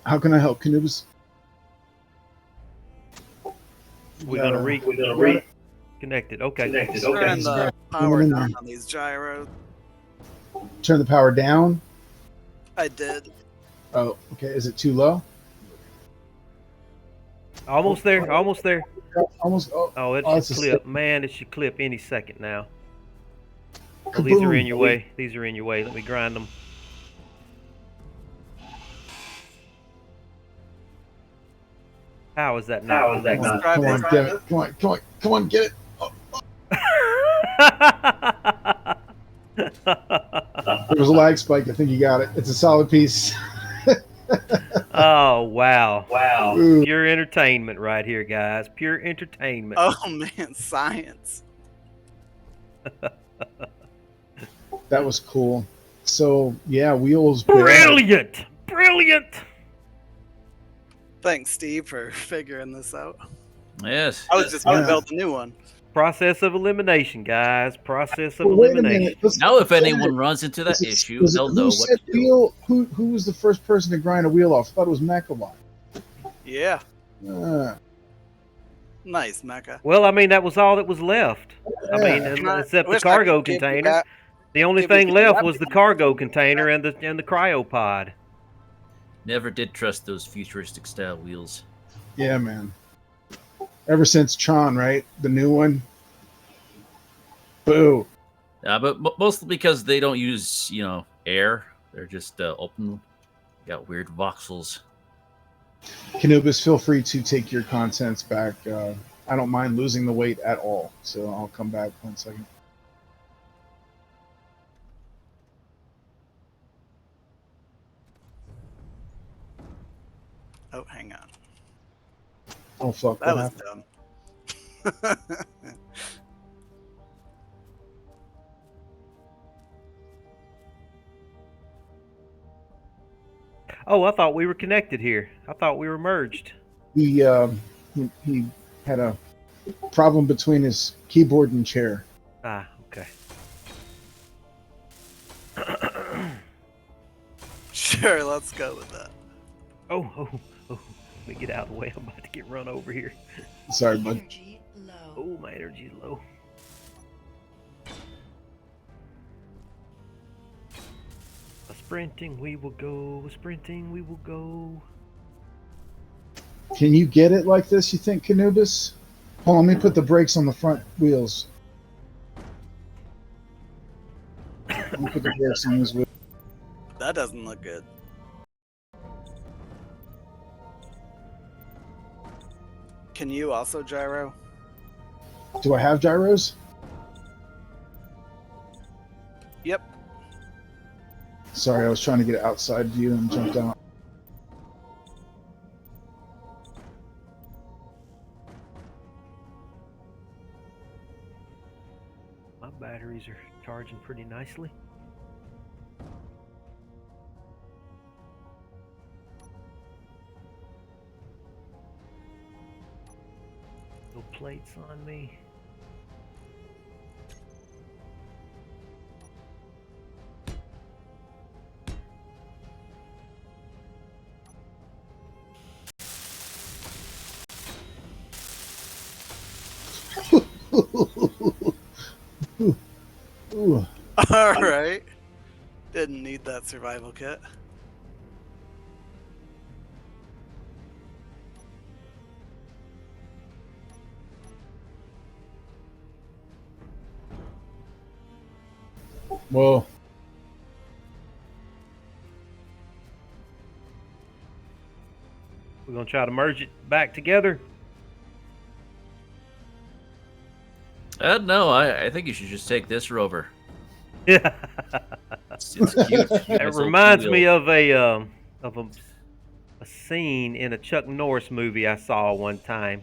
How can I help, Canubis? We're gonna reconnect it. Okay. Turn the power down on these gyros. Turn the power down. I did. Oh, okay. Is it too low? Almost there. Almost there. Almost. Oh, it it's should a clip. stick. Man, it should clip any second now. Oh, these are Kaboom. in your way. These are in your way. Let me grind them. How is that not? Come on, come on, get it. Come on, come on, come on, get it. There was a lag spike. I think you got it. It's a solid piece. Oh, wow. Ooh. Pure entertainment right here, guys. Pure entertainment. Oh man, science. That was cool. So yeah, wheels. Brilliant. Brilliant. Thanks, Steve, for figuring this out. Yes. I was just gonna Yeah. build a new one. Process of elimination, guys. Process of Well, wait a elimination. minute. Let's- Now, if anyone runs into that Was it- issue, was it they'll who know what said to do. wheel? Who was the first person to grind a wheel off? I thought it was Mechalon. Yeah. Uh, Nice, Mecca. Well, I mean, that was all that was left. I mean, Yeah. except the Wish I cargo could give you container. that. The only give you thing the left weapon. was the cargo container and the cryopod. Never did trust those futuristic style wheels. yeah, man. Ever since Tron, right? The new one. Boo. But mostly because they don't use, air. They're just open. Got weird voxels. Canubis, feel free to take your contents back. I don't mind losing the weight at all. So I'll come back 1 second. Oh, hang on. Oh, fuck. That What was happened? dumb. Oh, I thought we were connected here. I thought we were merged. He had a problem between his keyboard and chair. Ah, okay. Sure, let's go with that. Oh. Let me get out of the way. I'm about to get run over here. Sorry, bud. Energy low. Oh, my energy's low. A sprinting we will go. A sprinting we will go. Can you get it like this, you think, Canubis? Hold on, let me put the brakes on the front wheels. Let me put the brakes on these wheels. That doesn't look good. Can you also gyro? Do I have gyros? Yep. Sorry, I was trying to get outside view and jumped out. My batteries are charging pretty nicely. No plates on me. Ooh. All right. Didn't need that survival kit. Whoa. We're gonna try to merge it back together. No, I think you should just take this rover. Yeah. It's cute. It reminds me of a scene in a Chuck Norris movie I saw one time.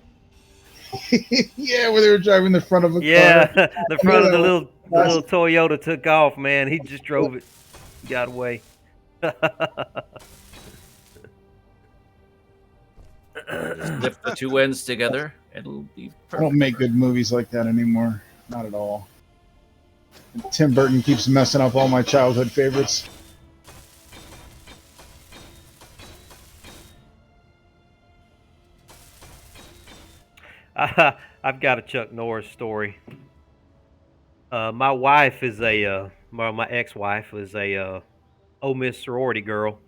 Yeah, where they were driving the front of a Yeah, car. the front of the Yeah. little Toyota took off, man. He just drove it, got away. Just lift the two ends together, and it'll be I perfect. don't make good movies like that anymore. Not at all. Tim Burton keeps messing up all my childhood favorites. I've got a Chuck Norris story. My wife is my ex-wife was a Ole Miss sorority girl,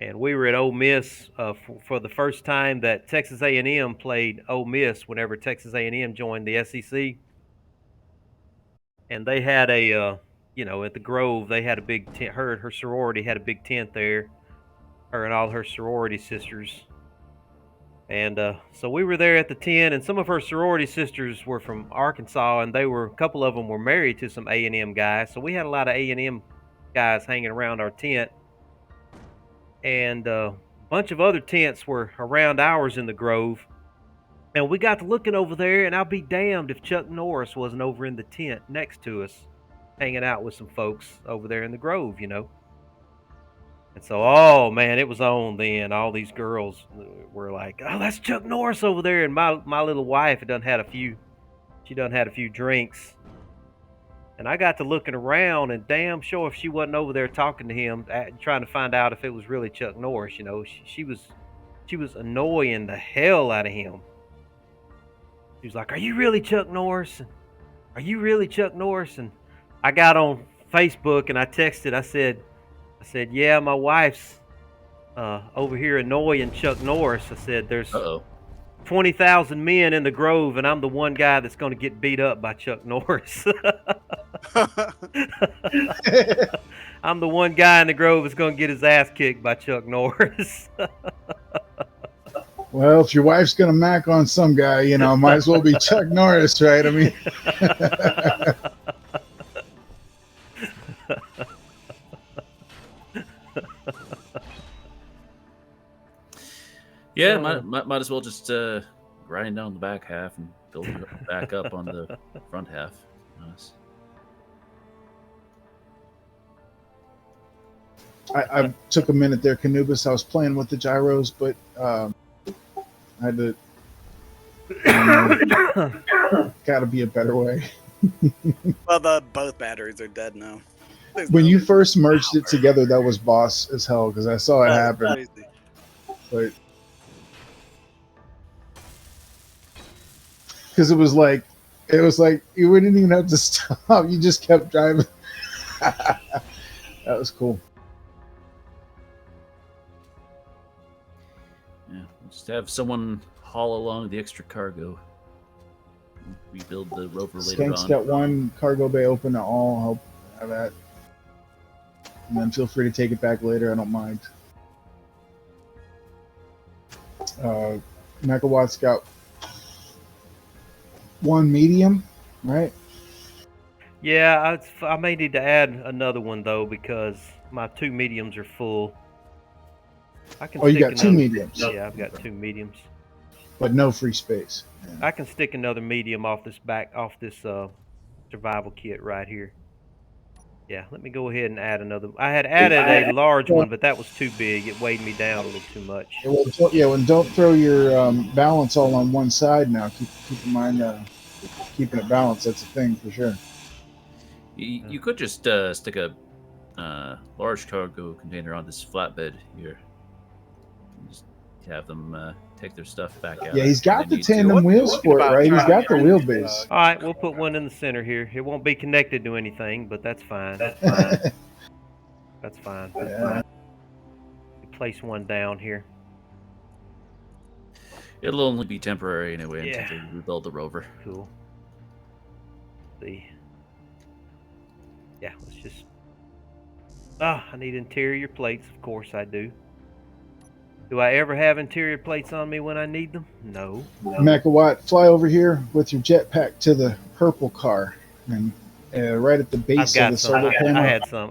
and we were at Ole Miss for the first time that Texas A&M played Ole Miss whenever Texas A&M joined the SEC, and they had at the Grove they had a big tent. Her sorority had a big tent there. Her and all her sorority sisters. And so we were there at the tent, and some of her sorority sisters were from Arkansas, and a couple of them were married to some A&M guys. So we had a lot of A&M guys hanging around our tent, and a bunch of other tents were around ours in the Grove. And we got to looking over there, and I'll be damned if Chuck Norris wasn't over in the tent next to us, hanging out with some folks over there in the Grove, And so, oh man, it was on then. All these girls were like, "Oh, that's Chuck Norris over there." And my little wife had she done had a few drinks, and I got to looking around, and damn sure if she wasn't over there talking to him, trying to find out if it was really Chuck Norris. She was annoying the hell out of him. She was like, "Are you really Chuck Norris? Are you really Chuck Norris?" And I got on Facebook and I texted. I said, "Yeah, my wife's over here annoying Chuck Norris." I said, "There's 20,000 men in the Grove, and I'm the one guy that's going to get beat up by Chuck Norris." I'm the one guy in the Grove that's going to get his ass kicked by Chuck Norris. Well, if your wife's gonna mac on some guy, might as well be Chuck Norris, right? I mean, Yeah, might as well just grind down the back half and build it back up on the front half. Nice. I took a minute there, Canubis. I was playing with the gyros, but I had to. Got to be a better way. Well, both batteries are dead now. When you first merged it together, that was boss as hell because I saw it happen. Crazy. But because it was like you wouldn't even have to stop. You just kept driving. That was cool. Yeah, just have someone haul along the extra cargo. Rebuild the rover later on. Skank's got one cargo bay open at all. Help have that. And then feel free to take it back later. I don't mind. Megawatt's got one medium, right? Yeah, I may need to add another one though because my two mediums are full. You got two mediums. Yeah, I've got two mediums. But no free space. I can stick another medium off this survival kit right here. Yeah, let me go ahead and add another. I had added a large one, but that was too big. It weighed me down a little too much. And don't throw your balance all on one side now. Keep in mind keeping it balanced. That's a thing for sure. You could just stick a large cargo container on this flatbed here. Just have them take their stuff back out. Yeah, he's got the tandem wheels for it, right? He's got the wheelbase. All right, we'll put one in the center here. It won't be connected to anything, but that's fine. That's fine. Yeah. Place one down here. It'll only be temporary anyway Yeah. until they rebuild the rover. Cool. See. Yeah, let's just. I need interior plates. Of course I do. Do I ever have interior plates on me when I need them? No. Megawatt, fly over here with your jetpack to the purple car, and right at the base of the solar panel.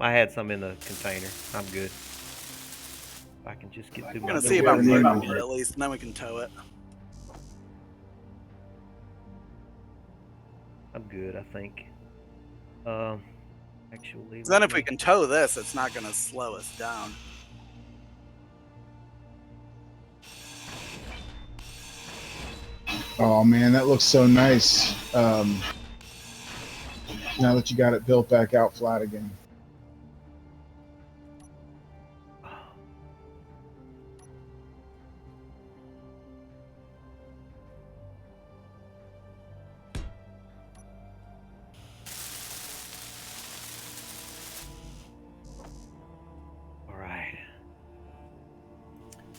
I had some in the container. I'm good. If I can just get through I'm my. gonna see if I'm moving it at least, and then we can tow it. I'm good, I think. Actually. Then if we can tow this, it's not gonna slow us down. Oh man, that looks so nice. Now that you got it built back out flat again.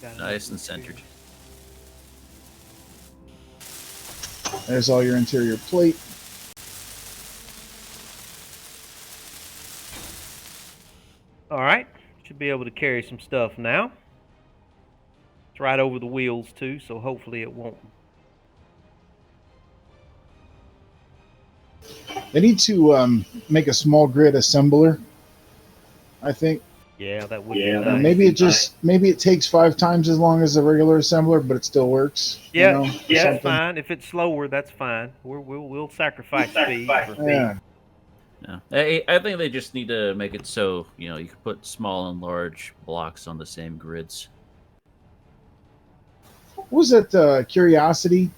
Got Nice and enough centered. There's all your interior plate. All right, should be able to carry some stuff now. It's right over the wheels too, so hopefully it won't. They need to make a small grid assembler, I think. Yeah, that would be nice. Maybe it takes 5 times as long as a regular assembler, but it still works. Yeah, you know, yeah, something. that's fine. If it's slower, that's fine. We'll sacrifice speed for Yeah. Yeah. I think they just need to make it so, you know, you can put small and large blocks on the same grids. What was it? Curiosity.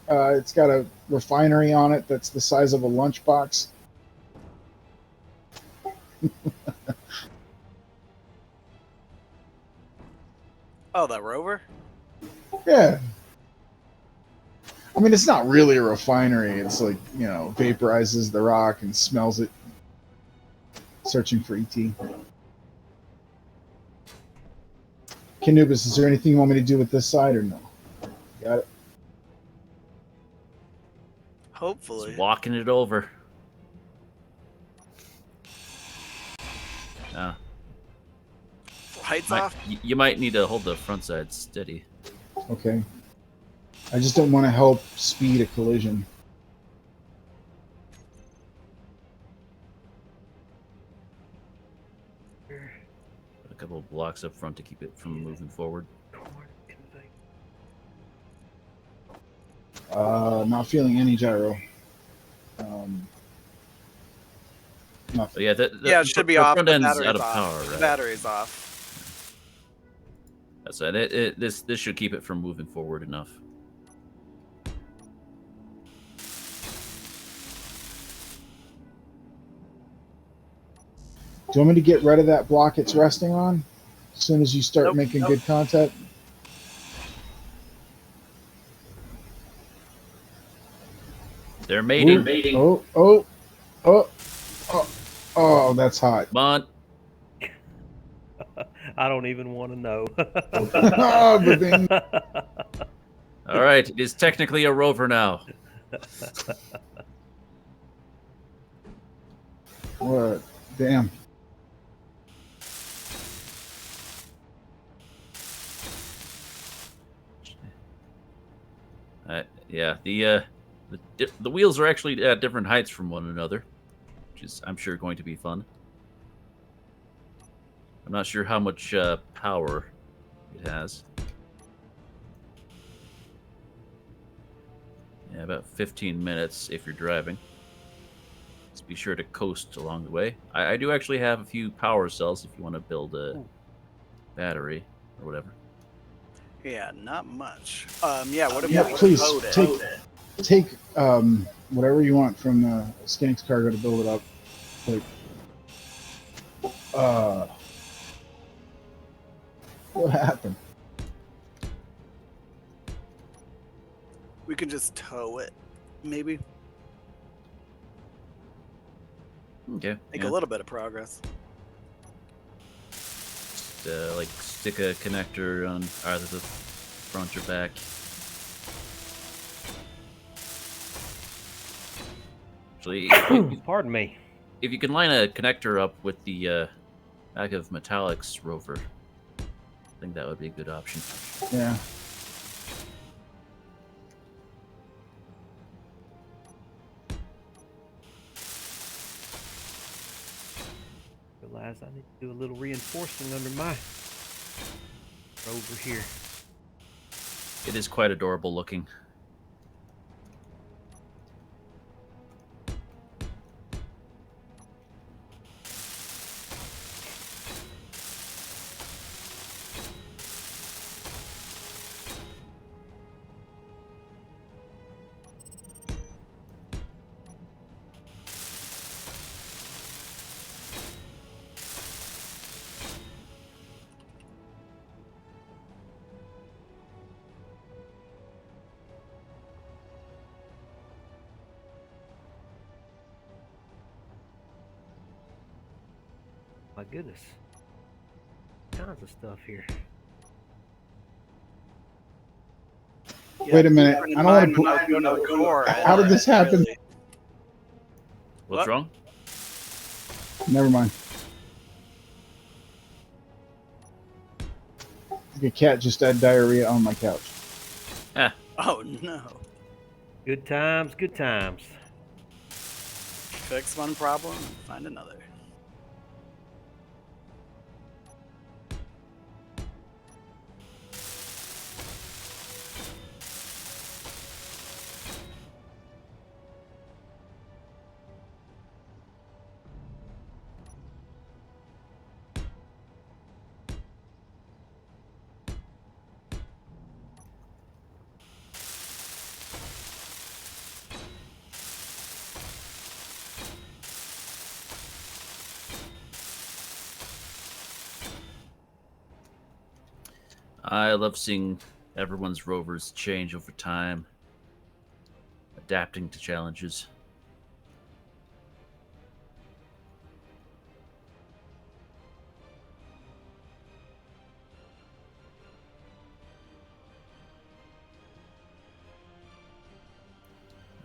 It's got a refinery on it that's the size of a lunchbox. Oh, that rover? Yeah. I mean, it's not really a refinery. It's like, you know, vaporizes the rock and smells it. Searching for ET. Canubis, is there anything you want me to do with this side or no? Got it. Hopefully. Just walking it over. Ah. Lights off? You might need to hold the front side steady. Okay. I just don't want to help speed a collision. Put a couple of blocks up front to keep it from moving forward. Not feeling any gyro. Nothing. But yeah, It should be the off. front The end's battery's out of off. power, The right? battery's off. That's right. This should keep it from moving forward enough. Do you want me to get rid of that block it's resting on? As soon as you start Nope, making nope. good contact? They're mating. Ooh. Oh, that's hot. Come on. I don't even want to know. Oh, but then- All right, it is technically a rover now. What? Damn. Yeah, the wheels are actually at different heights from one another, which is, I'm sure, going to be fun. I'm not sure how much power it has. Yeah, about 15 minutes if you're driving. Just be sure to coast along the way. I do actually have a few power cells if you want to build a battery or whatever. Yeah, not much. Yeah, what if Yeah, we please load it? take whatever you want from the Skanks cargo to build it up. Like, what happened? We can just tow it, maybe. Okay. Make yeah. a little bit of progress. Just, like stick a connector on either the front or back. Actually, Pardon me. if you can line a connector up with the back of Metallic's rover, I think that would be a good option. Yeah. Realize I need to do a little reinforcing under my rover here. It is quite adorable looking. My goodness. Tons of stuff here. Wait a minute. keeping in I don't want mind to when I was doing the core. How did this happen? Really- What's What? wrong? Never mind. The cat just had diarrhea on my couch. Oh no! Good times, good times. Fix one problem and find another. I love seeing everyone's rovers change over time, adapting to challenges.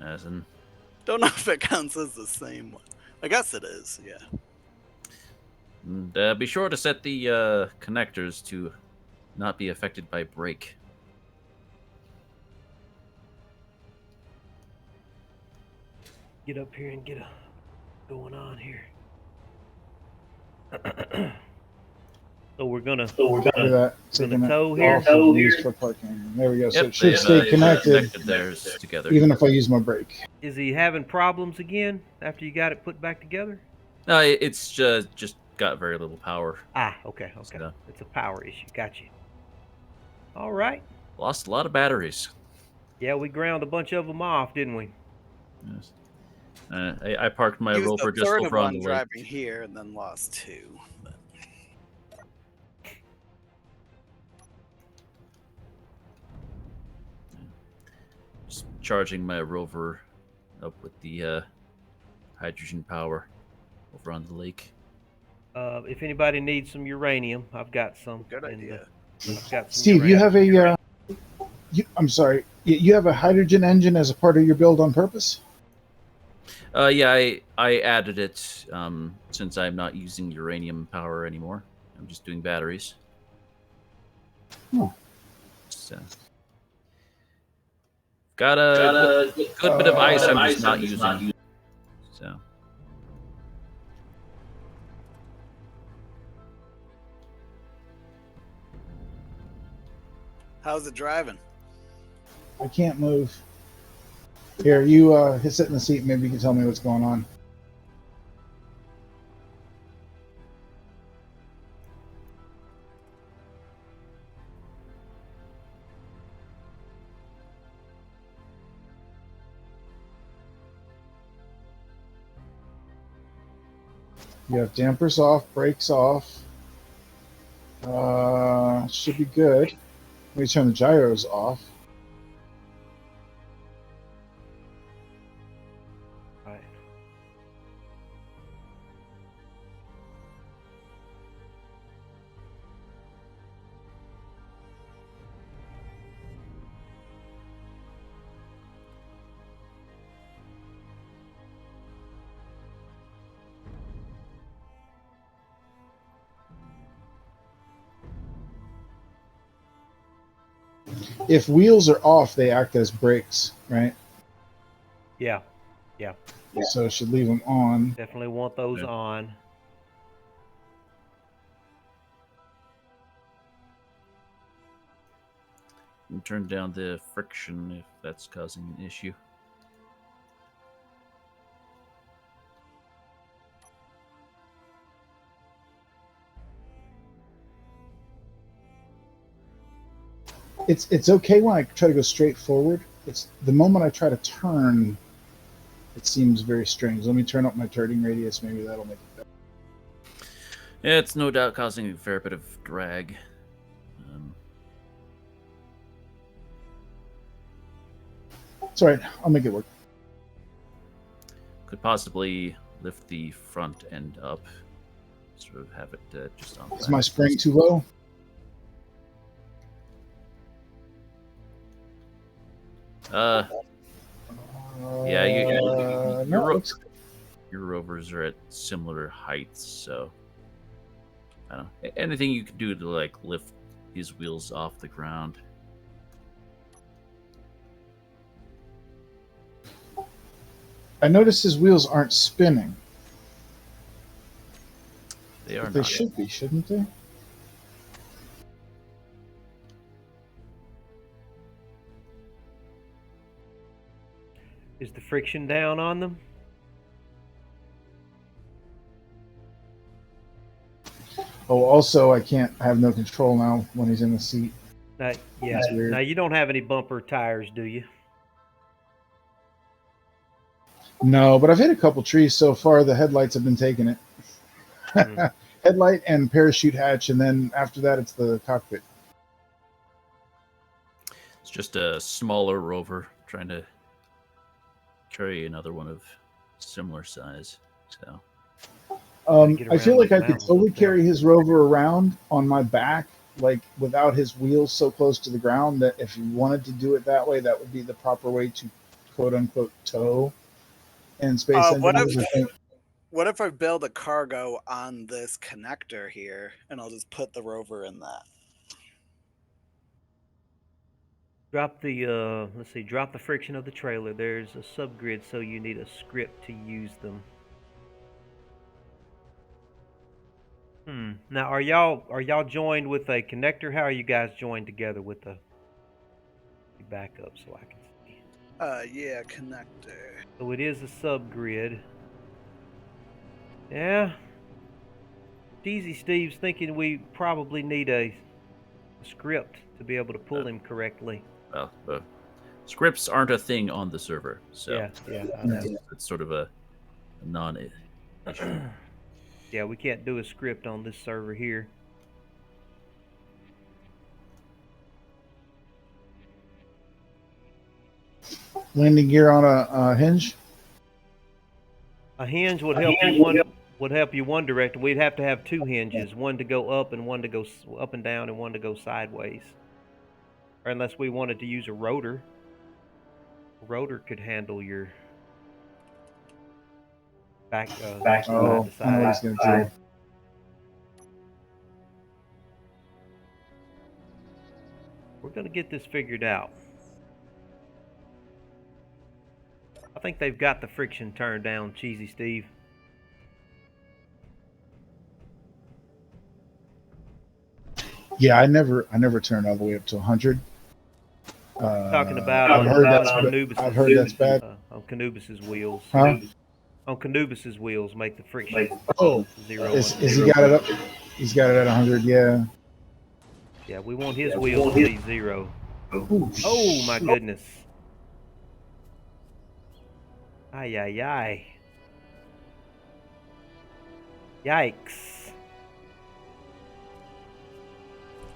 As in, Don't know if it counts as the same one. I guess it is. Yeah. and, be sure to set the connectors to not be affected by break. Get up here and get a going on here. So we're gonna Look at that. gonna tow Off here. of used for parking. There we go. So Yep, it should stay connected theirs together. even if I use my brake. Is he having problems again after you got it put back together? No, it's just got very little power. Ah, okay. So, It's a power issue. Got you. All right. lost a lot of batteries. Yeah, we ground a bunch of them off, didn't we? Yes. I parked my Used rover a just third of over on one the lake. driving here and then lost two. But Just charging my rover up with the hydrogen power over on the lake. If anybody needs some uranium, I've got some. good in idea. I've got some Steve, you uranium. have a. I'm sorry. You have a hydrogen engine as a part of your build on purpose? Yeah, I added it since I'm not using uranium power anymore. I'm just doing batteries. Oh. So, got a good bit of ice I'm just not using. So. How's it driving? I can't move. Here, you sit in the seat. Maybe you can tell me what's going on. You have dampers off, brakes off. Should be good. Let me turn the gyros off. Right. If wheels are off, they act as brakes, right? Yeah, So it should leave them on. definitely want those Yeah. on. And turn down the friction if that's causing an issue. It's okay when I try to go straight forward. It's the moment I try to turn, it seems very strange. Let me turn up my turning radius. Maybe that'll make it better. Yeah, it's no doubt causing a fair bit of drag. It's all right. I'll make it work. Could possibly lift the front end up, sort of have it just on. Is my spring too low? Yeah, No, it looks your rovers are at similar heights, so I don't know. Anything you can do to like lift his wheels off the ground. I notice his wheels aren't spinning. They are But they not. should be, shouldn't they? Is the friction down on them? Oh, also, I have no control now when he's in the seat. Yeah. That's weird. Now you don't have any bumper tires, do you? No, but I've hit a couple trees so far. The headlights have been taking it. Hmm. Headlight and parachute hatch, and then after that, it's the cockpit. It's just a smaller rover trying to carry another one of similar size. So Get I feel around like those I could mountains totally up there. carry his rover around on my back, like without his wheels so close to the ground that if you wanted to do it that way, that would be the proper way to quote unquote tow. And space What engineers, I think, What if I build a cargo on this connector here, and I'll just put the rover in that? Drop the let's see, drop the friction of the trailer. There's a subgrid, so you need a script to use them. Now are y'all joined with a connector? How are you guys joined together with the backup so I can see? Yeah, connector. So it is a subgrid. Yeah. Cheesy Steve's thinking we probably need a script to be able to pull him correctly. well, scripts aren't a thing on the server, so Yeah, I know. it's sort of a non-issue. Yeah, we can't do a script on this server here. landing gear on a hinge. A hinge would help you one direction. We'd have to have two hinges, one to go up and one to go up and down and one to go sideways. Or unless we wanted to use a rotor. A rotor could handle your back Oh, side to I know what side. he's going to do. We're going to get this figured out. I think they've got the friction turned down, Cheesy Steve. Yeah, I never turn all the way up to 100. Talking about I've heard that's bad. On Canubis's wheels. Huh? On Canubis's wheels, make the friction Oh, 0 is and he got it up? He's got it at 100. Yeah. Yeah, we want his wheels to be 0. Ooh, Oh my goodness. Ay ay ay. Yikes.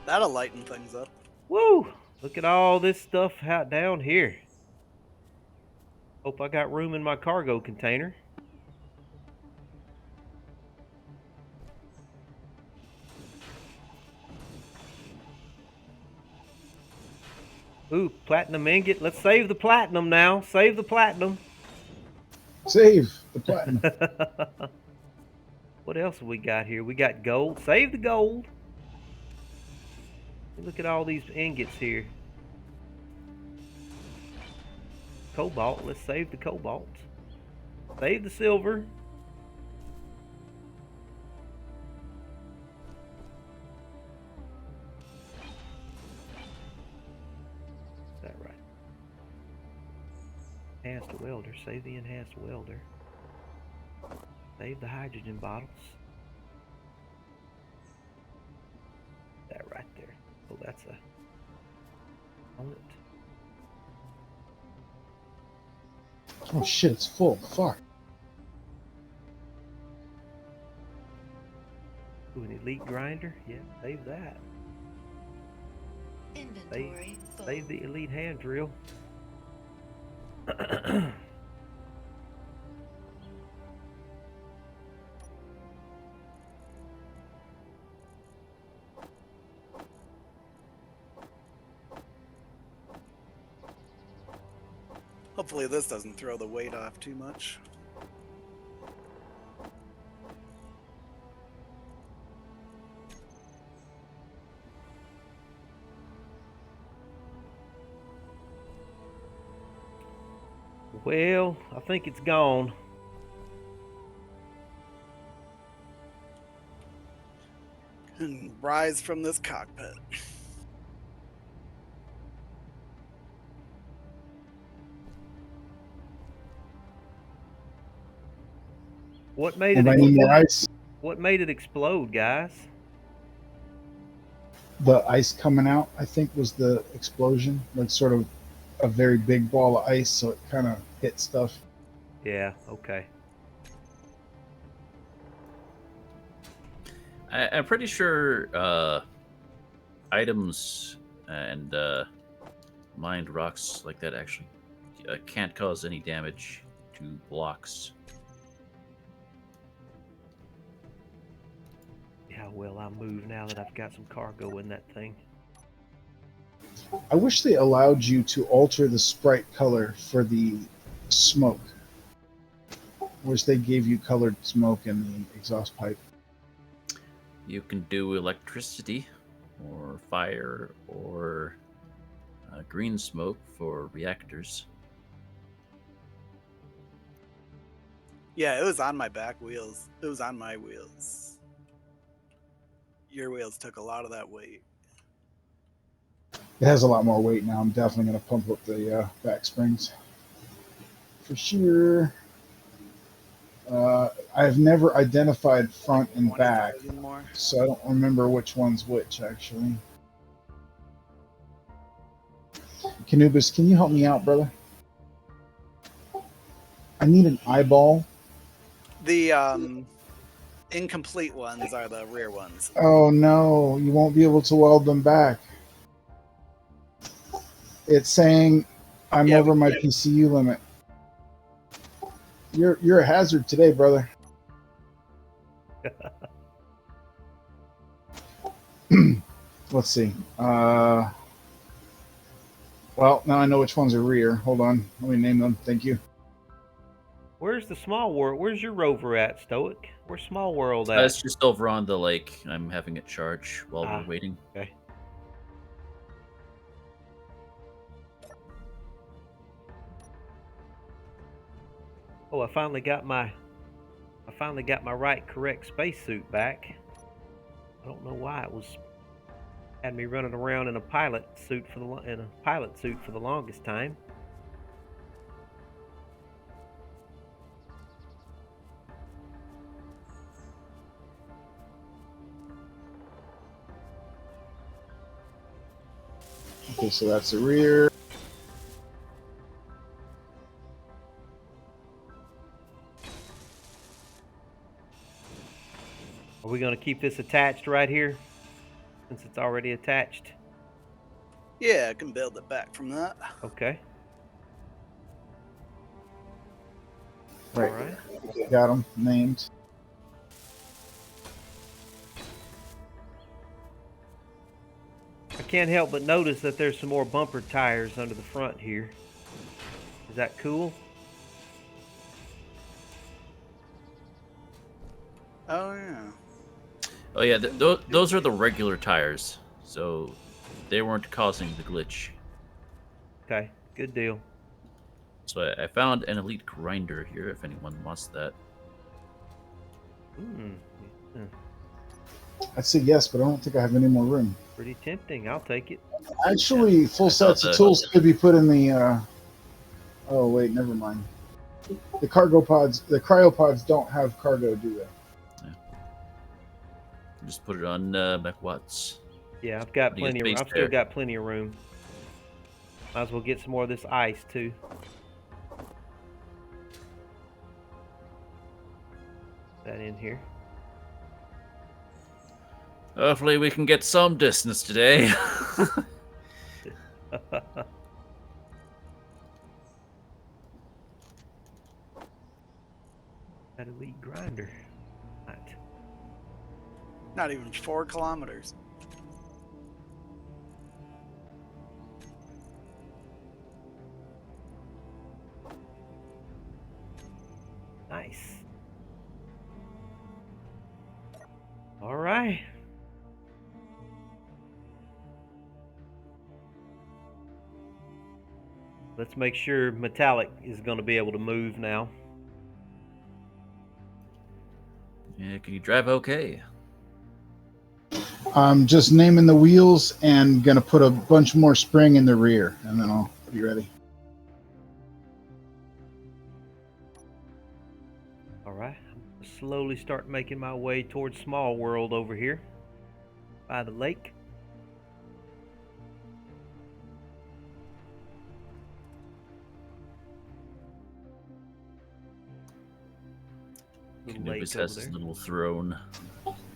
That'll lighten things up. Woo! Look at all this stuff out down here. Hope I got room in my cargo container. Ooh, platinum ingot. Let's save the platinum now. Save the platinum. save the platinum. What else have we got here? We got gold. Save the gold. Look at all these ingots here. Cobalt. Let's save the cobalt. Save the silver. Is that right? Enhanced welder. Save the enhanced welder. Save the hydrogen bottles. That right there. Oh, that's a component. Oh shit, it's full. Fuck. Ooh, an elite grinder. Yeah, save that. Inventory full. Save the elite hand drill. Hopefully this doesn't throw the weight off too much. Well, I think it's gone. And rise from this cockpit. What made it? Anybody need more ice? What made it explode, guys? The ice coming out, I think, was the explosion. Like sort of a very big ball of ice, so it kind of hit stuff. Yeah. Okay. I'm pretty sure items and mined rocks like that actually can't cause any damage to blocks. How well I move now that I've got some cargo in that thing. I wish they allowed you to alter the sprite color for the smoke. I wish they gave you colored smoke in the exhaust pipe. You can do electricity or fire or green smoke for reactors. Yeah, it was on my back wheels. It was on my wheels. Your wheels took a lot of that weight. It has a lot more weight now. I'm definitely going to pump up the back springs. For sure. I've never identified front and back, 20,000 more. so I don't remember which one's which, actually. Canubis, can you help me out, brother? I need an eyeball. The incomplete ones are the rear ones. Oh no, you won't be able to weld them back. It's saying I'm over my PCU limit. You're a hazard today, brother. Let's see. Well, now I know which ones are rear. Hold on. Let me name them. Thank you. Where's the small world? Where's your rover at, Stoic? Where's small world at? It's just over on the lake. I'm having it charge while we're waiting. Okay. Oh, I finally got my right correct spacesuit back. I don't know why it had me running around in a pilot suit for the longest time. Okay, so that's the rear. Are we going to keep this attached right here, since it's already attached? Yeah, I can build it back from that. Okay. Right. All right. Got them named. I can't help but notice that there's some more bumper tires under the front here. Is that cool? Oh yeah. Oh yeah, those are the regular tires, so they weren't causing the glitch. Okay, good deal. So I found an elite grinder here if anyone wants that. I'd say yes, but I don't think I have any more room. Pretty tempting. I'll take it. Actually, full sets of tools could be put in the. Oh wait, never mind. The cargo pods, the cryopods don't have cargo, do they? Just put it on McWatts. Yeah, I've got plenty of. I've still got plenty of room. Might as well get some more of this ice too. That in here. Hopefully we can get some distance today. That elite grinder. Right. Not even 4 kilometers. Let's make sure Metallic is going to be able to move now. Yeah, can you drive okay? I'm just naming the wheels and gonna put a bunch more spring in the rear, and then I'll be ready. All right, I'm gonna slowly start making my way towards Small World over here by the lake. Little lake Canubis over has his there. little throne.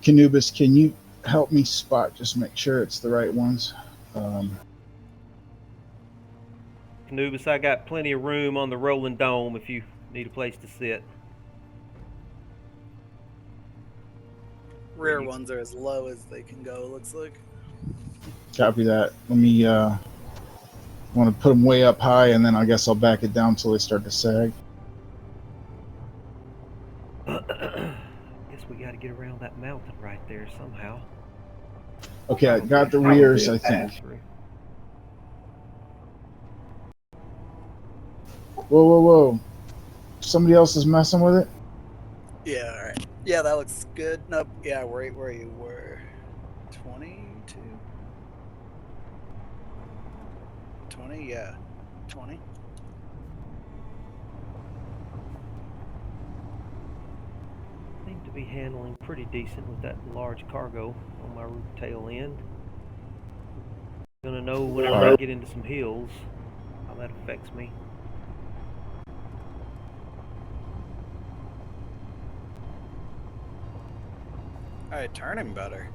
Canubis, can you help me spot? Just make sure it's the right ones. Canubis, I got plenty of room on the rolling dome if you need a place to sit. Rear ones are as low as they can go, looks like. Copy that. Let me. Want to put them way up high, and then I guess I'll back it down until they start to sag. Guess we got to get around that mountain right there somehow. Okay, I got the rears, I think. Whoa, whoa, whoa. Somebody else is messing with it? Yeah, alright. Yeah, that looks good. Nope. Yeah, right where you were. 22? 20? Yeah. 20? Seem to be handling pretty decent with that large cargo on my tail end. Gonna know whenever I get into some hills how that affects me. Alright, turning better.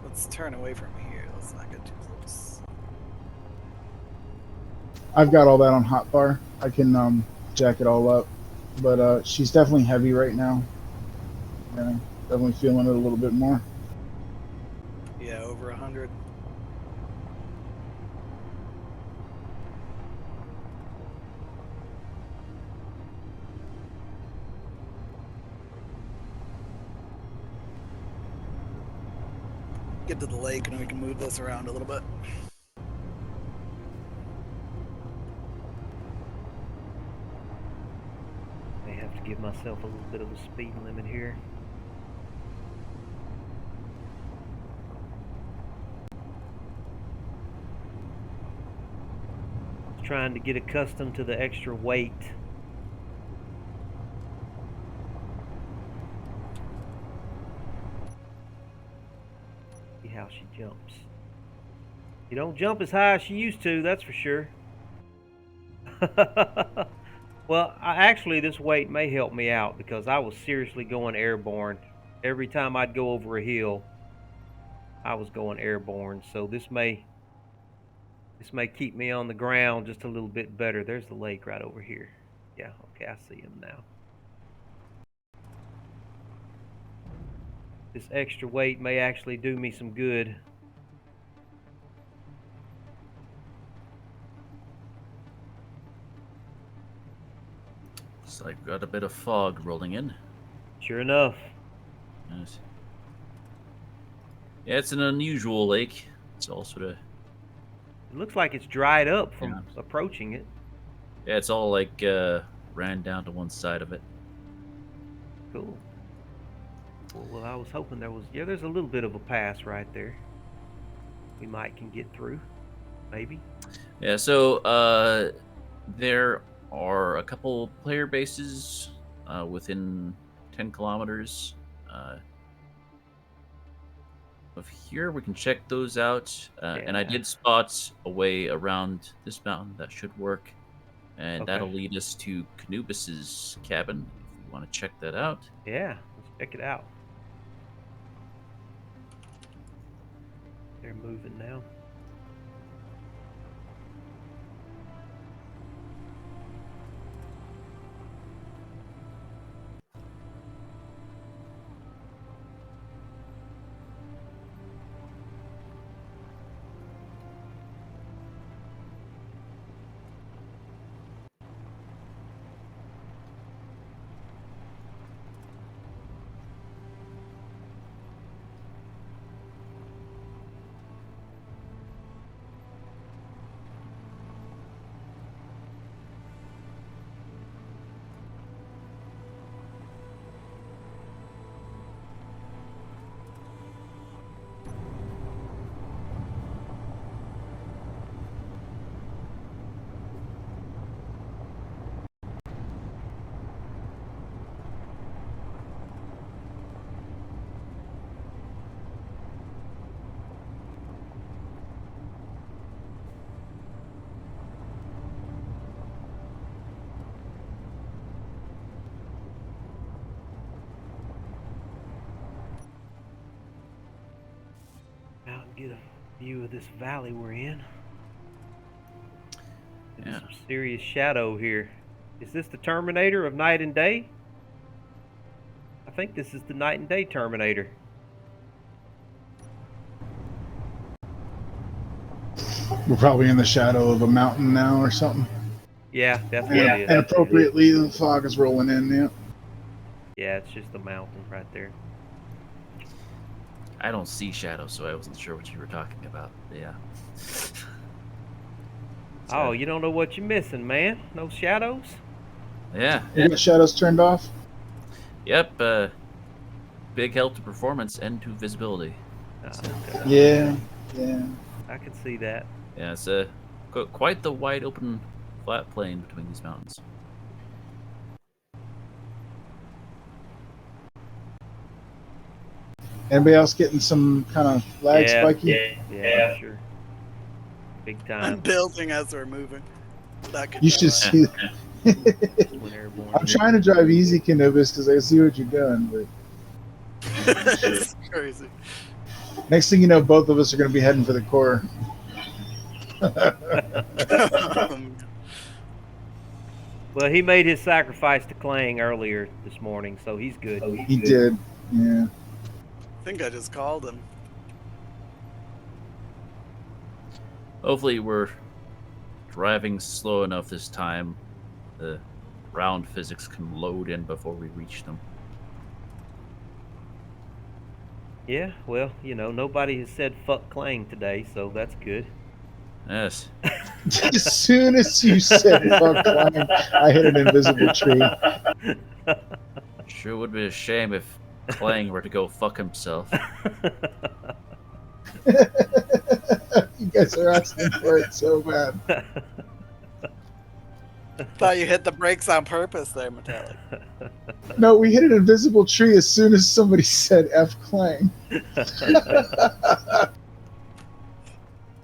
Let's turn away from here. Let's not get too close. I've got all that on hotbar. I can jack it all up. But she's definitely heavy right now. Yeah, definitely feeling it a little bit more. Yeah, over 100. Get to the lake and we can move this around a little bit. May have to give myself a little bit of a speed limit here. Trying to get accustomed to the extra weight. See how she jumps. You don't jump as high as she used to, that's for sure. Well, actually, this weight may help me out because I was seriously going airborne. Every time I'd go over a hill, I was going airborne. So this may keep me on the ground just a little bit better. There's the lake right over here. Yeah, okay, I see him now. This extra weight may actually do me some good. Looks like we got a bit of fog rolling in. Sure enough. Nice. Yeah, it's an unusual lake. It's all sort of... It looks like it's dried up from approaching it. Yeah, it's all like ran down to one side of it. Cool. Well, I was hoping there was... Yeah, there's a little bit of a pass right there. We might can get through. Maybe. Yeah, so there are a couple player bases within 10 kilometers of here. We can check those out. And I did spot a way around this mountain that should work. And that'll lead us to Canubis's cabin, if you want to check that out. Yeah, let's check it out. They're moving now. get a view of this valley we're in. There's Yeah. some serious shadow here. Is this the Terminator of Night and Day? I think this is the Night and Day Terminator. We're probably in the shadow of a mountain now or something. Yeah, that's what it is. And appropriately, the fog is rolling in. Yeah. Yeah, it's just the mountain right there. I don't see shadows, so I wasn't sure what you were talking about. Yeah. Oh, you don't know what you're missing, man. No shadows? Yeah. You got shadows turned off? Yep. Big help to performance and to visibility. Yeah. Yeah. I can see that. Yeah, it's quite the wide open flat plain between these mountains. Anybody else getting some kind of lag spiky? Yeah, sure. Big I'm time. building as we're moving. That could You be should why. see. When airborne. I'm trying to drive easy, Canubis, because I see what you're doing. But It's crazy. next thing you know, both of us are going to be heading for the core. Well, he made his sacrifice to Clang earlier this morning, so he's good. He did. Yeah. I think I just called him. Hopefully we're driving slow enough this time. The ground physics can load in before we reach them. Yeah, well, you know, nobody has said fuck Clang today, so that's good. Yes. As soon as you said fuck Clang, I hit an invisible tree. Sure would be a shame if Clang were to go fuck himself. You guys are asking for it so bad. Thought you hit the brakes on purpose there, Metallic. No, we hit an invisible tree as soon as somebody said F Clang.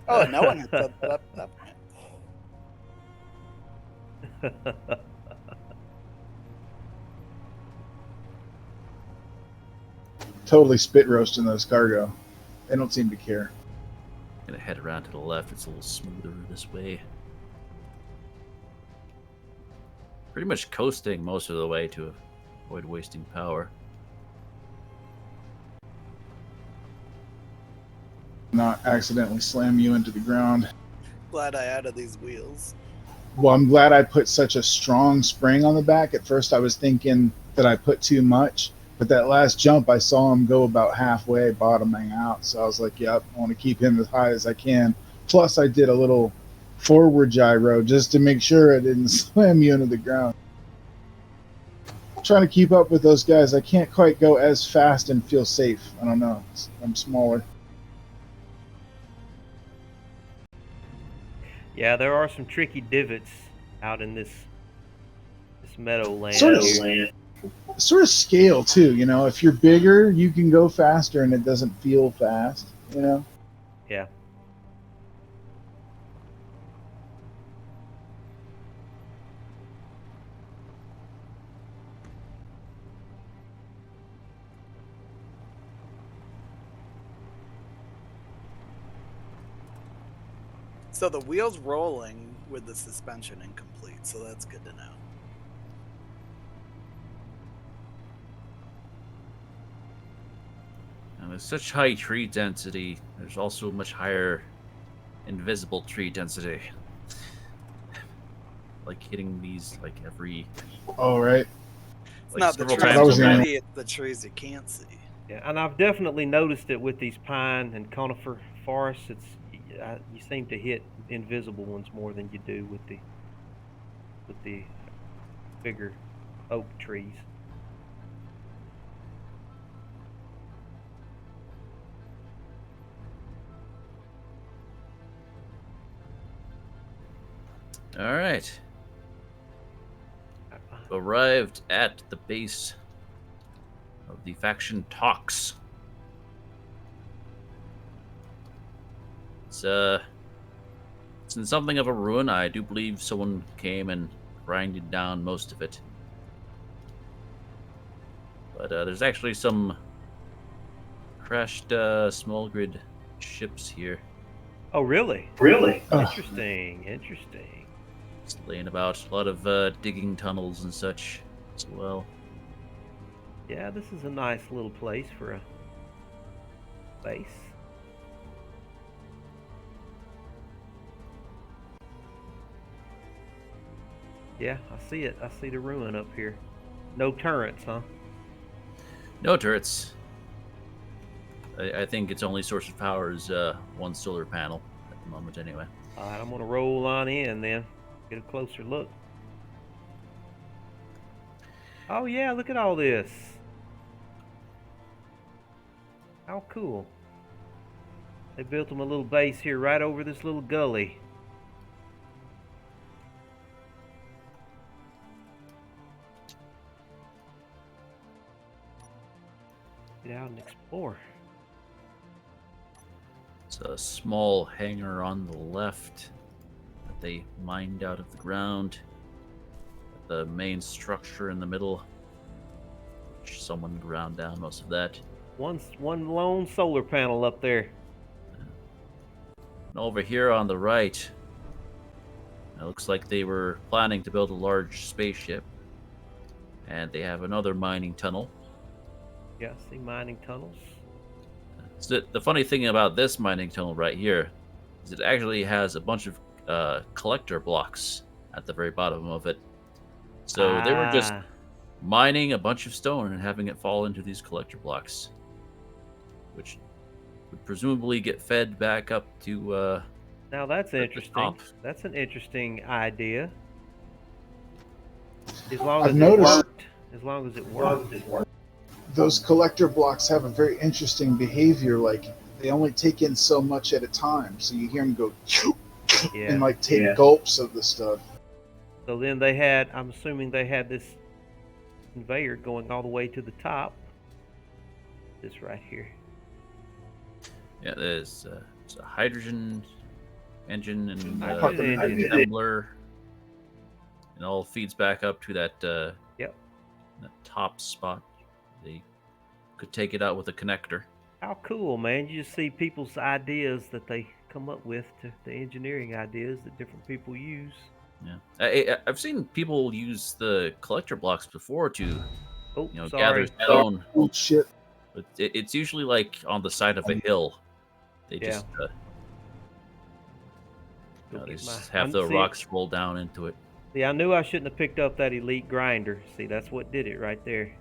Oh, no one had said that up that point. Totally spit roasting those cargo. They don't seem to care. Gonna head around to the left. It's a little smoother this way. Pretty much coasting most of the way to avoid wasting power. Not accidentally slam you into the ground. Glad I added these wheels. Well, I'm glad I put such a strong spring on the back. At first, I was thinking that I put too much, but that last jump, I saw him go about halfway, bottoming out. So I was like, yep, I want to keep him as high as I can. Plus, I did a little forward gyro just to make sure I didn't slam you into the ground. I'm trying to keep up with those guys. I can't quite go as fast and feel safe. I don't know. I'm smaller. Yeah, there are some tricky divots out in this meadowland. Sort of scale too, you know. If you're bigger, you can go faster, and it doesn't feel fast, you know. Yeah. So the wheel's rolling with the suspension incomplete, so that's good to know. And with such high tree density, there's also much higher invisible tree density. Like hitting these like every Oh, right. It's like not the several trees times you a can minute. see, it's the trees you can't see. Yeah, and I've definitely noticed it with these pine and conifer forests. You seem to hit invisible ones more than you do with the bigger oak trees. All right. Arrived at the base of the faction talks. It's in something of a ruin. I do believe someone came and grinded down most of it. But there's actually some crashed small grid ships here. Oh, really? Really? Interesting. Interesting. Just laying about. A lot of digging tunnels and such as well. Yeah, this is a nice little place for a base. Yeah, I see it. I see the ruin up here. No turrets, huh? No turrets. I think its only source of power is one solar panel at the moment, anyway. All right, I'm gonna roll on in then. Get a closer look. Oh yeah, look at all this. How cool. They built them a little base here right over this little gully. Get out and explore. It's a small hangar on the left that they mined out of the ground. The main structure in the middle, which someone ground down most of that. One lone solar panel up there. And over here on the right, it looks like they were planning to build a large spaceship. And they have another mining tunnel. Yeah, see mining tunnels. So the funny thing about this mining tunnel right here is it actually has a bunch of collector blocks at the very bottom of it. So they were just mining a bunch of stone and having it fall into these collector blocks, which would presumably get fed back up to Now that's the interesting. top. That's an interesting idea. As long as I've it noticed- worked. As long as it worked. Those collector blocks have a very interesting behavior. Like they only take in so much at a time, so you hear them go Yeah. and like take gulps of the stuff. So then they had, I'm assuming they had this conveyor going all the way to the top. This right here. Yeah, there's a hydrogen engine and Hydrogen engine. assembler. And all feeds back up to that Yep. that top spot. They could take it out with a connector. How cool, man. You just see people's ideas that they come up with, the engineering ideas that different people use. Yeah, I've seen people use the collector blocks before to, Oh, gather sorry. stone, Oh shit! but it's usually like on the side of a hill. They Yeah. just Go they get just my- have the see- rocks roll down into it. See, I knew I shouldn't have picked up that elite grinder. See, that's what did it right there.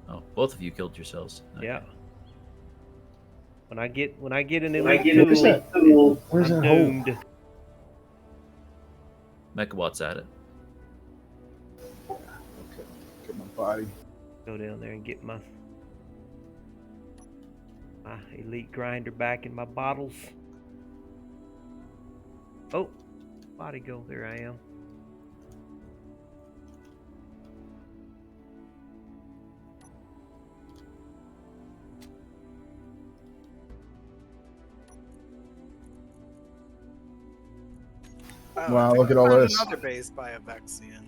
Oh, both of you killed yourselves. Okay. Yeah. When I get an elite Where's tool, that? Where's I'm that hole? doomed. Mechawat's at it. Okay, get my body. Go down there and get my elite grinder back in my bottles. Oh, body go. There I am. Oh, Wow, I think look at I all found this. Another base by a Vexian.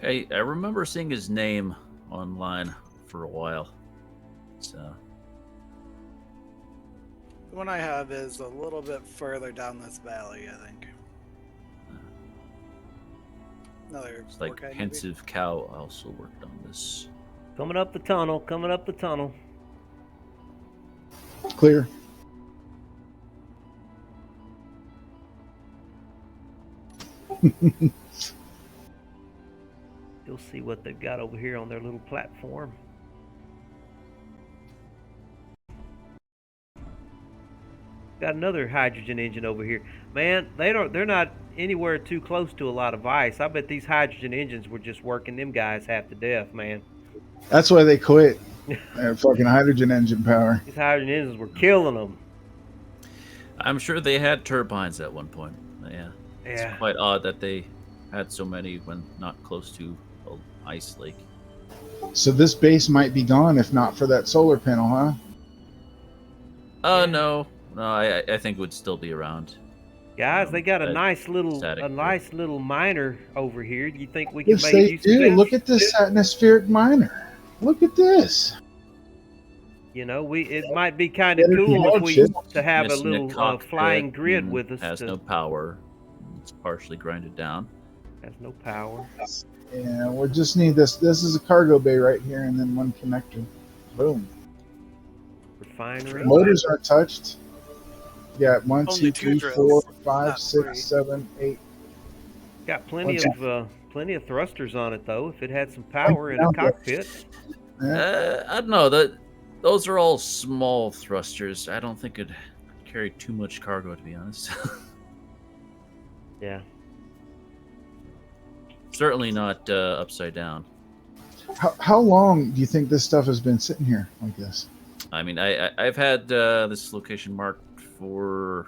I remember seeing his name online for a while. So The one I have is a little bit further down this valley, I think. Another it's like orc maybe? Pensive Cow also worked on this. Coming up the tunnel. Coming up the tunnel. Clear. You'll see what they've got over here on their little platform. Got another hydrogen engine over here. Man, they're not anywhere too close to a lot of ice. I bet these hydrogen engines were just working them guys half to death, man. That's why they quit. That fucking hydrogen engine power. These hydrogen engines were killing them. I'm sure they had turbines at one point. Yeah. Yeah. It's quite odd that they had so many when not close to an ice lake. So this base might be gone if not for that solar panel, huh? No, I think it would still be around. Guys, they got a that nice little static miner over here. Do you think we can Yes, make they use do. of this? Look at this atmospheric miner. Look at this. You know, it might be kind of Better cool if than we shit. to have a Missing little cockpit flying grid and with us. has no power. It's partially grinded down. Has no power. Yeah, we just need this. This is a cargo bay right here, and then one connector. Boom. Refinery. Motors aren't touched. Yeah, 1, Only 2, 3, two 4, drills, 5, not 6, three. 7, 8. Got plenty What's plenty of thrusters on it though. If it had some power in a cockpit. Yeah. I don't know. Those are all small thrusters. I don't think it'd carry too much cargo, to be honest. Yeah. Certainly not upside down. How long do you think this stuff has been sitting here like this? I mean, I've had this location marked for,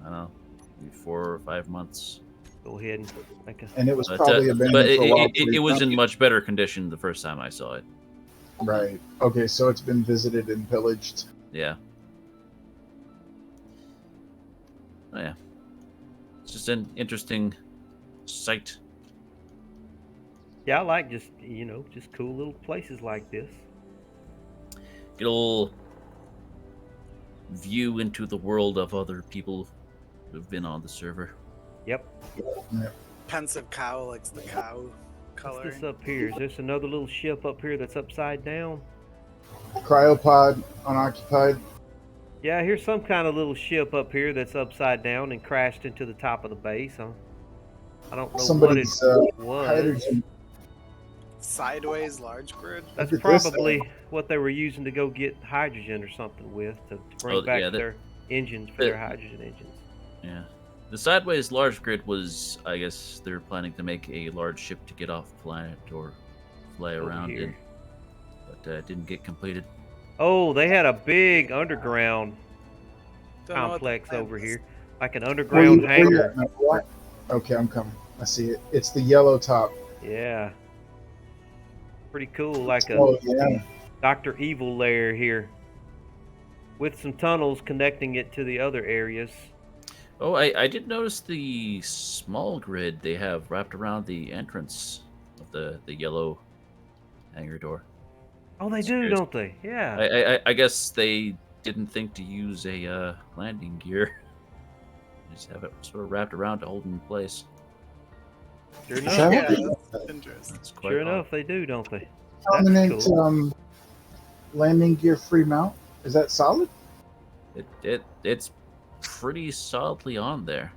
I don't know, maybe 4 or 5 months. Go ahead and make a. And it was But, probably abandoned but for a while. it was in much better condition the first time I saw it. Right. Okay, so it's been visited and pillaged. Yeah. Oh yeah. It's just an interesting sight. Yeah, I like just just cool little places like this. Get a little view into the world of other people who've been on the server. Yep. Pensive cow likes the cow What's color. this up here? Is this another little ship up here that's upside down? Cryopod unoccupied. Yeah, here's some kind of little ship up here that's upside down and crashed into the top of the base. I don't know Somebody's what it was. hydrogen. Sideways large grid. That's Look at this, probably what they were using to go get hydrogen or something with to bring back their engines for their hydrogen engines. Yeah. The sideways large grid was, I guess, they were planning to make a large ship to get off the planet or fly Over around here. in, but it didn't get completed. Oh, they had a big underground Don't know what the complex plan over is. here, like an Where underground you hangar. at? No, what? Okay, I'm coming. I see it. It's the yellow top. Yeah, pretty cool, like a Oh yeah. Dr. Evil lair here, with some tunnels connecting it to the other areas. Oh, I did notice the small grid they have wrapped around the entrance of the yellow hangar door. Oh, they do, Serious. don't they? Yeah. I guess they didn't think to use a landing gear. Just have it sort of wrapped around to hold in place. Sure Is enough. that Yeah, what that's interesting. That's quite Sure odd. enough, they do, don't they? Prominent That's cool. landing gear free mount? Is that solid? It's pretty solidly on there.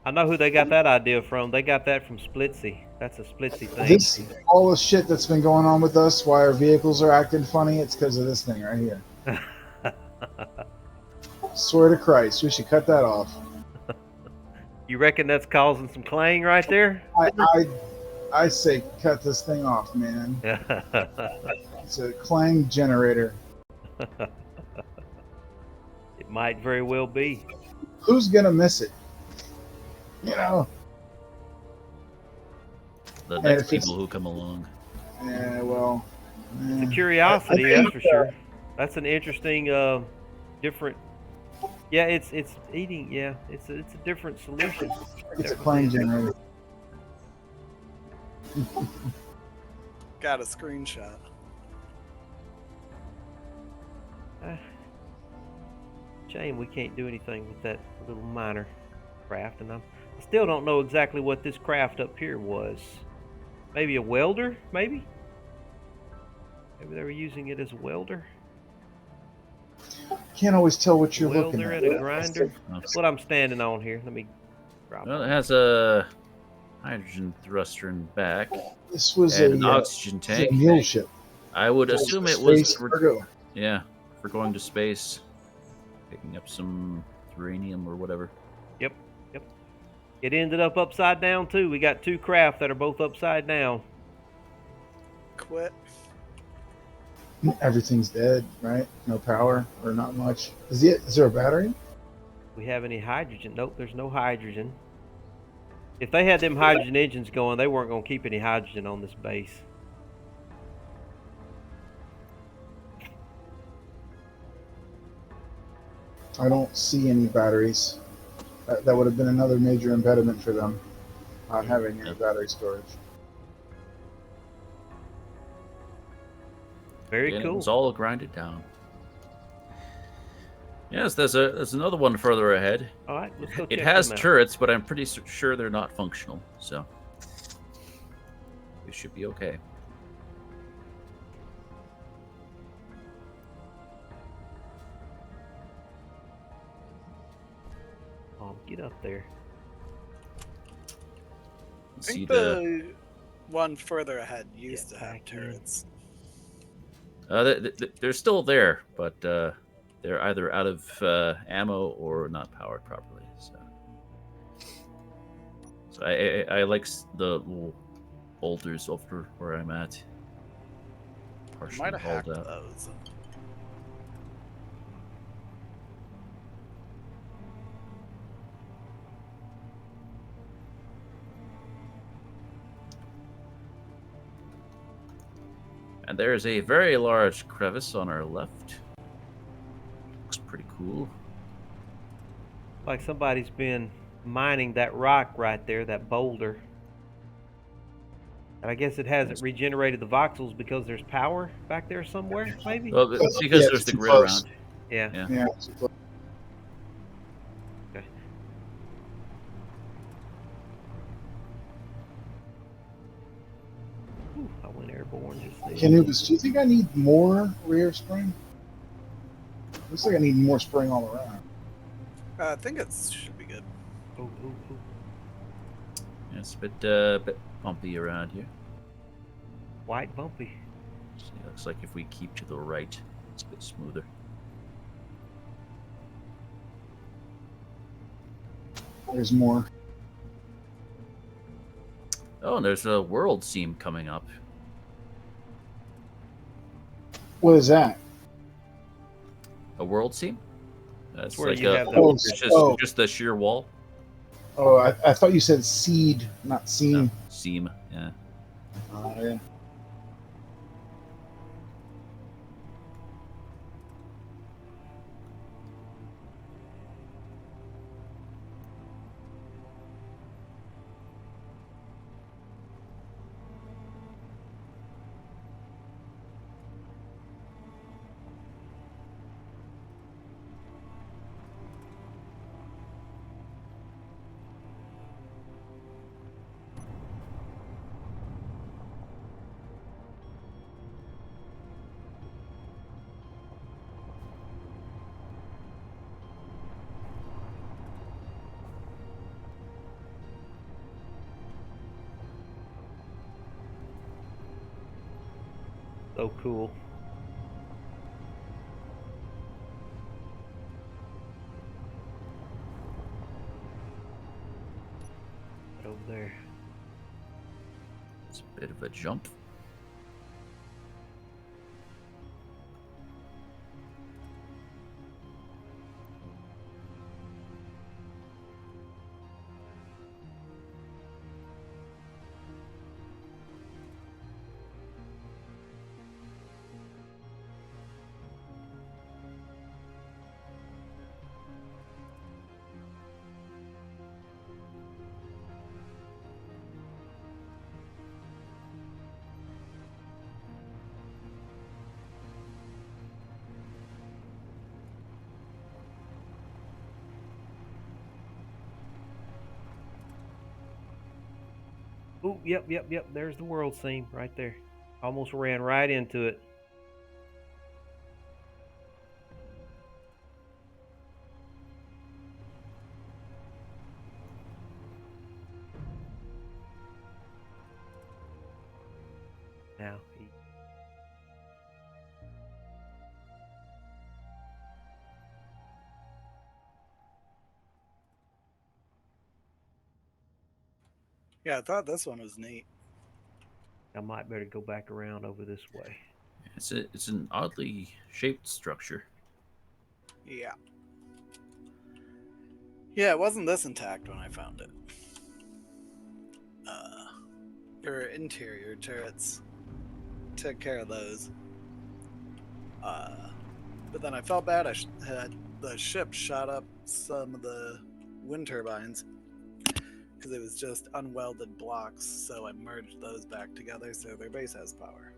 I know who they got that idea from. They got that from Splitsy. That's a Splitsy thing. This all the shit that's been going on with us, why our vehicles are acting funny, it's because of this thing right here. Swear to Christ, we should cut that off. You reckon that's causing some clang right there? I say cut this thing off, man. It's a clang generator. It might very well be. Who's gonna miss it? You know. The And next if it's- people who come along. Yeah, well. It's a eh. curiosity, I think, that's for sure. That's an interesting, different. Yeah, it's eating. Yeah, it's a different solution. It's a clang generator. Got a screenshot. Shame we can't do anything with that little minor craft, and I still don't know exactly what this craft up here was. Maybe a welder, maybe? Maybe they were using it as a welder? Can't always tell what you're looking Welder at. and a grinder? That's what I'm standing on here. Let me drop Well, it. it has a hydrogen thruster in back This was and a an oxygen this was tank. a mule ship. I would assume it was Space cargo. for going to space, picking up some uranium or whatever. Yep. It ended up upside down too. We got two craft that are both upside down. Quit. Everything's dead, right? No power or not much. Is there a battery? We have any hydrogen? Nope, there's no hydrogen. If they had them hydrogen engines going, they weren't going to keep any hydrogen on this base. I don't see any batteries. That would have been another major impediment for them, not having any battery storage. Very Again, cool. It was all grinded down. Yes, there's another one further ahead. All right, let's go check It has them out. turrets, but I'm pretty sure they're not functional, so we should be okay. Oh, get up there. I See think the the one further ahead used Get to have back in. turrets. they're still there, but they're either out of ammo or not powered properly. So I like the little boulders over where I'm at. Partially Might have hauled hacked out. those. And there's a very large crevice on our left. Looks pretty cool. Like somebody's been mining that rock right there, that boulder. And I guess it hasn't regenerated the voxels because there's power back there somewhere, maybe? Well, because Yeah, there's the too grid close. around. Yeah. Yeah. Yeah. Okay. Ooh, I went airborne just then. Canubis, do you think I need more rear spring? Looks like I need more spring all around. I think it should be good. Ooh, ooh, ooh. Yeah, it's a bit bumpy around here. White bumpy. So it looks like if we keep to the right, it's a bit smoother. There's more. Oh, and there's a world seam coming up. What is that? A world seam? That's where like you have the- Oh. just the sheer wall. Oh, I thought you said seed, not seam. No, seam, yeah. Yeah. So cool. Right over there. It's a bit of a jump. Ooh, yep. There's the world seam right there. Almost ran right into it. Now, Yeah, I thought this one was neat. I might better go back around over this way. It's an oddly shaped structure. Yeah. Yeah, it wasn't this intact when I found it. There were interior turrets. Took care of those. But then I felt bad. I had the ship shot up some of the wind turbines because it was just unwelded blocks. So I merged those back together so their base has power.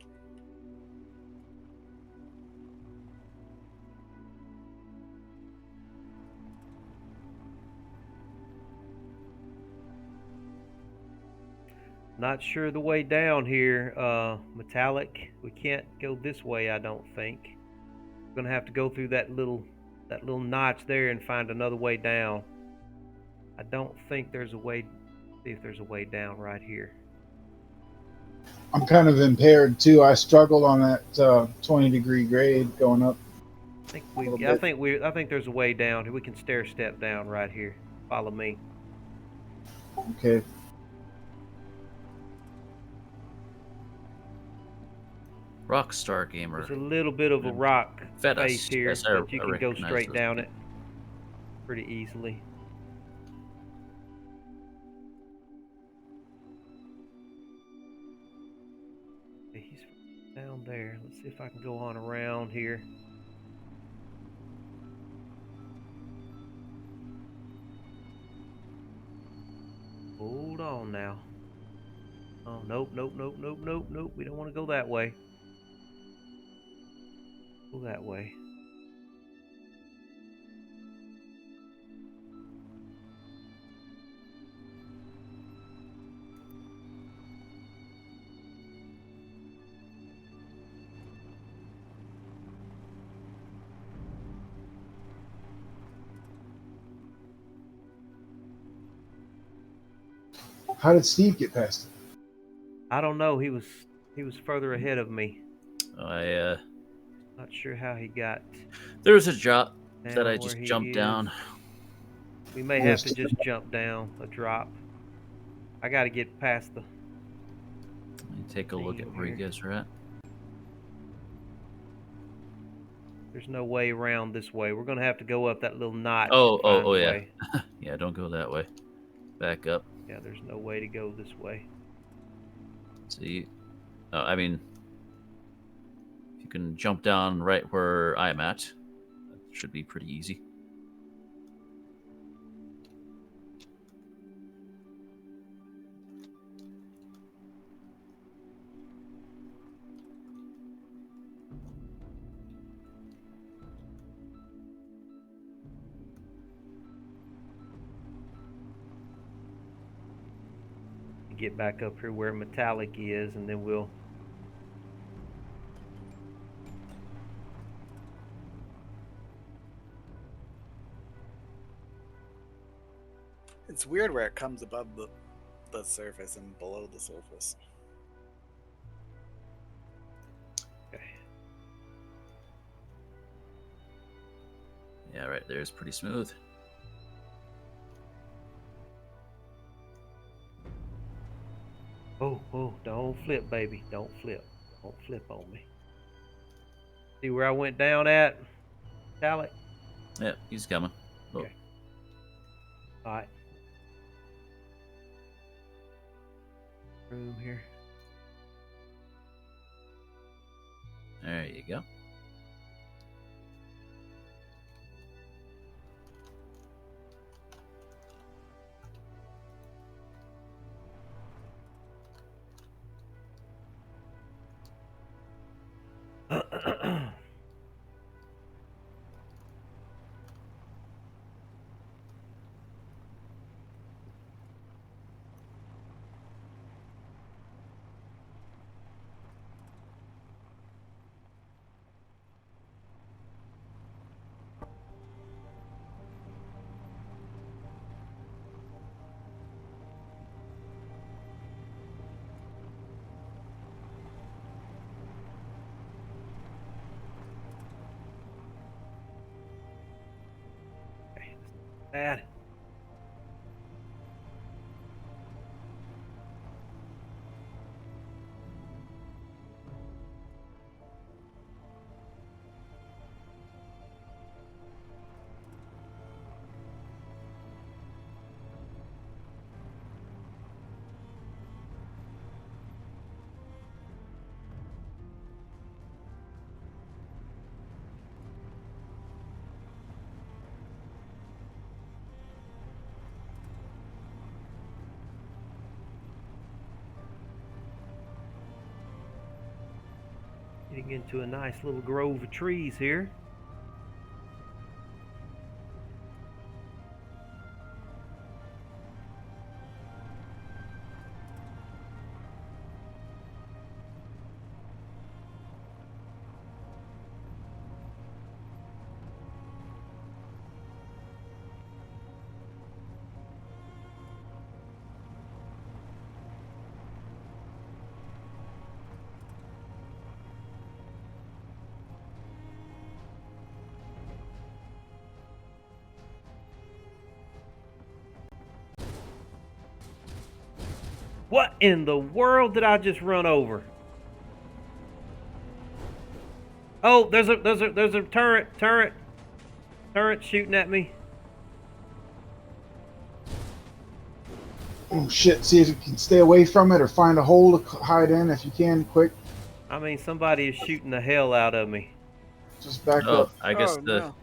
Not sure the way down here, Metallic. We can't go this way, I don't think. We're gonna have to go through that little notch there and find another way down. I don't think there's a way. See if there's a way down right here. I'm kind of impaired too. I struggled on that 20-degree grade going up. I bit. think there's a way down here. We can stair step down right here. Follow me. Okay. Rockstar Gamer. There's a little bit of a rock Fed us. face here, Yes, but you I can go recognize straight those down people. it pretty easily. Okay, he's down there. Let's see if I can go on around here. Hold on now. Oh, nope. We don't want to go that way. Go that way. How did Steve get past it? I don't know. He was further ahead of me. Not sure how he got There was a drop that down I where just he jumped is. down. We may have to just jump down a drop. I got to get past the. Let me take a look at where you here. guys are at. There's no way around this way. We're gonna have to go up that little notch. Oh, and find a yeah. way. Yeah, don't go that way. Back up. Yeah, there's no way to go this way. See, I mean, if you can jump down right where I'm at, that should be pretty easy. Get back up here where Metallic is, and then we'll. It's weird where it comes above the surface and below the surface. Okay. Yeah, right there is pretty smooth. Oh, don't flip, baby. Don't flip. Don't flip on me. See where I went down at, Metallic? Yeah, he's coming. Oh, Okay. All right. Room here. there you go. Okay. Bad. Getting into a nice little grove of trees here. What in the world did I just run over? Oh, there's a turret shooting at me. Oh shit! See if you can stay away from it or find a hole to hide in if you can, quick. I mean, somebody is shooting the hell out of me. Just back Oh, up. I guess Oh, no.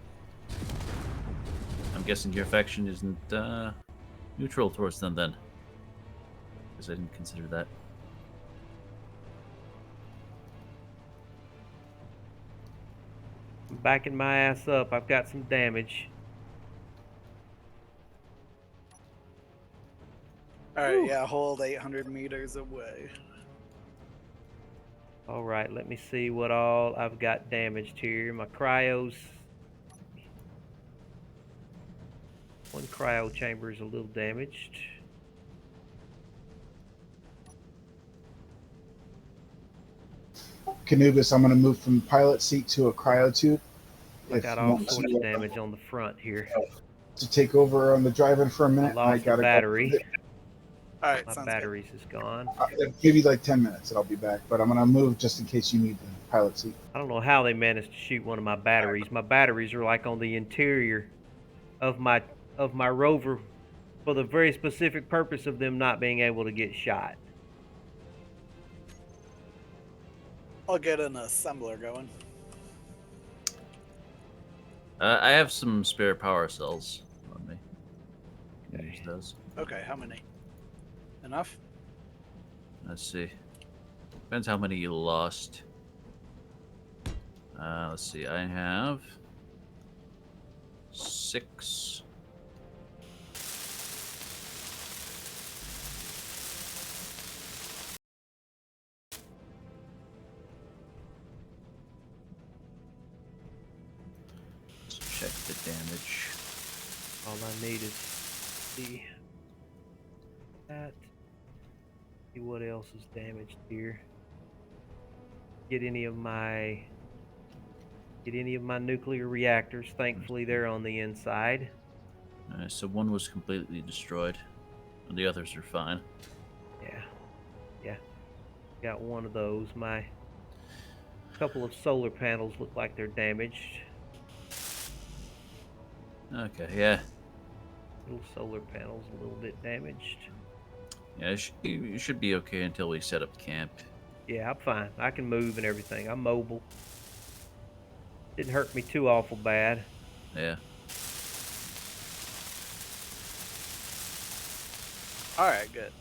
I'm guessing your faction isn't neutral towards them then, because I didn't consider that. I'm backing my ass up. I've got some damage. Alright, yeah, hold 800 meters away. All right, let me see what all I've got damaged here. My cryos. One cryo chamber is a little damaged. Canubis, I'm going to move from pilot seat to a cryo tube. I If got you all want sorts of damage on the front here. to take over on the drive-in for a minute, I lost a gotta battery. Alright, My sounds batteries is gone. maybe like 10 minutes and I'll be back. But I'm going to move just in case you need the pilot seat. I don't know how they managed to shoot one of my batteries. My batteries are like on the interior of my rover for the very specific purpose of them not being able to get shot. I'll get an assembler going. I have some spare power cells on me. Okay. Use those. Okay, how many? Enough? Let's see. Depends how many you lost. Let's see. I have 6. Let's check the damage. All I need is see that. See what else is damaged here. Get any of my nuclear reactors. Thankfully, they're on the inside. So one was completely destroyed, and the others are fine. Yeah. Got one of those. My couple of solar panels look like they're damaged. Okay, yeah. Little solar panels a little bit damaged. Yeah, you should be okay until we set up camp. Yeah, I'm fine. I can move and everything. I'm mobile. Didn't hurt me too awful bad. Yeah. Alright, good.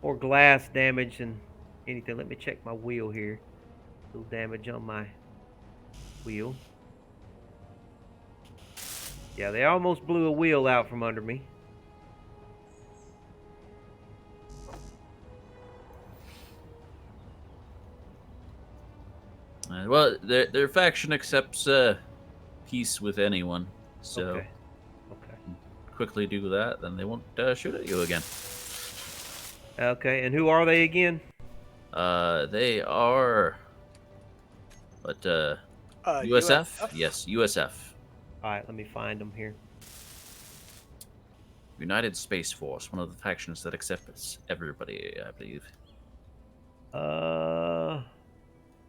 Or glass damage and anything. Let me check my wheel here. Little damage on my wheel. Yeah, they almost blew a wheel out from under me. Well, their faction accepts peace with anyone, so Okay. quickly do that, then they won't shoot at you again. Okay, and who are they again? They are, what, USF? Yes, USF. Alright, let me find them here. United Space Force, one of the factions that accepts everybody, I believe.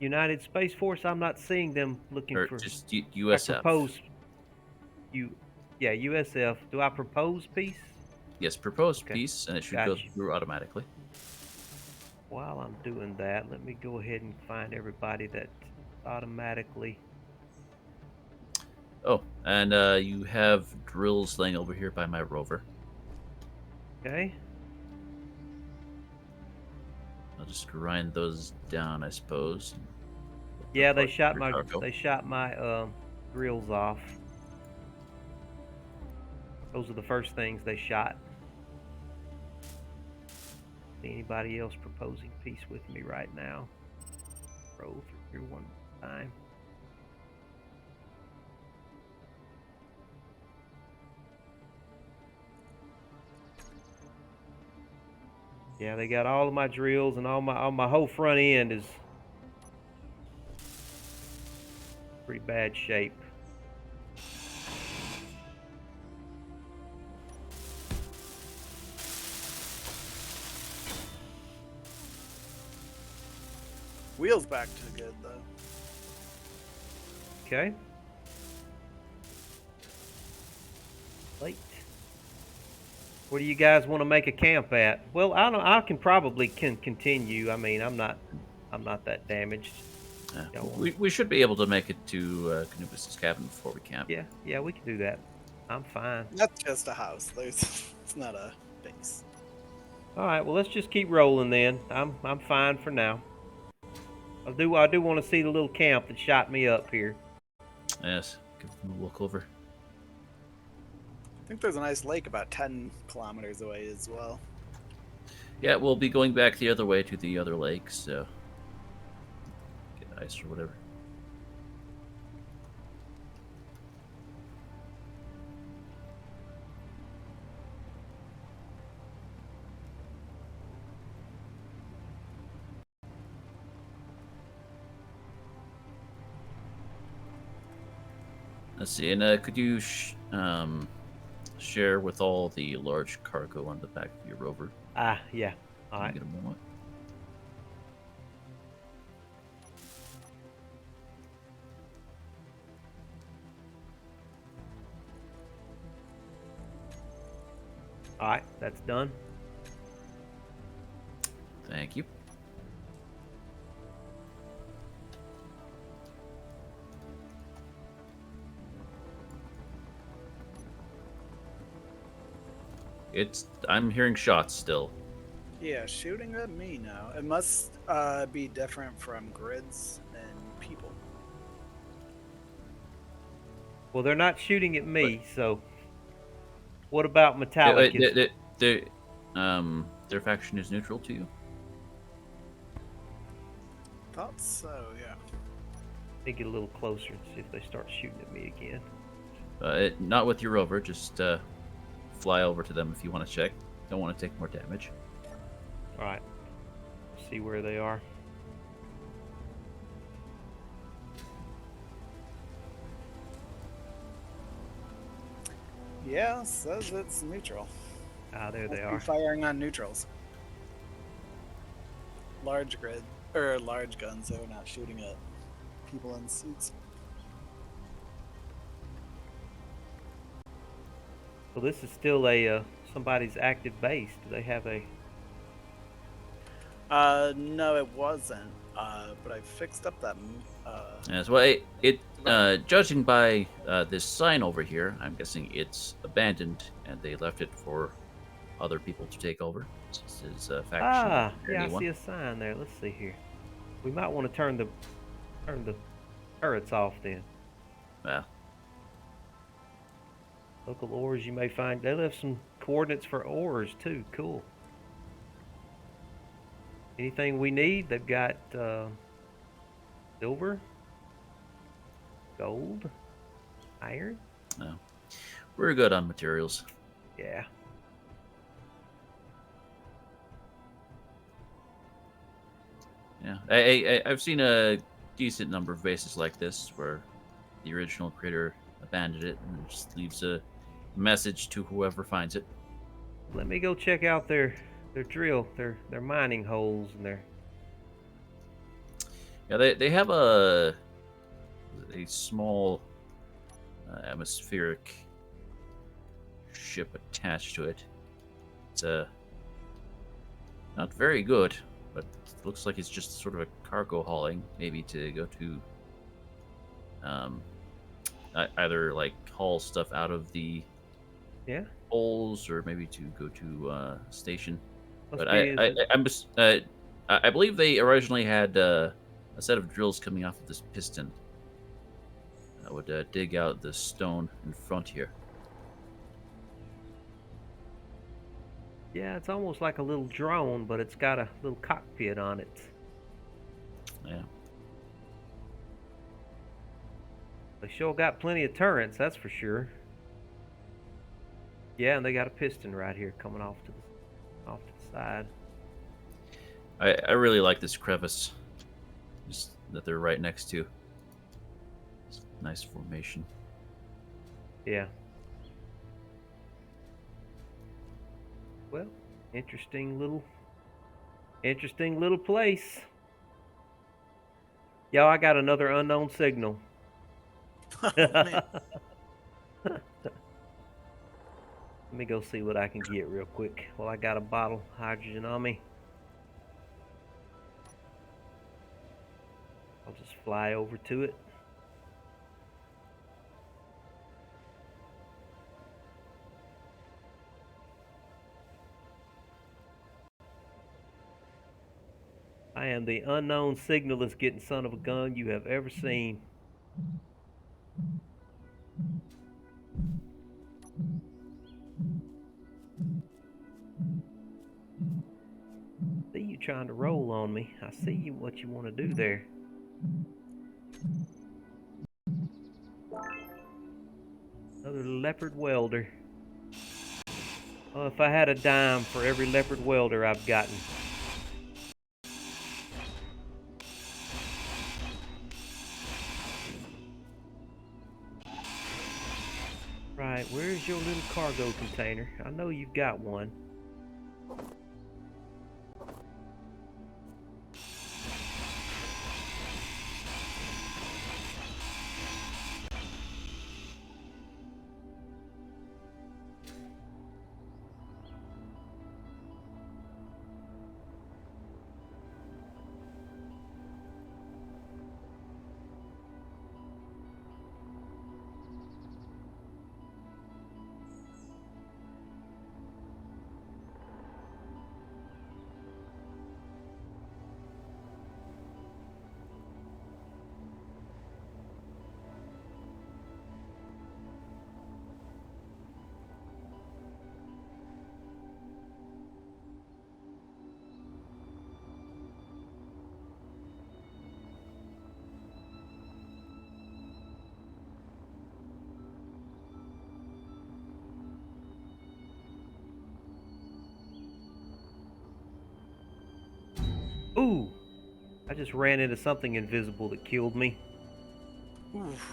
United Space Force, I'm not seeing them looking Or for... just USF. I propose... Yeah, USF. Do I propose peace? Yes, propose Okay. peace, and it should Gotcha. go through automatically. While I'm doing that, let me go ahead and find everybody that automatically... Oh, and you have drills laying over here by my rover. Okay. I'll just grind those down, I suppose. Yeah, they Report shot your my cargo. grills off. Those are the first things they shot. See anybody else proposing peace with me right now? Roll through one time. Yeah, they got all of my drills and all my whole front end is pretty bad shape. Wheels back to good though. Okay. Late. Where do you guys want to make a camp at? Well, I don't. I can probably continue. I mean, I'm not that damaged. Y'all wanna- We should be able to make it to Canubis' cabin before we camp. Yeah, we can do that. I'm fine. That's just a house. It's not a base. All right. Well, let's just keep rolling then. I'm fine for now. I do want to see the little camp that shot me up here. Yes, give them a look over. I think there's a nice lake about 10 kilometers away as well. Yeah, we'll be going back the other way to the other lake, so get ice or whatever. Let's see, and could you share with all the large cargo on the back of your rover? Yeah. All Can right. you get a moment? All right. That's done. Thank you. I'm hearing shots still. Yeah, shooting at me now. It must be different from grids and people. Well, they're not shooting at me, so what about Yeah, Metallic? their faction is neutral to you. Thought so, yeah. Let me get a little closer and see if they start shooting at me again. Not with your rover, just fly over to them if you want to check. Don't want to take more damage. All right. See where they are. Yeah, says it's neutral. There they Must be are. firing on neutrals. Large grid or large guns. They're not shooting at people in suits. Well, this is still a somebody's active base. Do they have a? No, it wasn't. But I fixed up that. Yes, well, judging by this sign over here, I'm guessing it's abandoned and they left it for other people to take over. This is a faction. Yeah, I see a sign there. Let's see here. We might want to turn the turrets off then. Well, Local ores you may find. They left some coordinates for ores too. Cool. Anything we need? They've got silver, gold, iron. no, we're good on materials. Yeah. Yeah, I've seen a decent number of bases like this where the original creator abandoned it and just leaves a message to whoever finds it. Let me go check out their drill, their mining holes and their. Yeah, they have a small atmospheric ship attached to it. It's not very good, but it looks like it's just sort of a cargo hauling, maybe to go to either like haul stuff out of the holes or maybe to go to a station. But I believe they originally had a set of drills coming off of this piston that would dig out the stone in front here. Yeah, it's almost like a little drone, but it's got a little cockpit on it. Yeah. They sure got plenty of turrets, that's for sure. Yeah, and they got a piston right here coming off to the side. I really like this crevice, just that they're right next to. It's a nice formation. Yeah. Well, interesting little place. Yo, I got another unknown signal. Oh, man. Let me go see what I can get real quick. Well, I got a bottle of hydrogen on me. I'll just fly over to it. I am the unknown signalist getting son of a gun you have ever seen. See you trying to roll on me. I see you what you want to do there. Another leopard welder. Oh, if I had a dime for every leopard welder I've gotten. Right, where's your little cargo container? I know you've got one. Ooh! I just ran into something invisible that killed me. Oof.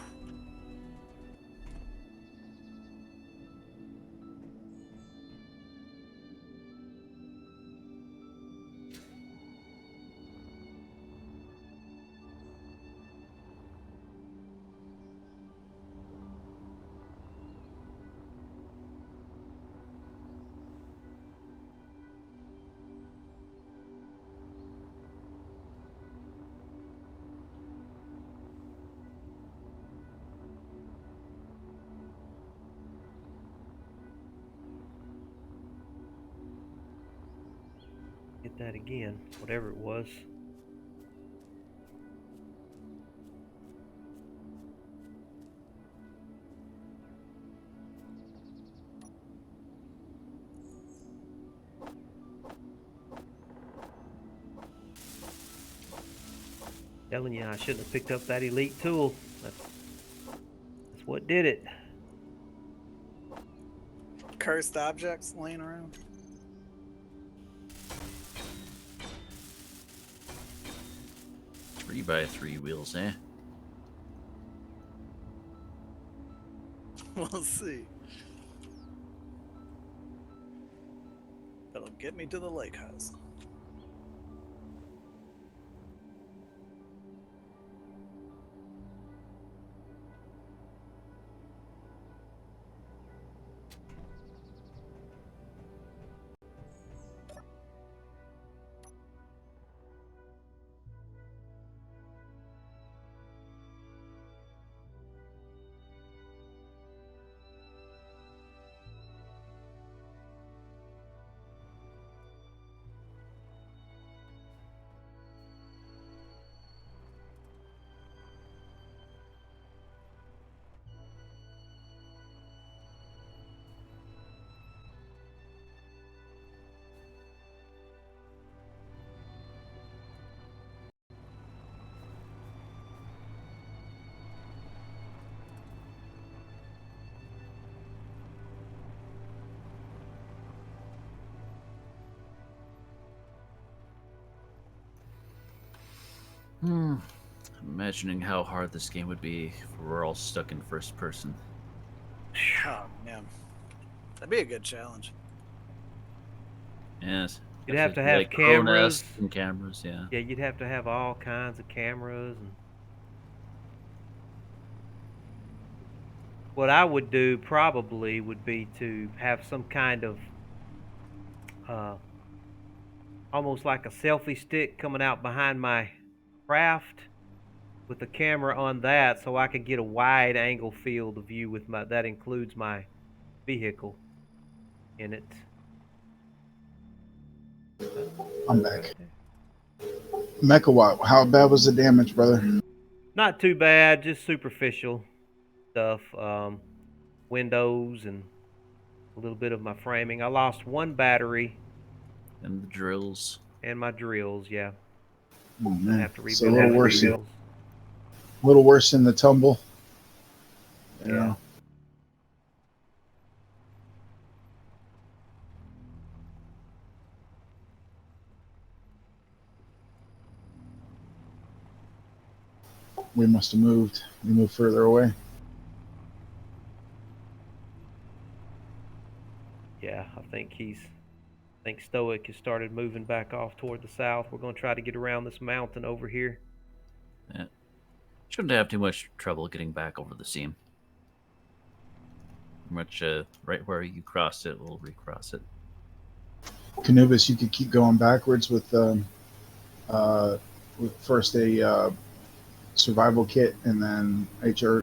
Get that again, whatever it was. Telling you, I shouldn't have picked up that elite tool. That's what did it. Cursed objects laying around. Three by three wheels, eh? We'll see. That'll get me to the lake house. I'm imagining how hard this game would be if we're all stuck in first person. Oh man, that'd be a good challenge. Yes. You'd have to Actually, have like drone-esque cameras. and cameras, yeah. Yeah, you'd have to have all kinds of cameras and what I would do probably would be to have some kind of almost like a selfie stick coming out behind my craft with the camera on that, so I could get a wide angle field of view with my, that includes my vehicle in it. I'm back. Mecha, how bad was the damage, brother? Not too bad, just superficial stuff. Windows and a little bit of my framing. I lost one battery And the drills. and my drills. Yeah, Oh, I man. have to So rebuild a little my worse. drills. A little worse than the tumble. Yeah. We must have moved. We moved further away. Yeah, I think Stoic has started moving back off toward the south. We're going to try to get around this mountain over here. Yeah. Shouldn't have too much trouble getting back over the seam. Much right where you crossed it, we'll recross it. Canubis, you could keep going backwards with first a survival kit and then HR.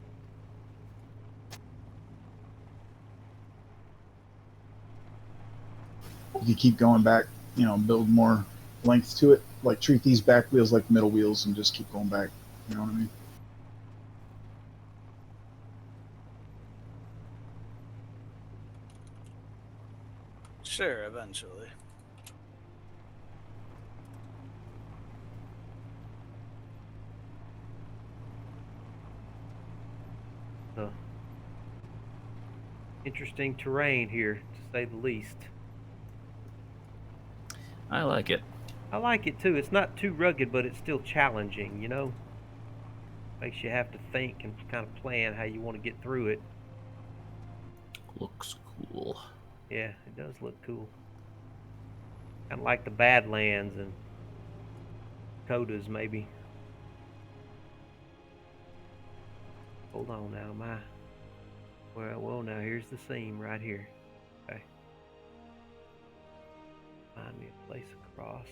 You could keep going back, build more length to it. Like treat these back wheels like middle wheels and just keep going back. You know what I mean? Sure, eventually. Interesting terrain here, to say the least. I like it. I like it too. It's not too rugged, but it's still challenging, Makes you have to think and kind of plan how you want to get through it. Looks cool. Yeah, it does look cool. Kind of like the Badlands and Dakotas, maybe. Hold on now, well, now here's the seam right here. Okay. Find me a place across.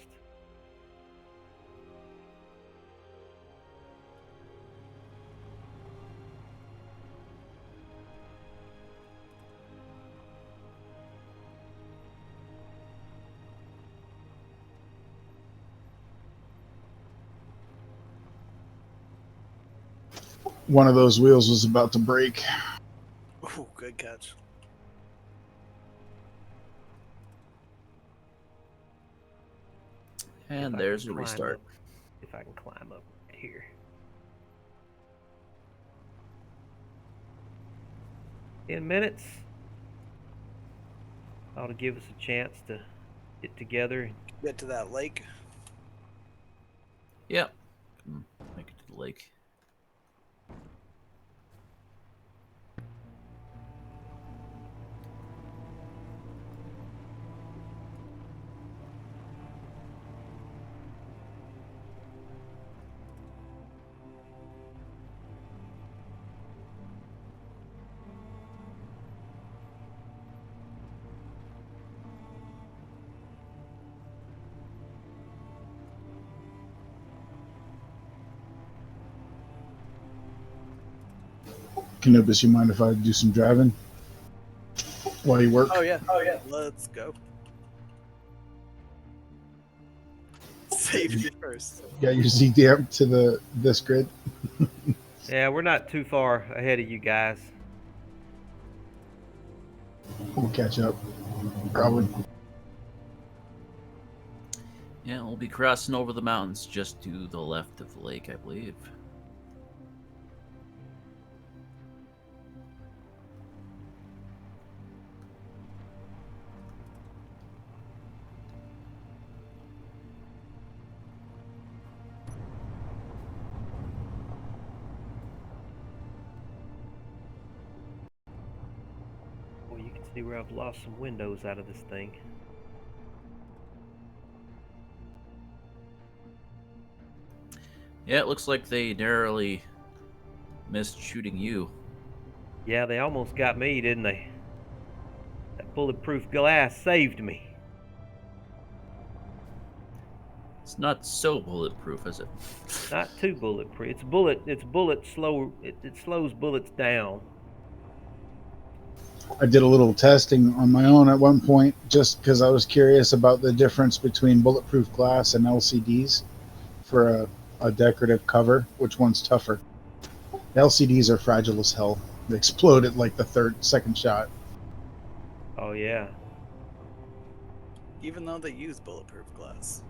One of those wheels was about to break. Ooh, good catch. And there's a restart. If I can climb up right here. In minutes. Ought to give us a chance to get together. Get to that lake. Yep. Make it to the lake. Canubis, you mind if I do some driving while you work? Oh yeah. Let's go. Safety first. You got your Z-damp to this grid? Yeah, we're not too far ahead of you guys. We'll catch up. Probably. Yeah, we'll be crossing over the mountains just to the left of the lake, I believe. Well, you can see where I've lost some windows out of this thing. Yeah, it looks like they narrowly missed shooting you. Yeah, they almost got me, didn't they? That bulletproof glass saved me. It's not so bulletproof, is it? Not too bulletproof. It's bullet slow. It slows bullets down. I did a little testing on my own at one point just because I was curious about the difference between bulletproof glass and LCDs for a decorative cover. Which one's tougher? The LCDs are fragile as hell. They explode at like the second shot. Oh yeah. Even though they use bulletproof glass.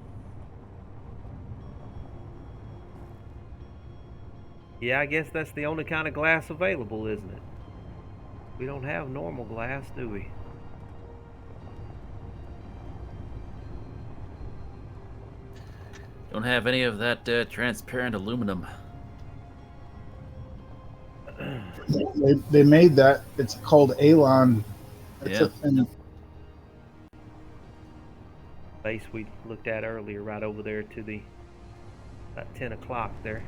Yeah, I guess that's the only kind of glass available, isn't it? We don't have normal glass, do we? Don't have any of that transparent aluminum. They made that. It's called Alon. It's Yeah. a thing. Base we looked at earlier, right over there to the about 10 o'clock there.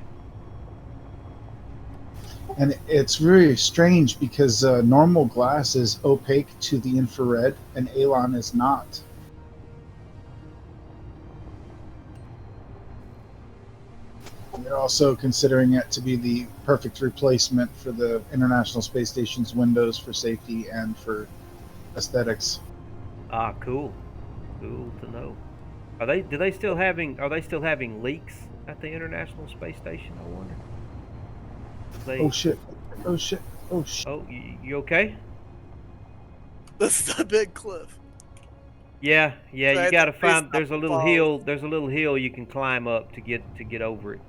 And it's really strange because normal glass is opaque to the infrared and Alon is not. They're also considering it to be the perfect replacement for the International Space Station's windows for safety and for aesthetics. Ah, cool. Cool to know. Are they still having leaks at the International Space Station, I wonder? Oh shit. Oh shit. Oh shit. Oh, you okay? This is a big cliff. Yeah, you Right, gotta the find. base There's a little hill you can climb up to get over it.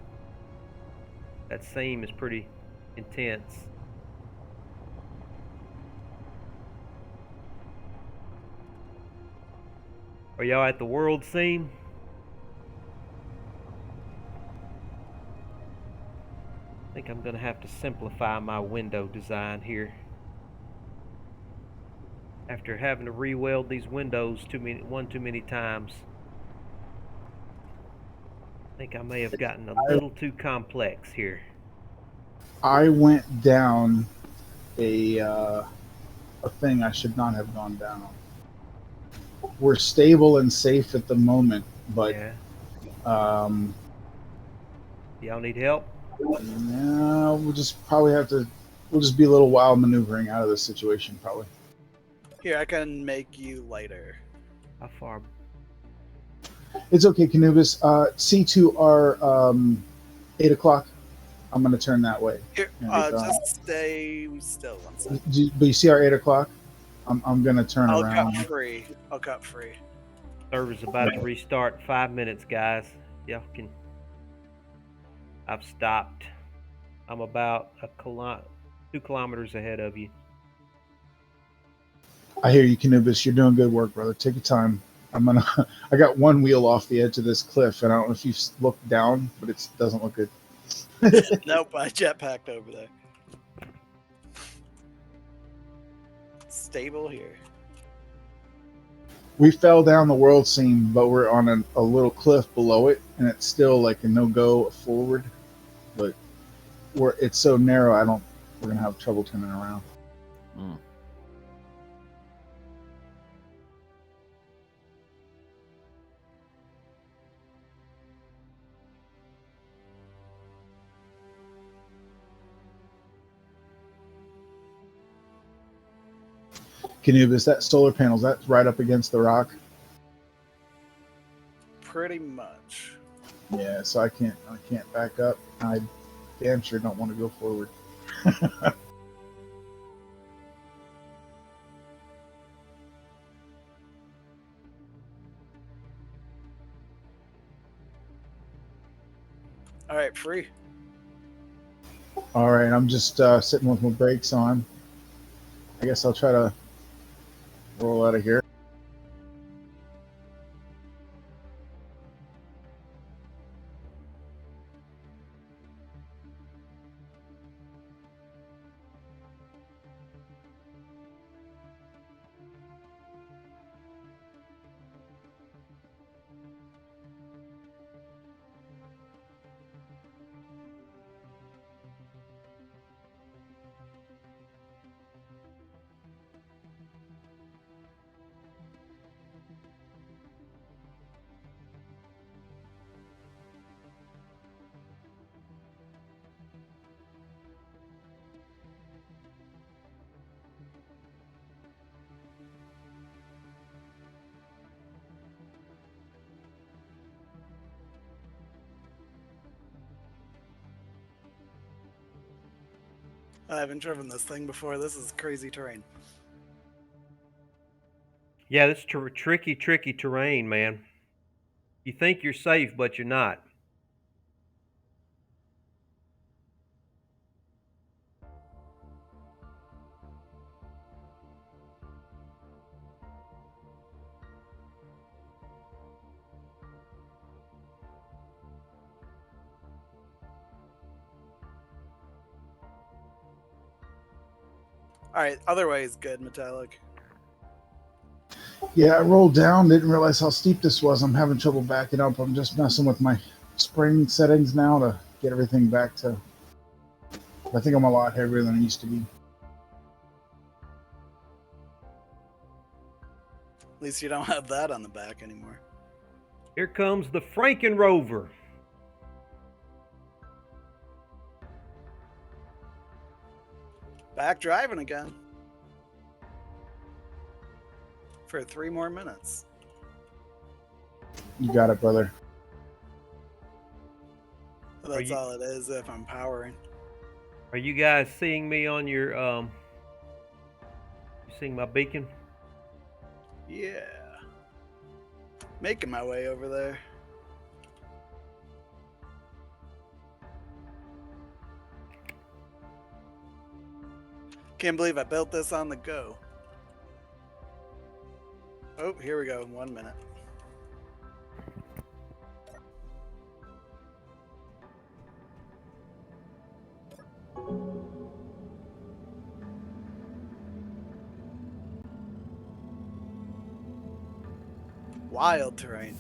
That seam is pretty intense. Are y'all at the world seam? I think I'm gonna have to simplify my window design here. After having to re-weld these windows one too many times, I think I may have gotten a little too complex here. I went down a thing I should not have gone down. We're stable and safe at the moment, but Yeah. um, Y'all need help? yeah, we'll just probably have to. We'll just be a little while maneuvering out of this situation, probably. Here, I can make you lighter. How far? It's okay, Canubis. C2R 8 o'clock. I'm going to turn that way. Here, Yeah, just stay still one second. But you see our 8 o'clock? I'm going to turn I'll around. cut free. I'll cut free. Server's about to restart. 5 minutes, guys. Y'all can. I've stopped. I'm about 2 kilometers ahead of you. I hear you, Canubis. You're doing good work, brother. Take your time. I got one wheel off the edge of this cliff, and I don't know if you've looked down, but it doesn't look good. Nope, I jetpacked over there. Stable here. We fell down the world seam, but we're on a little cliff below it, and it's still like a no-go forward. But it's so narrow, we're gonna have trouble turning around. Mm. Canubis, that solar panels, that's right up against the rock. Pretty much. Yeah, so I can't back up. I damn sure don't want to go forward. All right, free. All right, I'm just sitting with my brakes on. I guess I'll try to roll out of here. I haven't driven this thing before. This is crazy terrain. Yeah, this tricky terrain, man. You think you're safe, but you're not. All right, other way is good, Metallic. Yeah, I rolled down, didn't realize how steep this was. I'm having trouble backing up. I'm just messing with my spring settings now to get everything back to. I think I'm a lot heavier than I used to be. At least you don't have that on the back anymore. Here comes the Franken Rover. Back driving again. For 3 more minutes. You got it, brother. That's all it is if I'm powering. Are you guys seeing me on your you seeing my beacon? Yeah. Making my way over there. Can't believe I built this on the go. Oh, here we go. 1 minute. Wild terrain.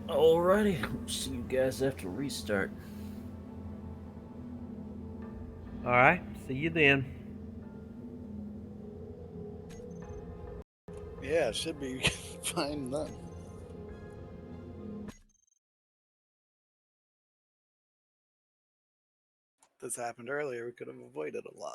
Alrighty, see you guys after restart. All right, see you then. Yeah, it should be fine then. This happened earlier, we could have avoided a lot.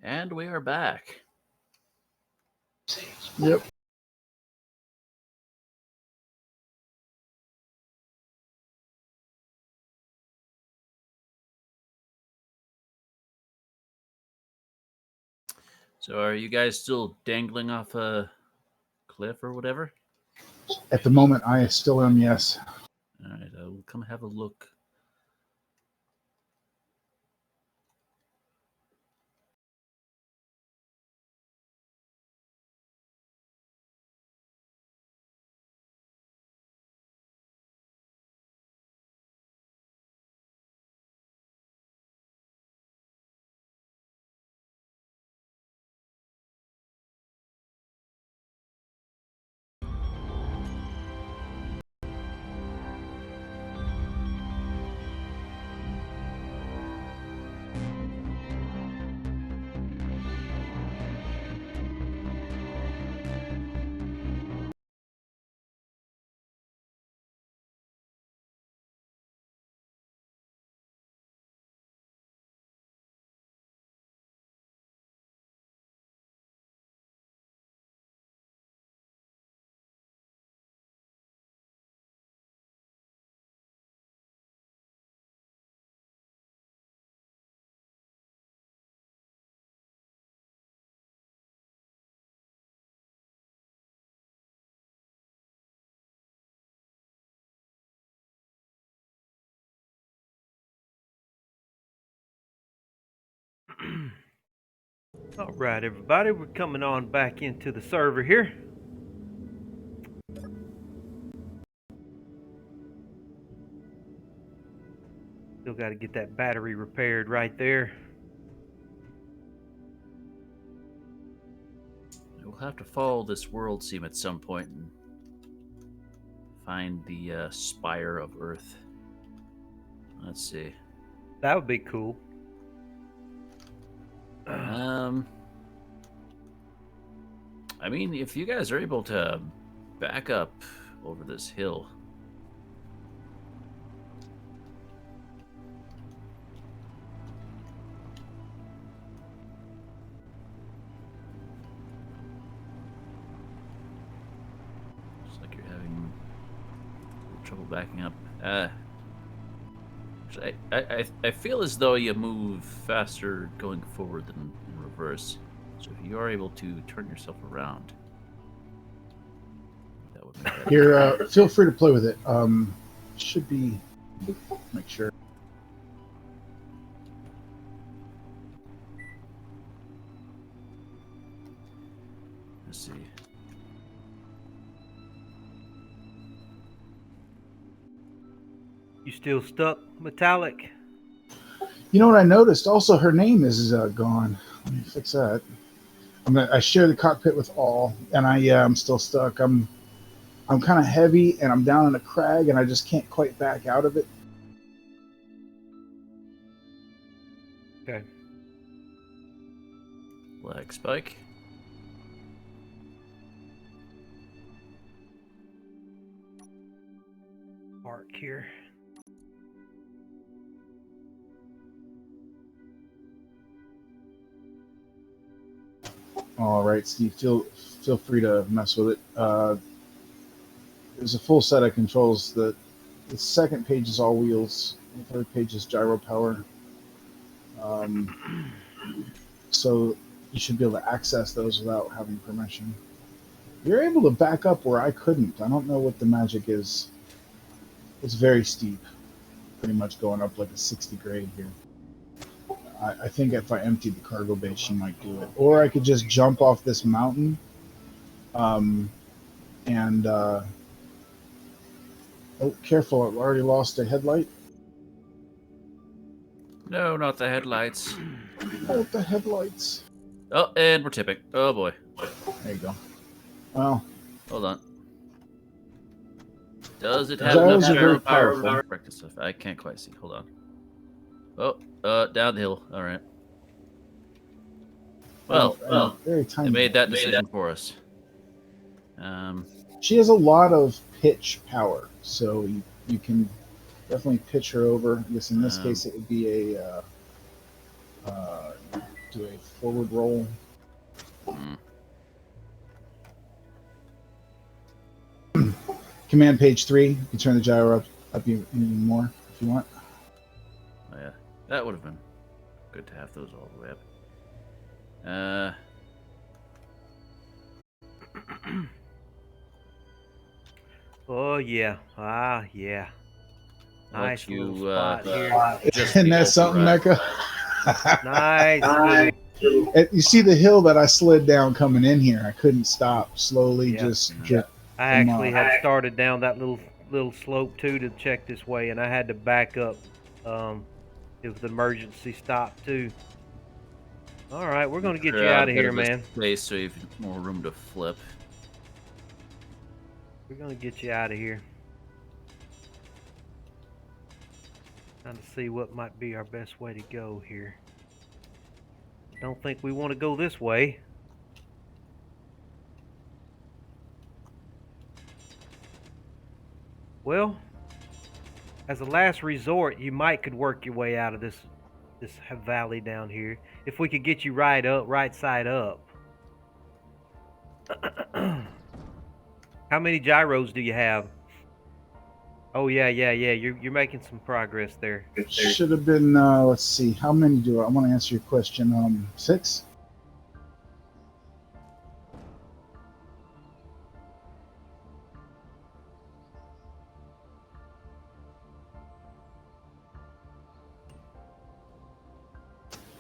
And we are back. Yep. So are you guys still dangling off a cliff or whatever? At the moment, I still am, yes. All right, I will come have a look. All right, everybody, we're coming on back into the server here. Still got to get that battery repaired right there. We'll have to follow this world seam at some point and find the spire of Earth. Let's see. That would be cool. I mean, if you guys are able to back up over this hill. Looks like you're having a little trouble backing up. I feel as though you move faster going forward than in reverse. So if you are able to turn yourself around, that would make that. Here, feel free to play with it. Should be. Make sure. Let's see. You still stuck, Metallic? You know what I noticed? Also, her name is gone. Let me fix that. I share the cockpit with all, and I'm still stuck. I'm kind of heavy, and I'm down in a crag, and I just can't quite back out of it. Okay. Black Spike. Park here. All right, Steve. Feel free to mess with it. There's a full set of controls. The second page is all wheels. The third page is gyro power. So you should be able to access those without having permission. You're able to back up where I couldn't. I don't know what the magic is. It's very steep, pretty much going up like a 60 grade here. I think if I emptied the cargo bay, she might do it. Or I could just jump off this mountain. Oh, careful, I've already lost a headlight. No, not the headlights. Oh, the headlights. Oh, and we're tipping. Oh boy. There you go. Well, hold on. Does it have gyros enough are very gyro power powerful. for practice stuff? I can't quite see. Hold on. Oh, down the hill. All right. Well, very tiny. they made that decision for us. She has a lot of pitch power, so you can definitely pitch her over. I guess in this case it would be a do a forward roll. Command page 3. You can turn the gyro up even more if you want. Oh, yeah, that would have been good to have those all the way up. Oh yeah. Ah yeah. Nice little you, spot here. Isn't that something, Mecca? Nice little. You see the hill that I slid down coming in here. I couldn't stop. Slowly Yeah. just get. I actually had started down that little slope too to check this way, and I had to back up. It was an emergency stop too. All right, we're gonna get you out of here, man. Space so you have more room to flip. We're gonna get you out of here. Trying to see what might be our best way to go here. Don't think we want to go this way. Well, as a last resort, you might could work your way out of this valley down here if we could get you right side up. How many gyros do you have? Oh yeah. You're making some progress there. It should have been. Let's see. How many do I want to answer your question? 6.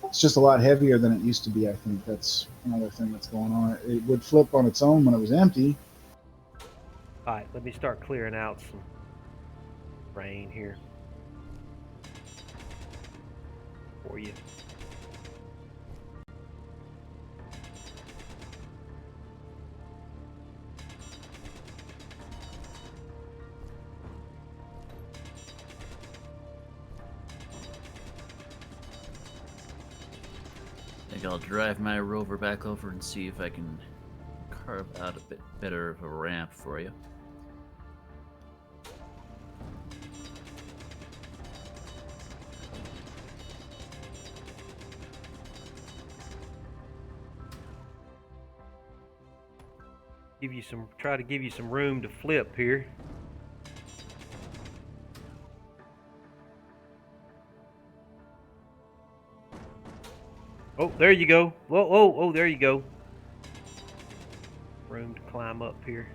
It's just a lot heavier than it used to be. I think that's another thing that's going on. It would flip on its own when it was empty. All right, let me start clearing out some rain here for you. I think I'll drive my rover back over and see if I can carve out a bit better of a ramp for you. Try to give you some room to flip here. Oh, there you go. Whoa, oh, there you go. Room to climb up here.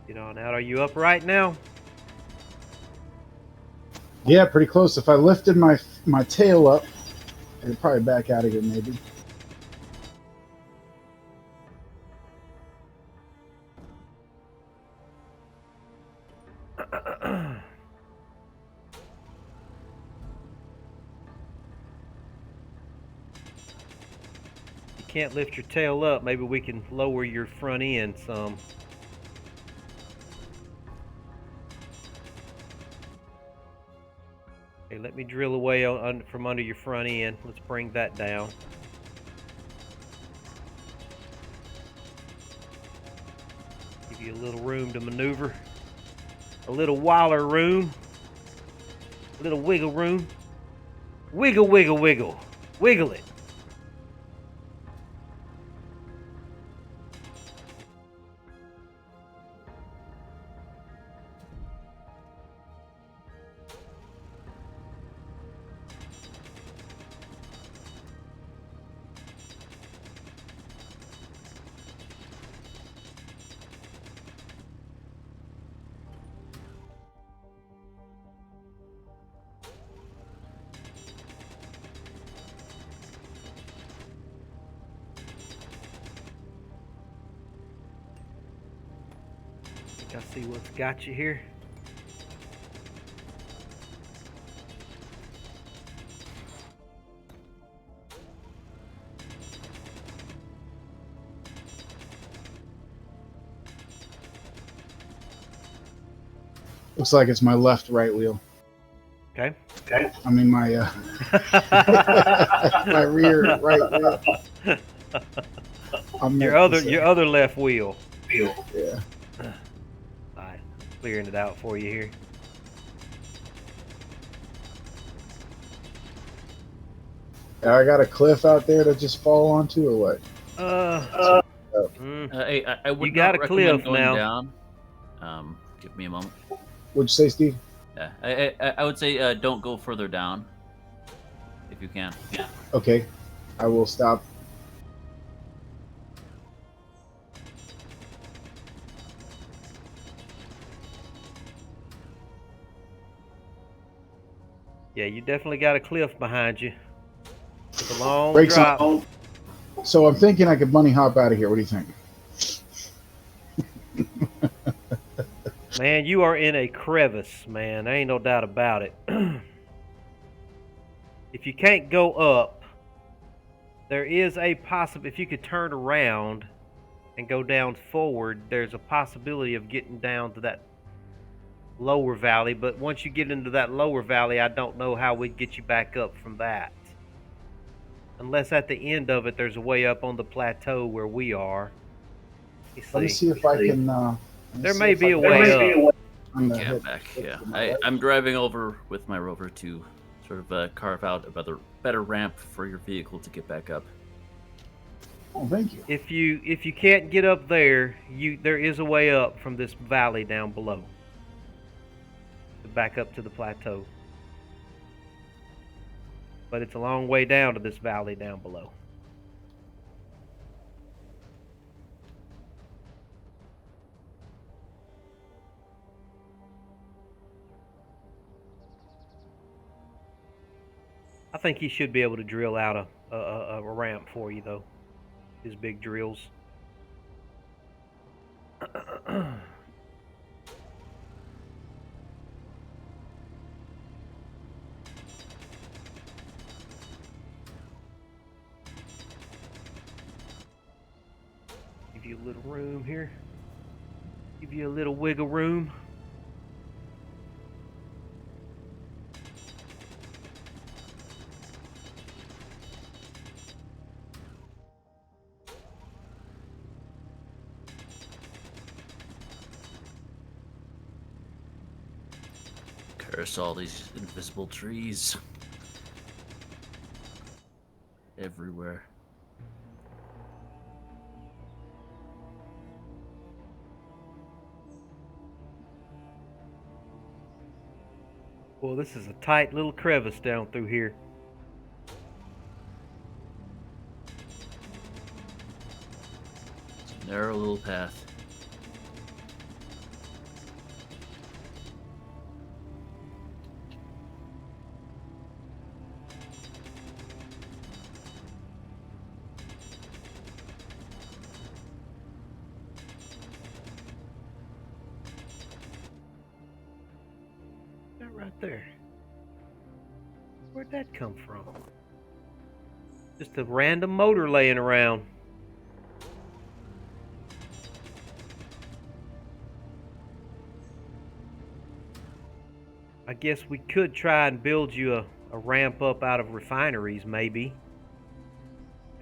Get on out. Are you upright now? Yeah, pretty close. If I lifted my tail up, I'd probably back out of here maybe. You can't lift your tail up. Maybe we can lower your front end some. Okay, let me drill away from under your front end. Let's bring that down. Give you a little room to maneuver. A little waller room. A little wiggle room. Wiggle, wiggle, wiggle. Wiggle it. I see what's got you here. Looks like it's my left right wheel. Okay. I mean my my rear right wheel. Your other left wheel. Yeah. Alright, clearing it out for you here. I got a cliff out there to just fall onto, or what? I would You got not a recommend cliff going now. down. Give me a moment. What'd you say, Steve? Yeah, I would say don't go further down if you can. Yeah. Okay, I will stop. Yeah, you definitely got a cliff behind you. It's a long Brakes drop. on. So I'm thinking I could bunny hop out of here. What do you think? Man, you are in a crevice, man. There ain't no doubt about it. If you can't go up, there is a possible. If you could turn around and go down forward, there's a possibility of getting down to that lower valley. But once you get into that lower valley, I don't know how we'd get you back up from that. Unless at the end of it, there's a way up on the plateau where we are. Let me see if I can. There may be a way up. Yeah, back. Yeah, I'm driving over with my rover to sort of carve out a better ramp for your vehicle to get back up. Oh, thank you. If you can't get up there, there is a way up from this valley down below. To back up to the plateau. But it's a long way down to this valley down below. I think he should be able to drill out a ramp for you, though. His big drills. Give you a little room here. Give you a little wiggle room. Curse all these invisible trees everywhere. Well, this is a tight little crevice down through here. It's a narrow little path. Right there. Where'd that come from? Just a random motor laying around. I guess we could try and build you a ramp up out of refineries, maybe.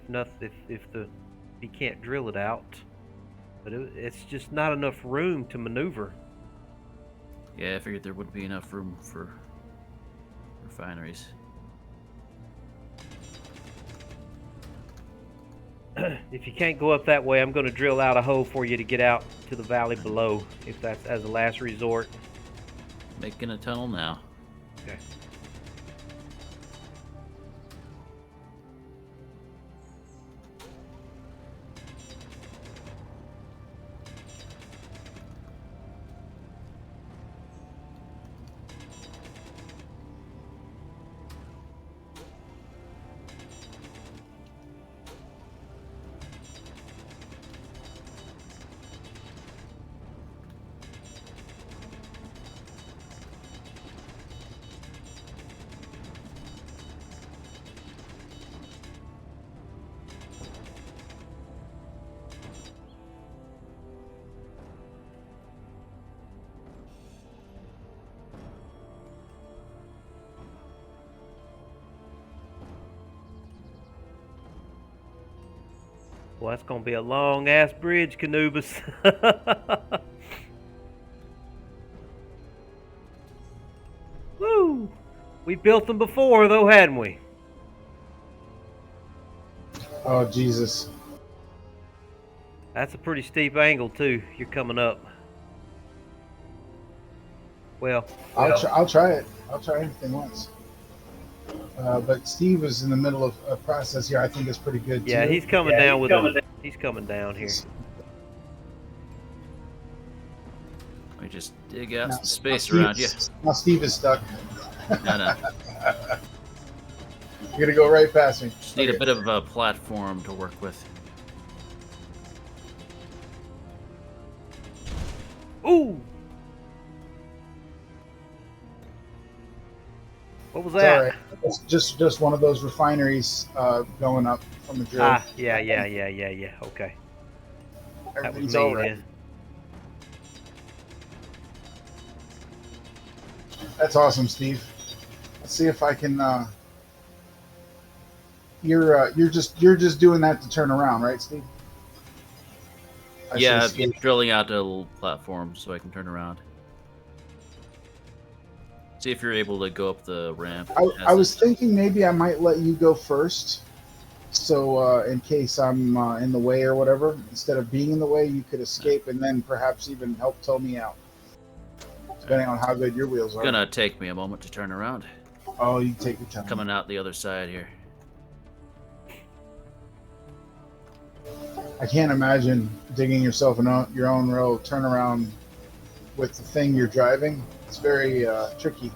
If you can't drill it out, but it's just not enough room to maneuver. Yeah, I figured there wouldn't be enough room for refineries. If you can't go up that way, I'm going to drill out a hole for you to get out to the valley below, if that's as a last resort. Making a tunnel now. Okay. Well, that's going to be a long-ass bridge, Canubis. Woo! We built them before, though, hadn't we? Oh Jesus! That's a pretty steep angle too. You're coming up. Well, I'll try it. I'll try anything once. But Steve is in the middle of a process here. I think is pretty good yeah, too. he's coming down with him. He's coming down here. Let me just dig out Now- some space now around you. Now Steve is stuck. No. You're gonna go right past me. Just need a bit of a platform to work with. Ooh! What was It's that? all right. It's just one of those refineries going up from the drill. Ah, yeah. Okay. That was Everything's me all right. then. That's awesome, Steve. Let's see if I can. You're just doing that to turn around, right, Steve? I should Yeah, escape. drilling out a little platform so I can turn around. See if you're able to go up the ramp. I was thinking maybe I might let you go first, so in case I'm in the way or whatever, instead of being in the way, you could escape and then perhaps even help tow me out, depending on how good your wheels It's are. gonna take me a moment to turn around. Oh, you take your time. Coming out the other side here. I can't imagine digging yourself your own row turnaround with the thing you're driving. It's very tricky.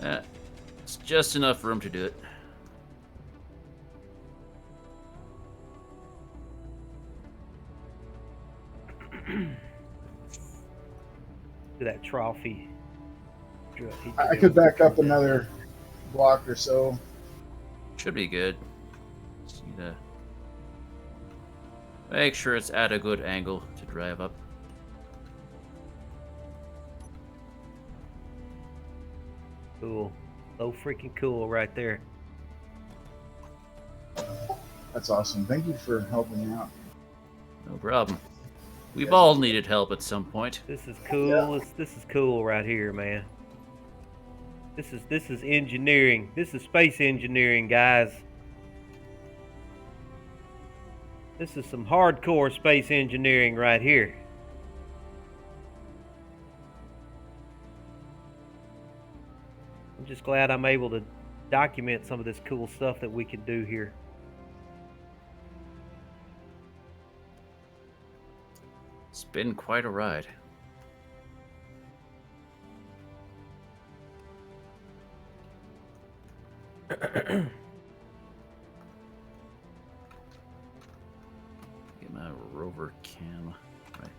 It's just enough room to do it. To that trophy. I could back up another block or so. Should be good. Just need to make sure it's at a good angle to drive up. Cool. So freaking cool right there. That's awesome. Thank you for helping me out. No problem. We've all needed help at some point. This is cool. This is cool right here, man. This is engineering. This is space engineering, guys. This is some hardcore space engineering right here. I'm just glad I'm able to document some of this cool stuff that we can do here. It's been quite a ride. Get my rover cam right.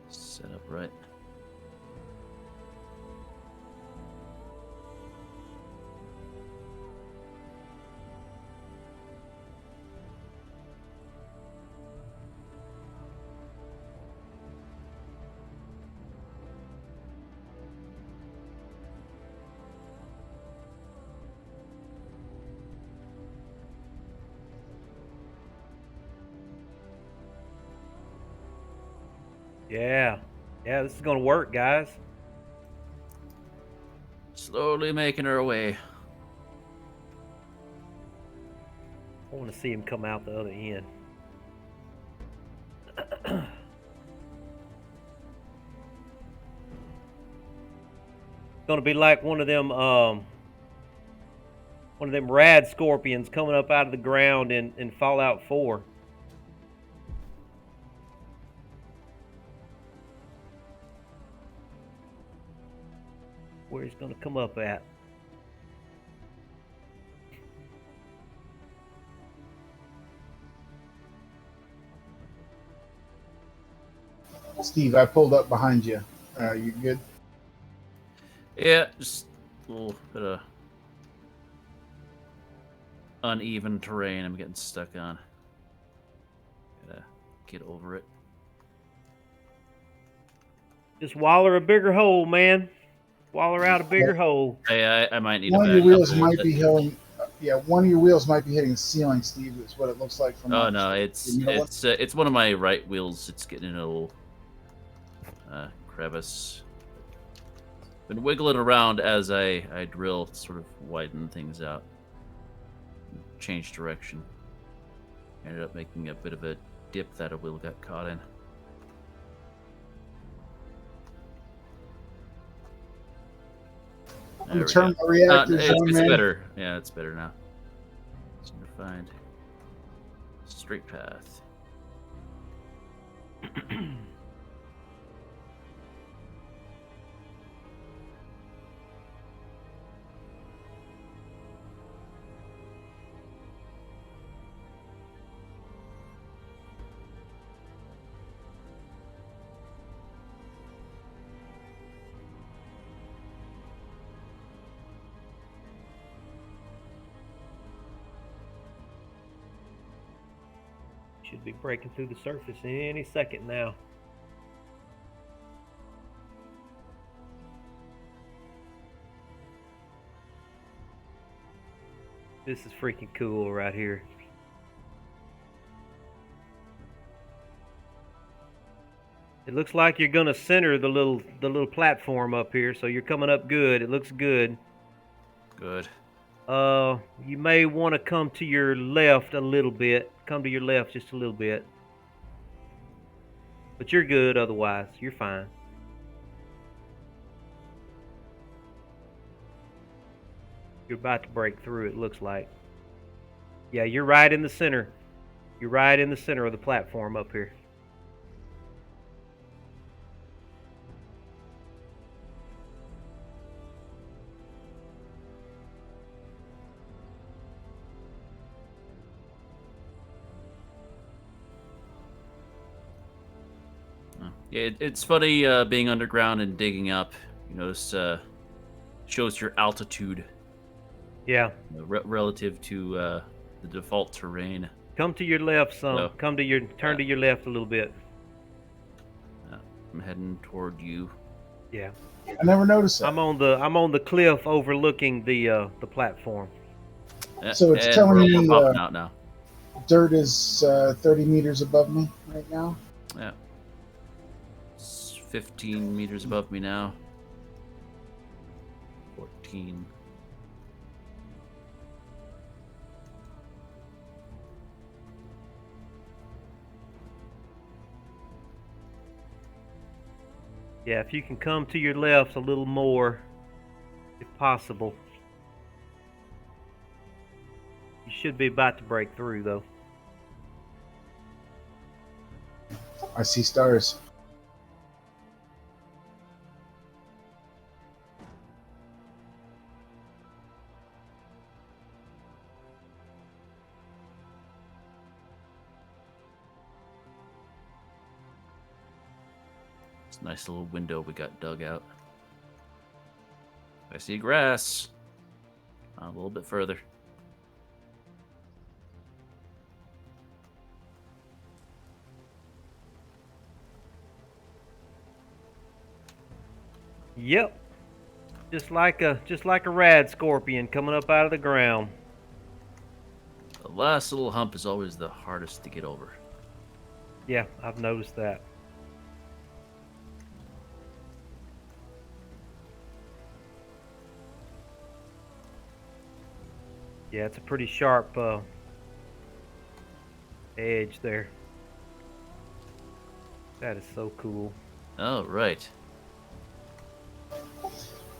Set up right. Yeah. Yeah, this is gonna work, guys. Slowly making our way. I want to see him come out the other end. Gonna be like one of them rad scorpions coming up out of the ground in Fallout 4. Where he's gonna come up at. Steve, I pulled up behind you. You good? Yeah, just a little bit of uneven terrain I'm getting stuck on. Gotta get over it. Just waller a bigger hole, man. Waller out a bigger hole. Hey, I might need to One of back your up wheels a little might bit. be hitting. Yeah, one of your wheels might be hitting the ceiling, Steve. Is what it looks like from. Oh no, it's the middle one. it's one of my right wheels. It's getting in a little crevice. Been wiggling around as I drill, to sort of widen things out. change direction. Ended up making a bit of a dip that a wheel got caught in. There we Turn go. my reactor zone, It's man. better. Yeah, it's better now. Just need to find straight path. Should be breaking through the surface any second now. This is freaking cool right here. It looks like you're gonna center the little platform up here, so you're coming up good. It looks good. Good. You may want to come to your left a little bit. Come to your left just a little bit. But you're good otherwise. You're fine. You're about to break through, it looks like. Yeah, you're right in the center. You're right in the center of the platform up here. Yeah, it's funny being underground and digging up. You notice shows your altitude. Yeah. Relative to the default terrain. Come to your left some. No. Turn to your left a little bit. I'm heading toward you. Yeah. I never noticed that. I'm on the cliff overlooking the platform. So it's And telling we're me popping out now. dirt is 30 meters above me right now. Yeah. It's 15 meters above me now. 14. Yeah, if you can come to your left a little more, if possible. You should be about to break through, though. I see stars. It's a nice little window we got dug out. I see grass. A little bit further. Yep. Just like a rad scorpion coming up out of the ground. The last little hump is always the hardest to get over. Yeah, I've noticed that. Yeah, it's a pretty sharp edge there. That is so cool. Oh, right.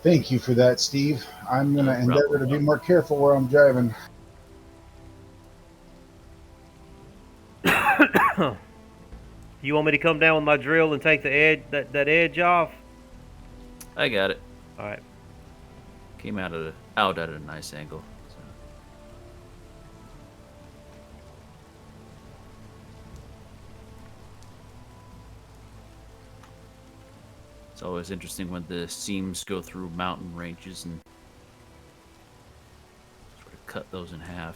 Thank you for that, Steve. I'm going to No endeavor problem. to be more careful where I'm driving. You want me to come down with my drill and take the edge that edge off? I got it. All right. Came out at a nice angle. So. It's always interesting when the seams go through mountain ranges and sort of cut those in half.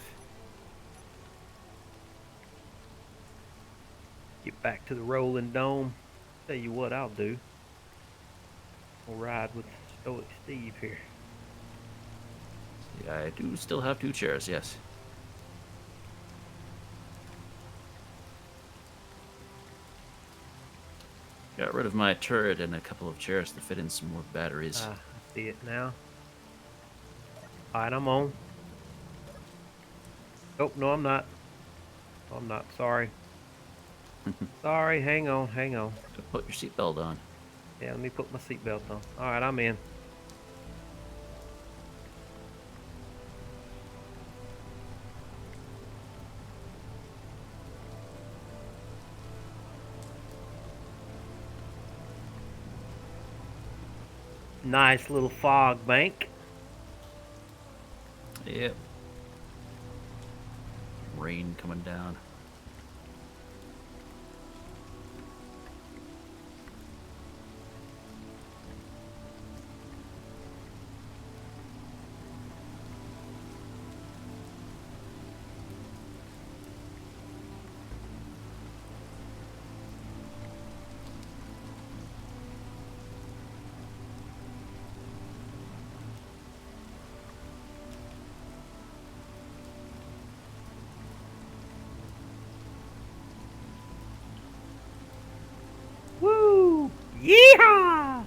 Get back to the rolling dome. Tell you what I'll do. We'll ride with Stoic Steve here. Yeah, I do still have 2 chairs, yes. Got rid of my turret and a couple of chairs to fit in some more batteries. I see it now. All right, I'm on. Oh, no, I'm not. I'm not. Sorry. Sorry. Hang on. Hang on. Put your seatbelt on. Yeah, let me put my seatbelt on. All right, I'm in. Nice little fog bank. Yep. Rain coming down. Woo! Yeehaw!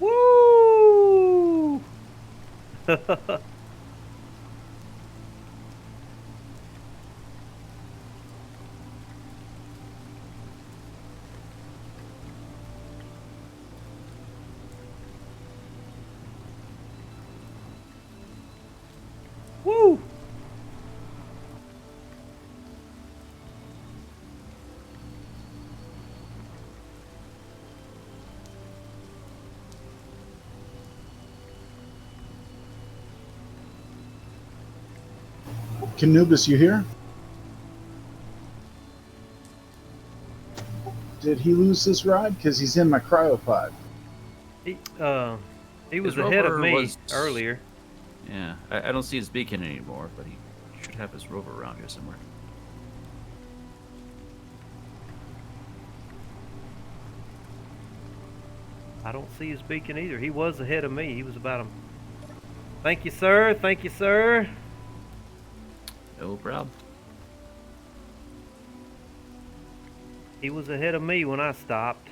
Woo! Woo! Canubis, you here? Did he lose this ride? Because he's in my cryopod. He was His ahead of rover me was- earlier. Yeah, I don't see his beacon anymore, but he should have his rover around here somewhere. I don't see his beacon either. He was ahead of me. He was about him. Thank you, sir. Thank you, sir. No problem. He was ahead of me when I stopped.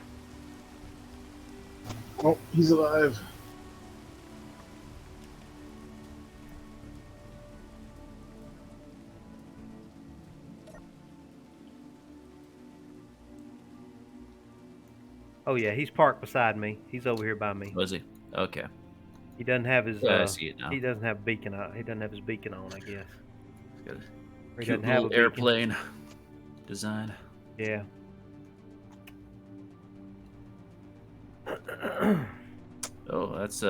Oh, he's alive. Oh yeah, he's parked beside me. He's over here by me. Was he? Okay. He doesn't have his. Yeah, I see it now. He doesn't have beacon on. He doesn't have his beacon on, I guess. He's got a Or he cute doesn't have a little beacon. airplane design. Yeah. Oh, that's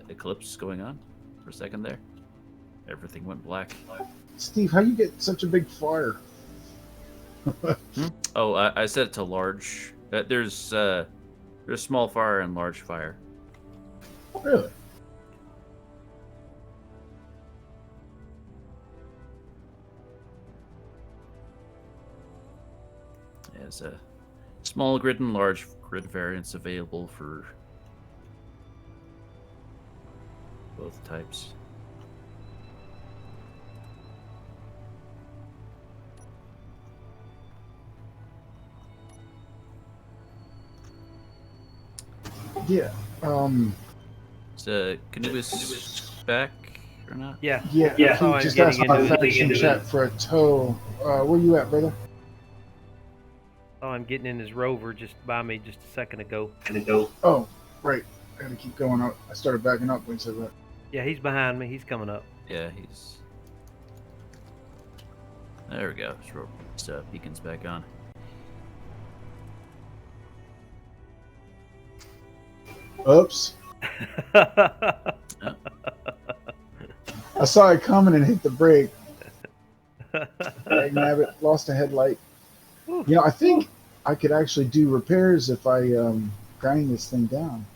eclipse going on for a second there. Everything went black. Steve, how you get such a big fire? Oh, I set it to large. There's small fire and large fire. Really? There's a small grid and large grid variants available for both types. Yeah. Is Canubis back or not? Yeah. Yeah. Yeah. He Oh, I'm just getting asked into my it. faction chat for a tow. Where you at, brother? Oh, I'm getting in his rover just by me just a second ago. Oh, right. I gotta keep going up. I started backing up when you said that. Yeah, he's behind me. He's coming up. Yeah, he's. There we go. His beacon's back on. Oops. I saw it coming and hit the brake. Nabbit, lost a headlight. You know, I think I could actually do repairs if I grind this thing down.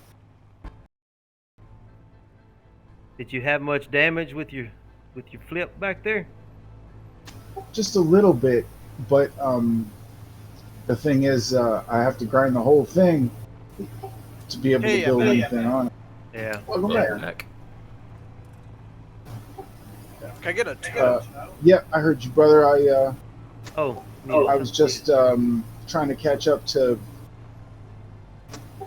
Did you have much damage with your flip back there? Just a little bit, but the thing is, I have to grind the whole thing to be able to build anything on it. Yeah. Welcome back. Can I get a tow? Yeah, I heard you, brother. I was just trying to catch up to.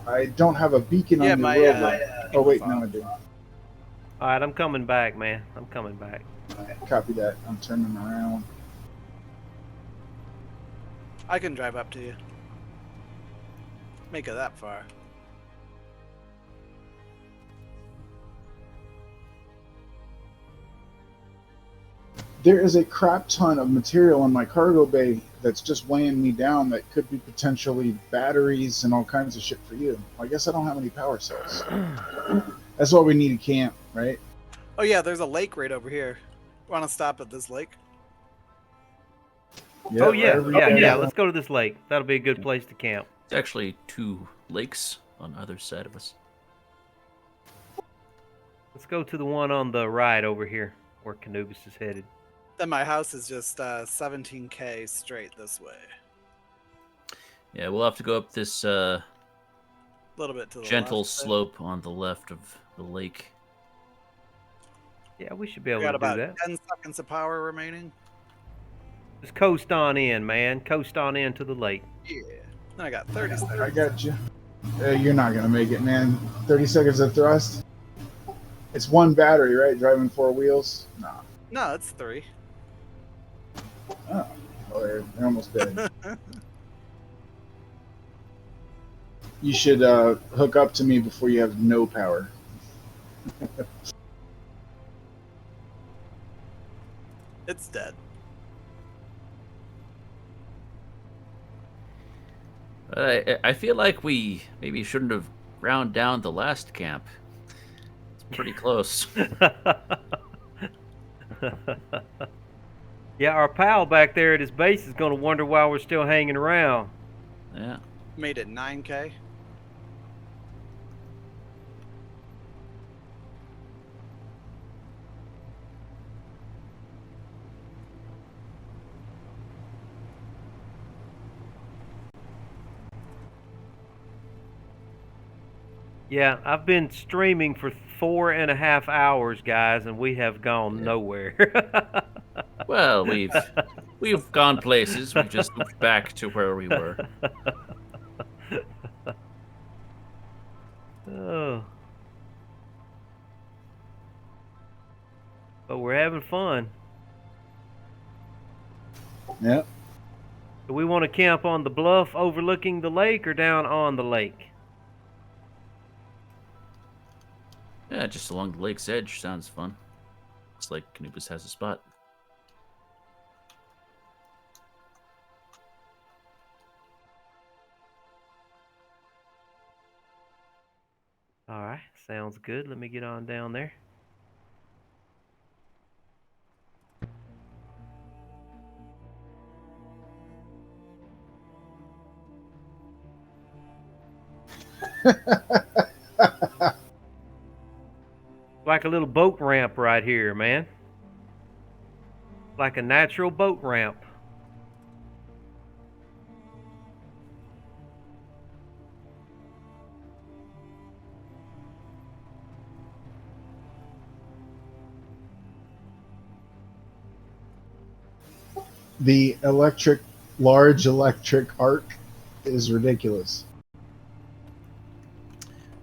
I don't have a beacon on the rover. Oh wait, no, I do. All right, I'm coming back, man. I'm coming back. Copy that. I'm turning around. I can drive up to you. Make it that far. There is a crap ton of material in my cargo bay that's just weighing me down that could be potentially batteries and all kinds of shit for you. I guess I don't have any power cells. That's why we need a camp, right? Oh yeah, there's a lake right over here. Want to stop at this lake? Yeah, oh yeah, yeah. Let's go to this lake. That'll be a good place to camp. It's actually 2 lakes on either side of us. Let's go to the one on the right over here, where Canubis is headed. Then my house is just 17k straight this way. Yeah, we'll have to go up this A little bit to the gentle left, slope on the left of the lake. Yeah, we should be able We got to do about that. 10 seconds of power remaining. Just coast on in, man. Coast on in to the lake. Yeah. Then I got 30 seconds. I got you. You're not gonna make it, man. 30 seconds of thrust. It's one battery, right? Driving 4 wheels. Nah. No, it's 3. Oh, well, they're almost dead. You should hook up to me before you have no power. It's dead. I feel like we maybe shouldn't have ground down the last camp. It's pretty close. Yeah, our pal back there at his base is going to wonder why we're still hanging around. Yeah. Made it 9k. Yeah, I've been streaming for 4.5 hours, guys, and we have gone nowhere. Well, we've gone places. We've just moved back to where we were. Oh. But we're having fun. Yep. Do we want to camp on the bluff overlooking the lake or down on the lake? Yeah, just along the lake's edge. Sounds fun. Looks like Canubis has a spot. All right, sounds good. Let me get on down there. Like a little boat ramp right here, man. Like a natural boat ramp. The large electric arc is ridiculous.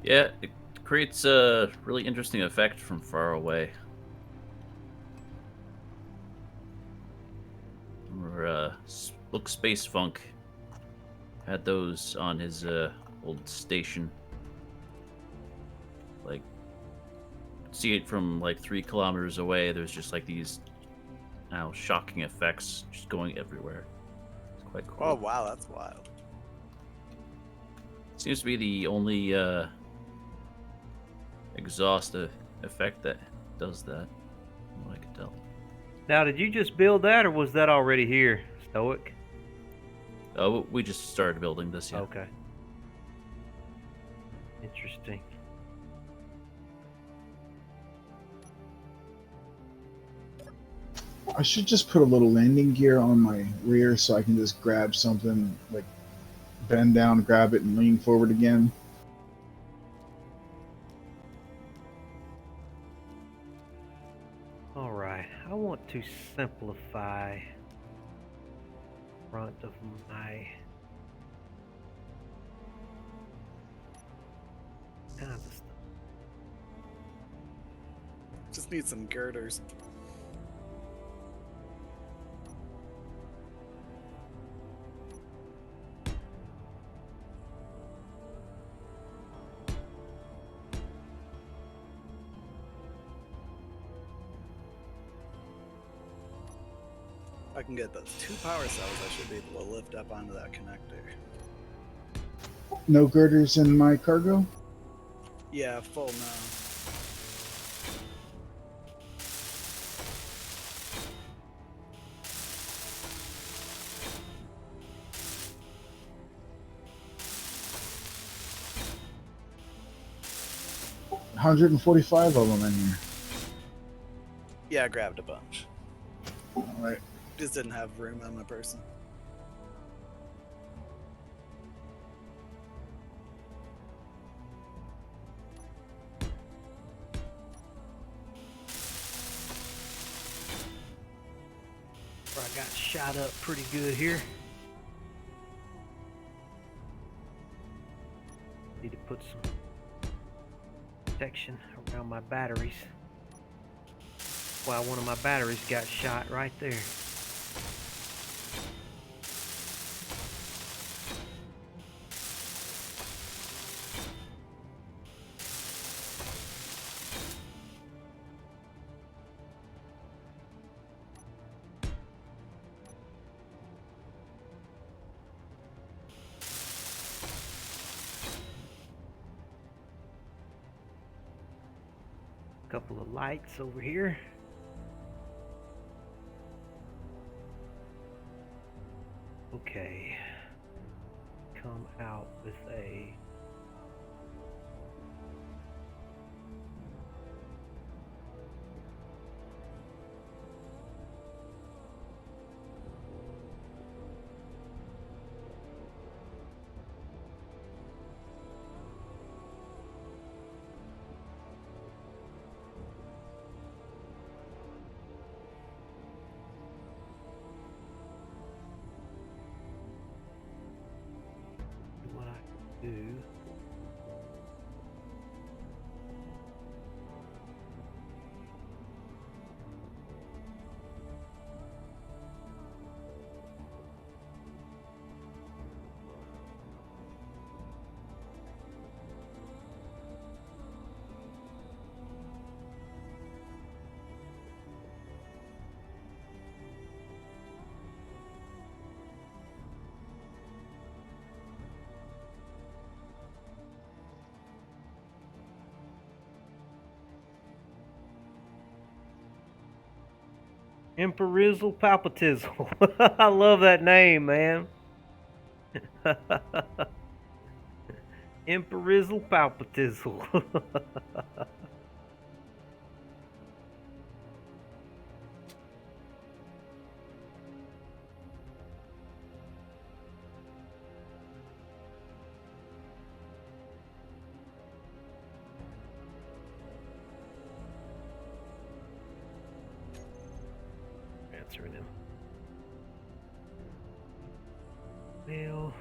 Yeah, it creates a really interesting effect from far away. Or Look Space Funk had those on his old station. Like, see it from like 3 kilometers away. There's just like these shocking effects just going everywhere. It's quite cool. Oh wow, that's wild. Seems to be the only exhaust effect that does that, from what I can tell. Now, did you just build that, or was that already here, Stoic? Oh, we just started building this, yeah. Okay. Interesting. I should just put a little landing gear on my rear so I can just grab something, like bend down, grab it, and lean forward again. All right, I want to simplify front of my kinds of stuff. Just need some girders. I can get those 2 power cells, I should be able to lift up onto that connector. No girders in my cargo? Yeah, full now. $145 of them in here. Yeah, I grabbed a bunch. All right. Just didn't have room on my person. I got shot up pretty good here. Need to put some protection around my batteries. Wow, one of my batteries got shot right there. Couple of lights over here. Okay. Come out with a what I can do. Empirizzle Palpitizzle. I love that name, man. Empirizzle Palpitizzle. Answering him. Well,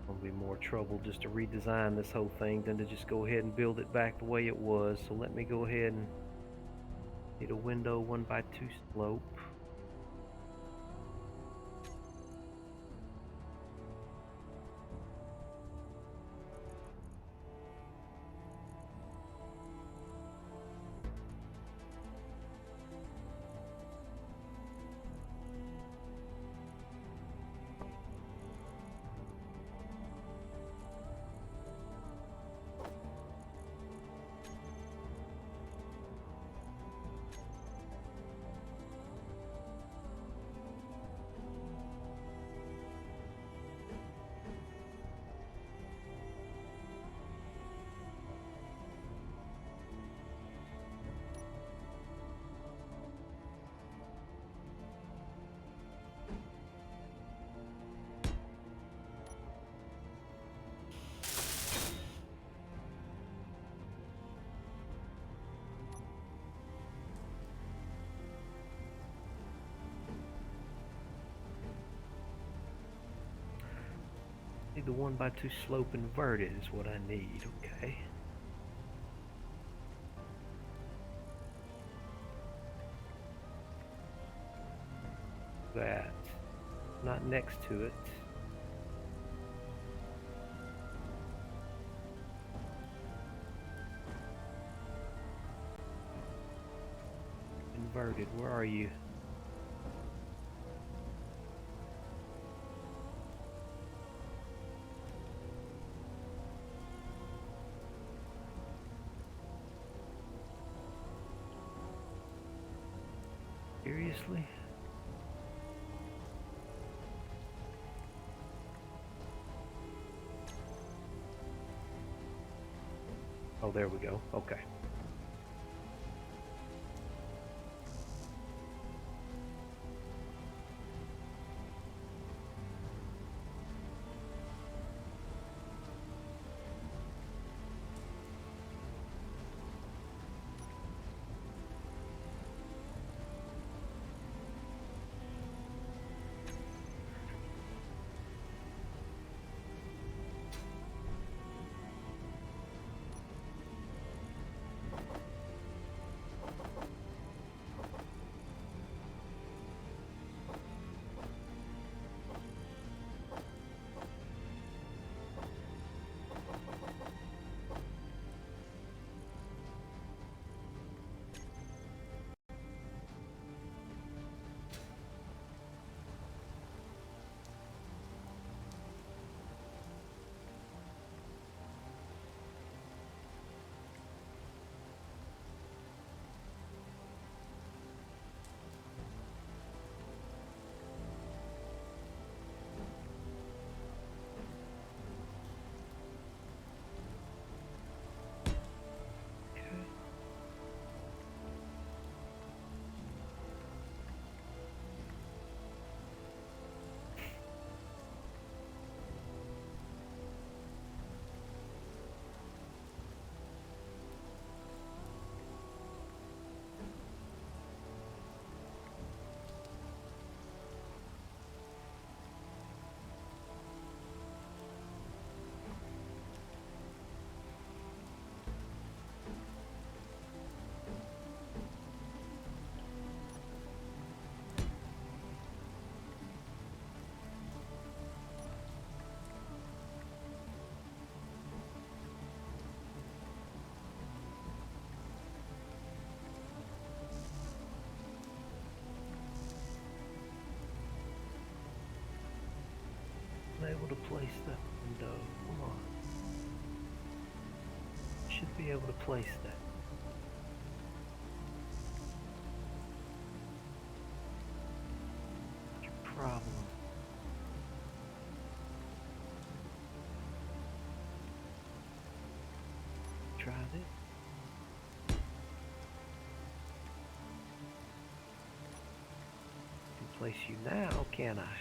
gonna be more trouble just to redesign this whole thing than to just go ahead and build it back the way it was. So let me go ahead and get a window 1x2 slope. Need the 1x2 slope inverted is what I need. Okay. That. Not next to it. Inverted, where are you? Seriously? Oh, there we go. Okay. I'm able to place that window. Come on. Should be able to place that. What's your problem? Try this. I can place you now, can I?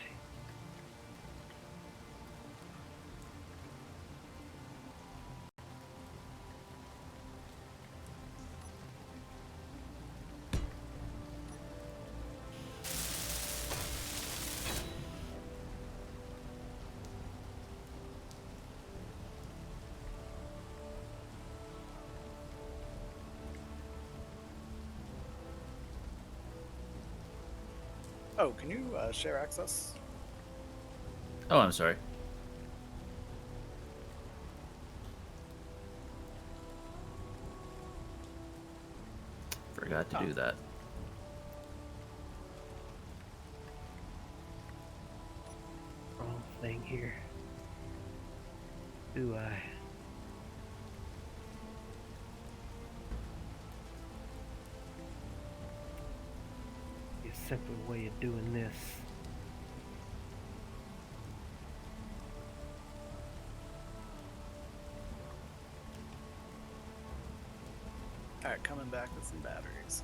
Oh, can you share access? Oh, I'm sorry. Forgot to do that. Wrong thing here. Do I? A simpler way of doing this. Alright, coming back with some batteries.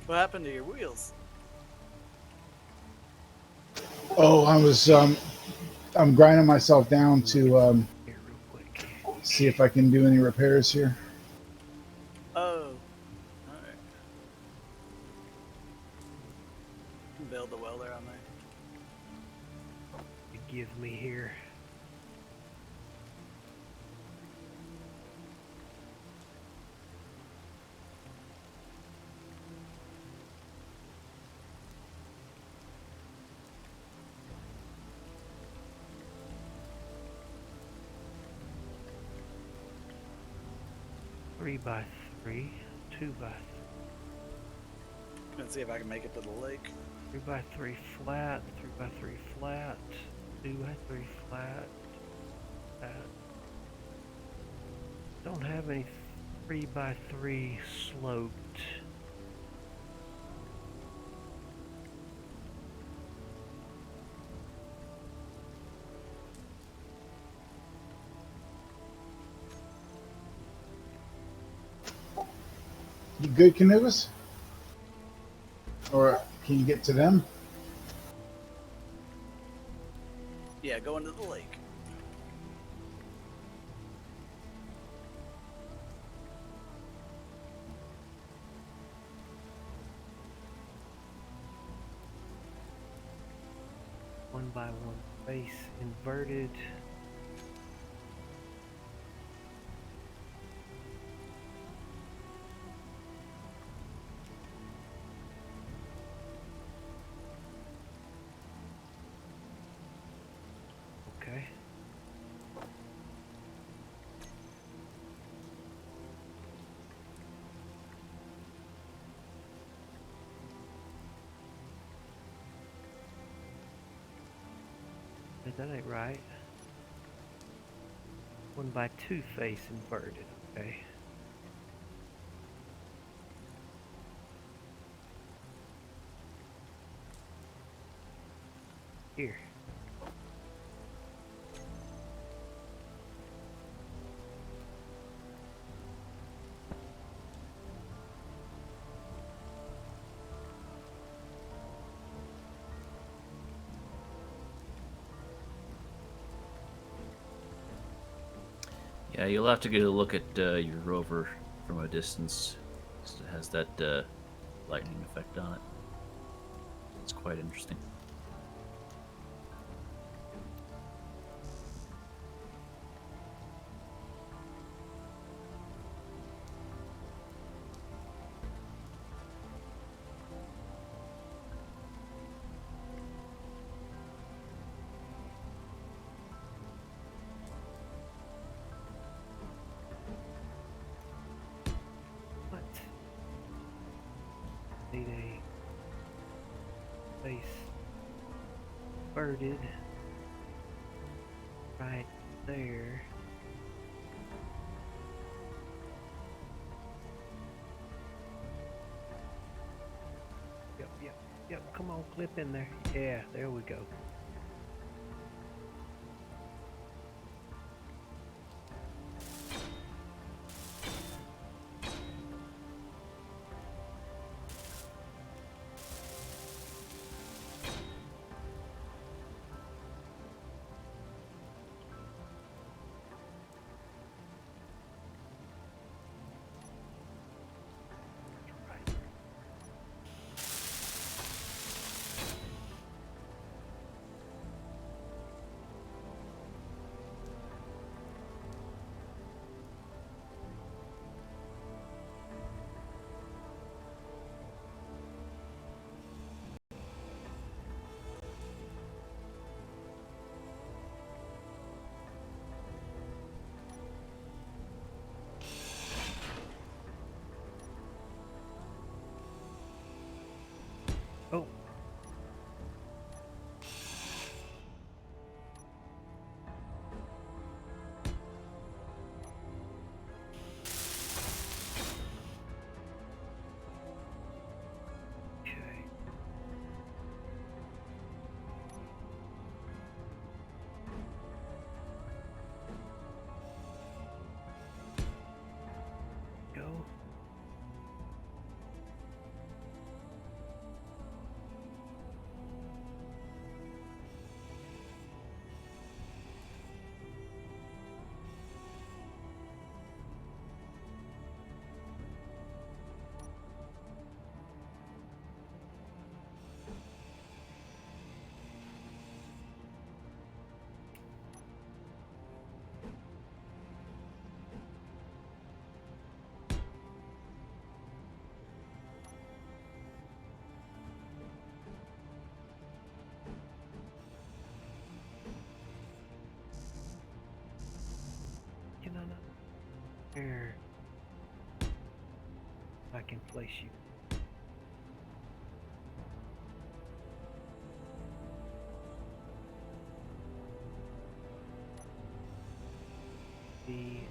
What happened to your wheels? Oh, I'm grinding myself down to Here, real quick. See if I can do any repairs here. Oh, all right. Build the welder on there. You give me here. Three by three, 2 by Let's see if I can make it to the lake. 3 by 3 flat, 3 by 3 flat, 2 by 3 flat, flat. Don't have any 3 by 3 sloped. You good, Canubis? Or can you get to them? Yeah, go into the lake. One by one face inverted. Okay. That ain't right. 1 by 2 face inverted, okay. Here. Yeah, you'll have to get a look at your rover from a distance. It has that lightning effect on it. It's quite interesting. What? Need a face inverted right there. Yep, come on, clip in there. Yeah, there we go. no. Here. I can place you. The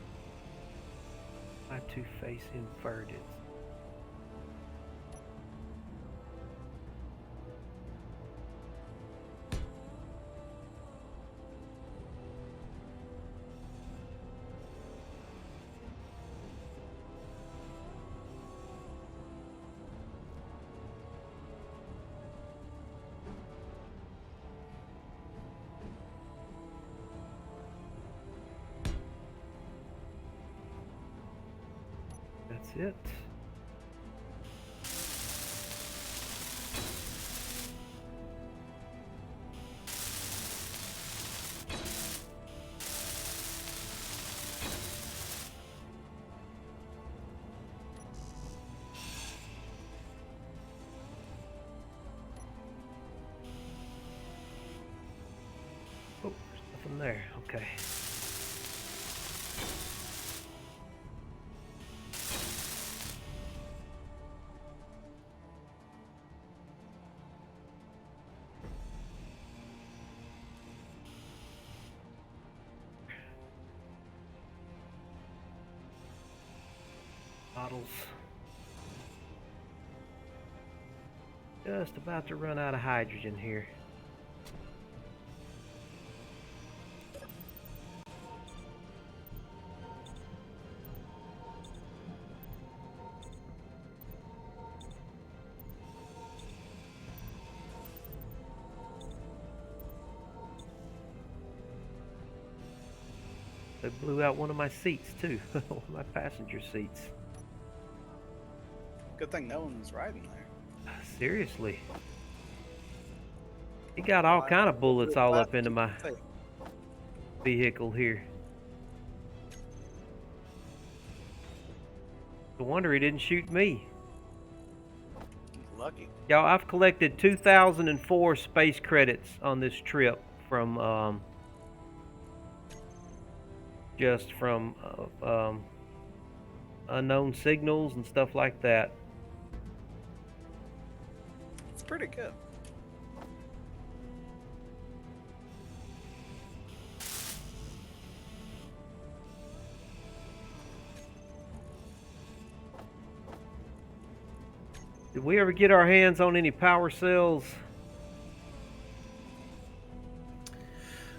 my two-face inverted. That's it. Oh, there's nothing there. Okay. Bottles. Just about to run out of hydrogen here. They blew out one of my seats too, one of my passenger seats. Good thing no one was riding there. Seriously. He got all kind of bullets all up into my vehicle here. No wonder he didn't shoot me. Lucky. Y'all, I've collected 2,004 space credits on this trip from just from unknown signals and stuff like that. It's pretty good. Did we ever get our hands on any power cells?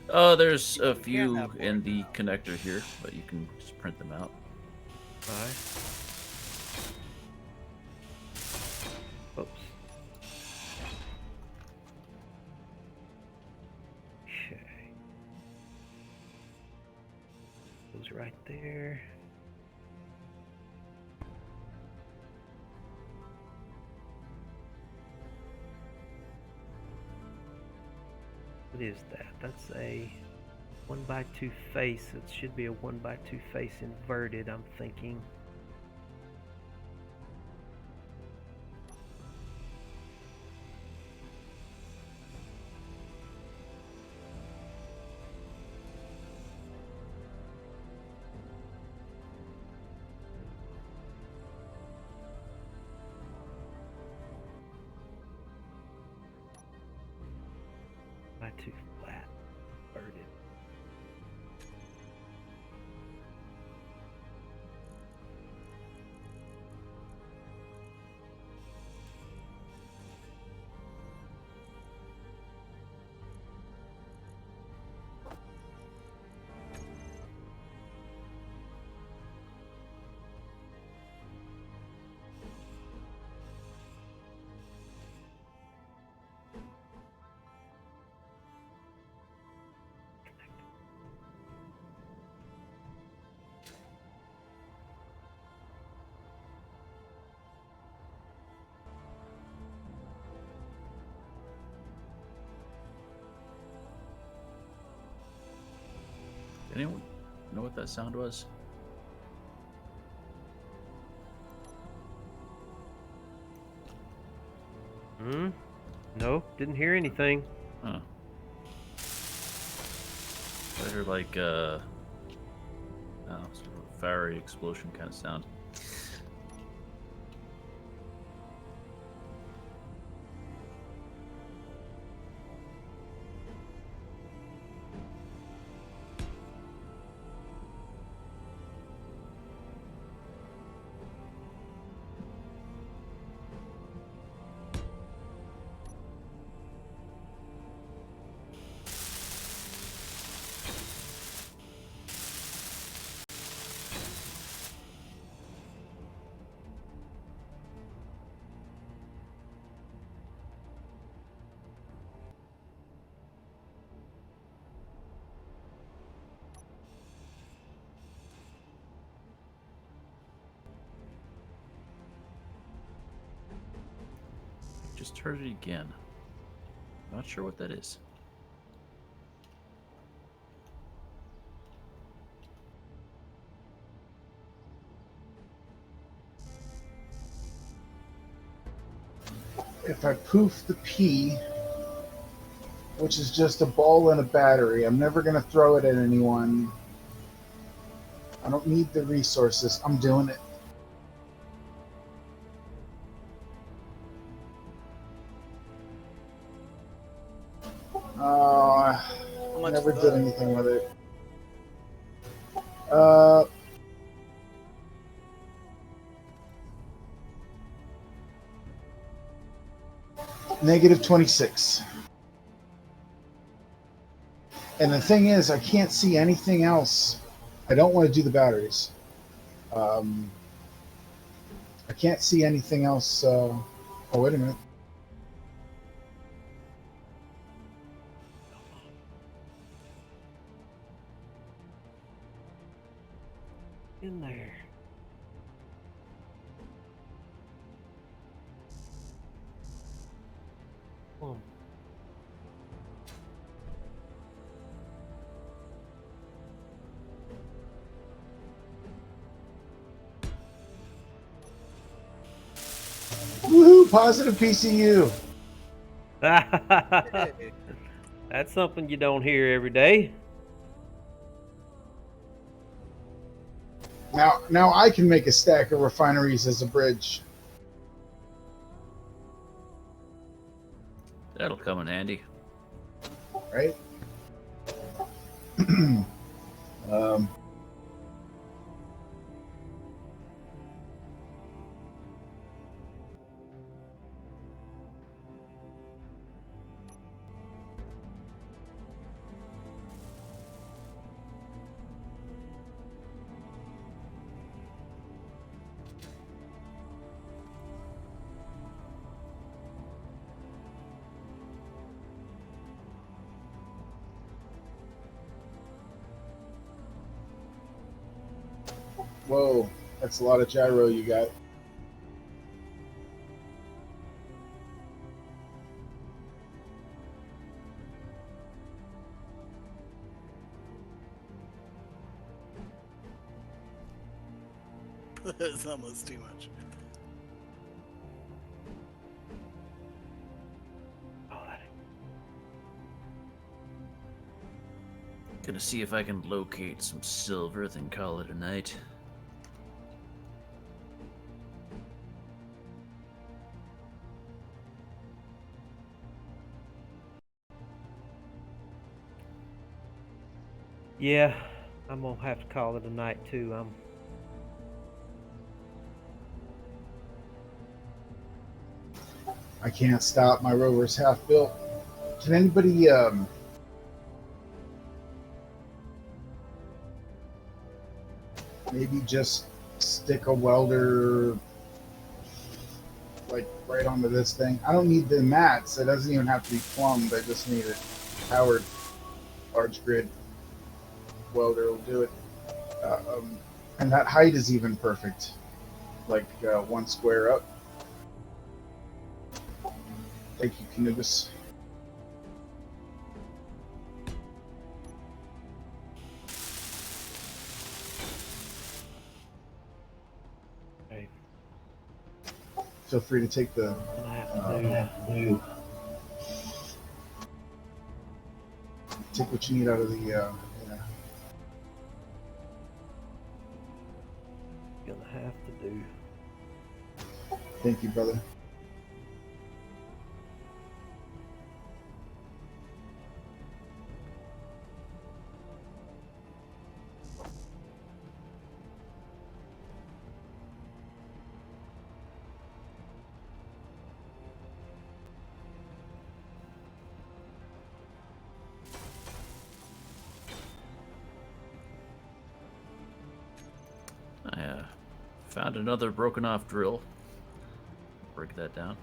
There's a can few have one in the now. connector here, but you can just print them out. Alright. Oops. Okay. Goes right there. What is that? That's a 1x2 face. It should be a 1x2 face inverted, I'm thinking. By two flat, inverted. Anyone know what that sound was? No, didn't hear anything. Huh. I heard like oh, fiery explosion kind of sound. Just heard it again. Not sure what that is. If I poof the P, which is just a ball and a battery, I'm never going to throw it at anyone. I don't need the resources. I'm doing it. Never did anything with it. Negative 26. And the thing is, I can't see anything else. I don't want to do the batteries. I can't see anything else. Oh, wait a minute. In there. Oh. Woohoo! Positive PCU. Hey, That's something you don't hear every day. Now I can make a stack of refineries as a bridge. That'll come in handy. Right? um, Whoa, that's a lot of gyro you got. it's almost too much. Gonna see if I can locate some silver, then call it a night. Yeah, I'm gonna have to call it a night too. I can't stop. My rover's half built. Can anybody maybe just stick a welder like right onto this thing? I don't need the mats. It doesn't even have to be plumbed. I just need a powered large grid welder will do it. And that height is even perfect, like 1 square up. Thank you, Canubis. Okay. Feel free to take the. Take what you need out of the. Gonna have to do. Thank you, brother. I found another broken off drill. Break that down.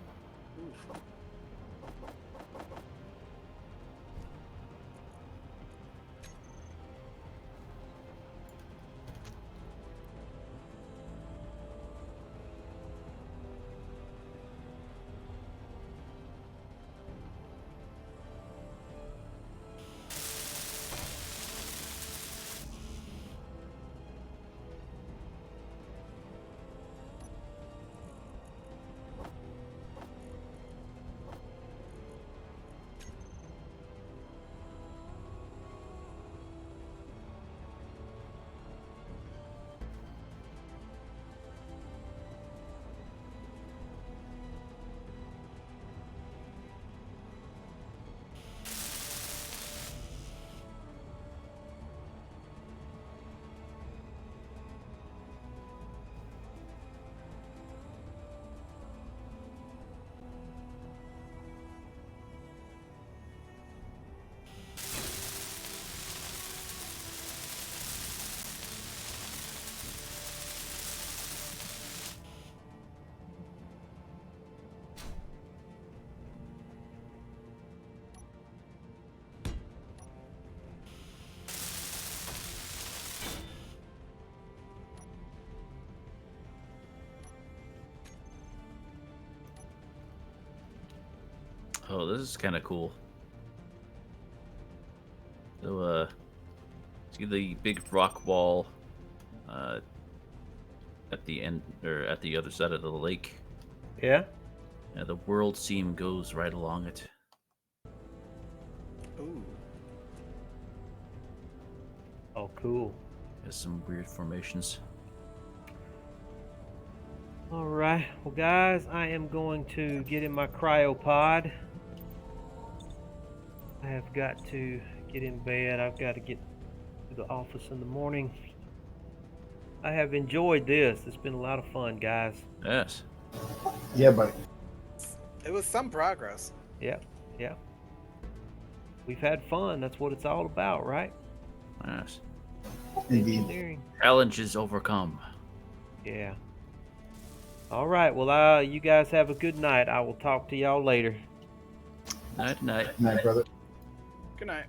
Oh, this is kind of cool. So, see the big rock wall at the end, or at the other side of the lake? Yeah? Yeah, the world seam goes right along it. Ooh. Oh, cool. There's some weird formations. All right. Well, guys, I am going to get in my cryopod. I have got to get in bed. I've got to get to the office in the morning. I have enjoyed this. It's been a lot of fun, guys. Yes. Yeah, buddy. It was some progress. Yep, yep. We've had fun. That's what it's all about, right? Yes. Indeed. Engineering. Challenges overcome. Yeah. All right. Well, you guys have a good night. I will talk to y'all later. Night, night. Night, brother. Good night.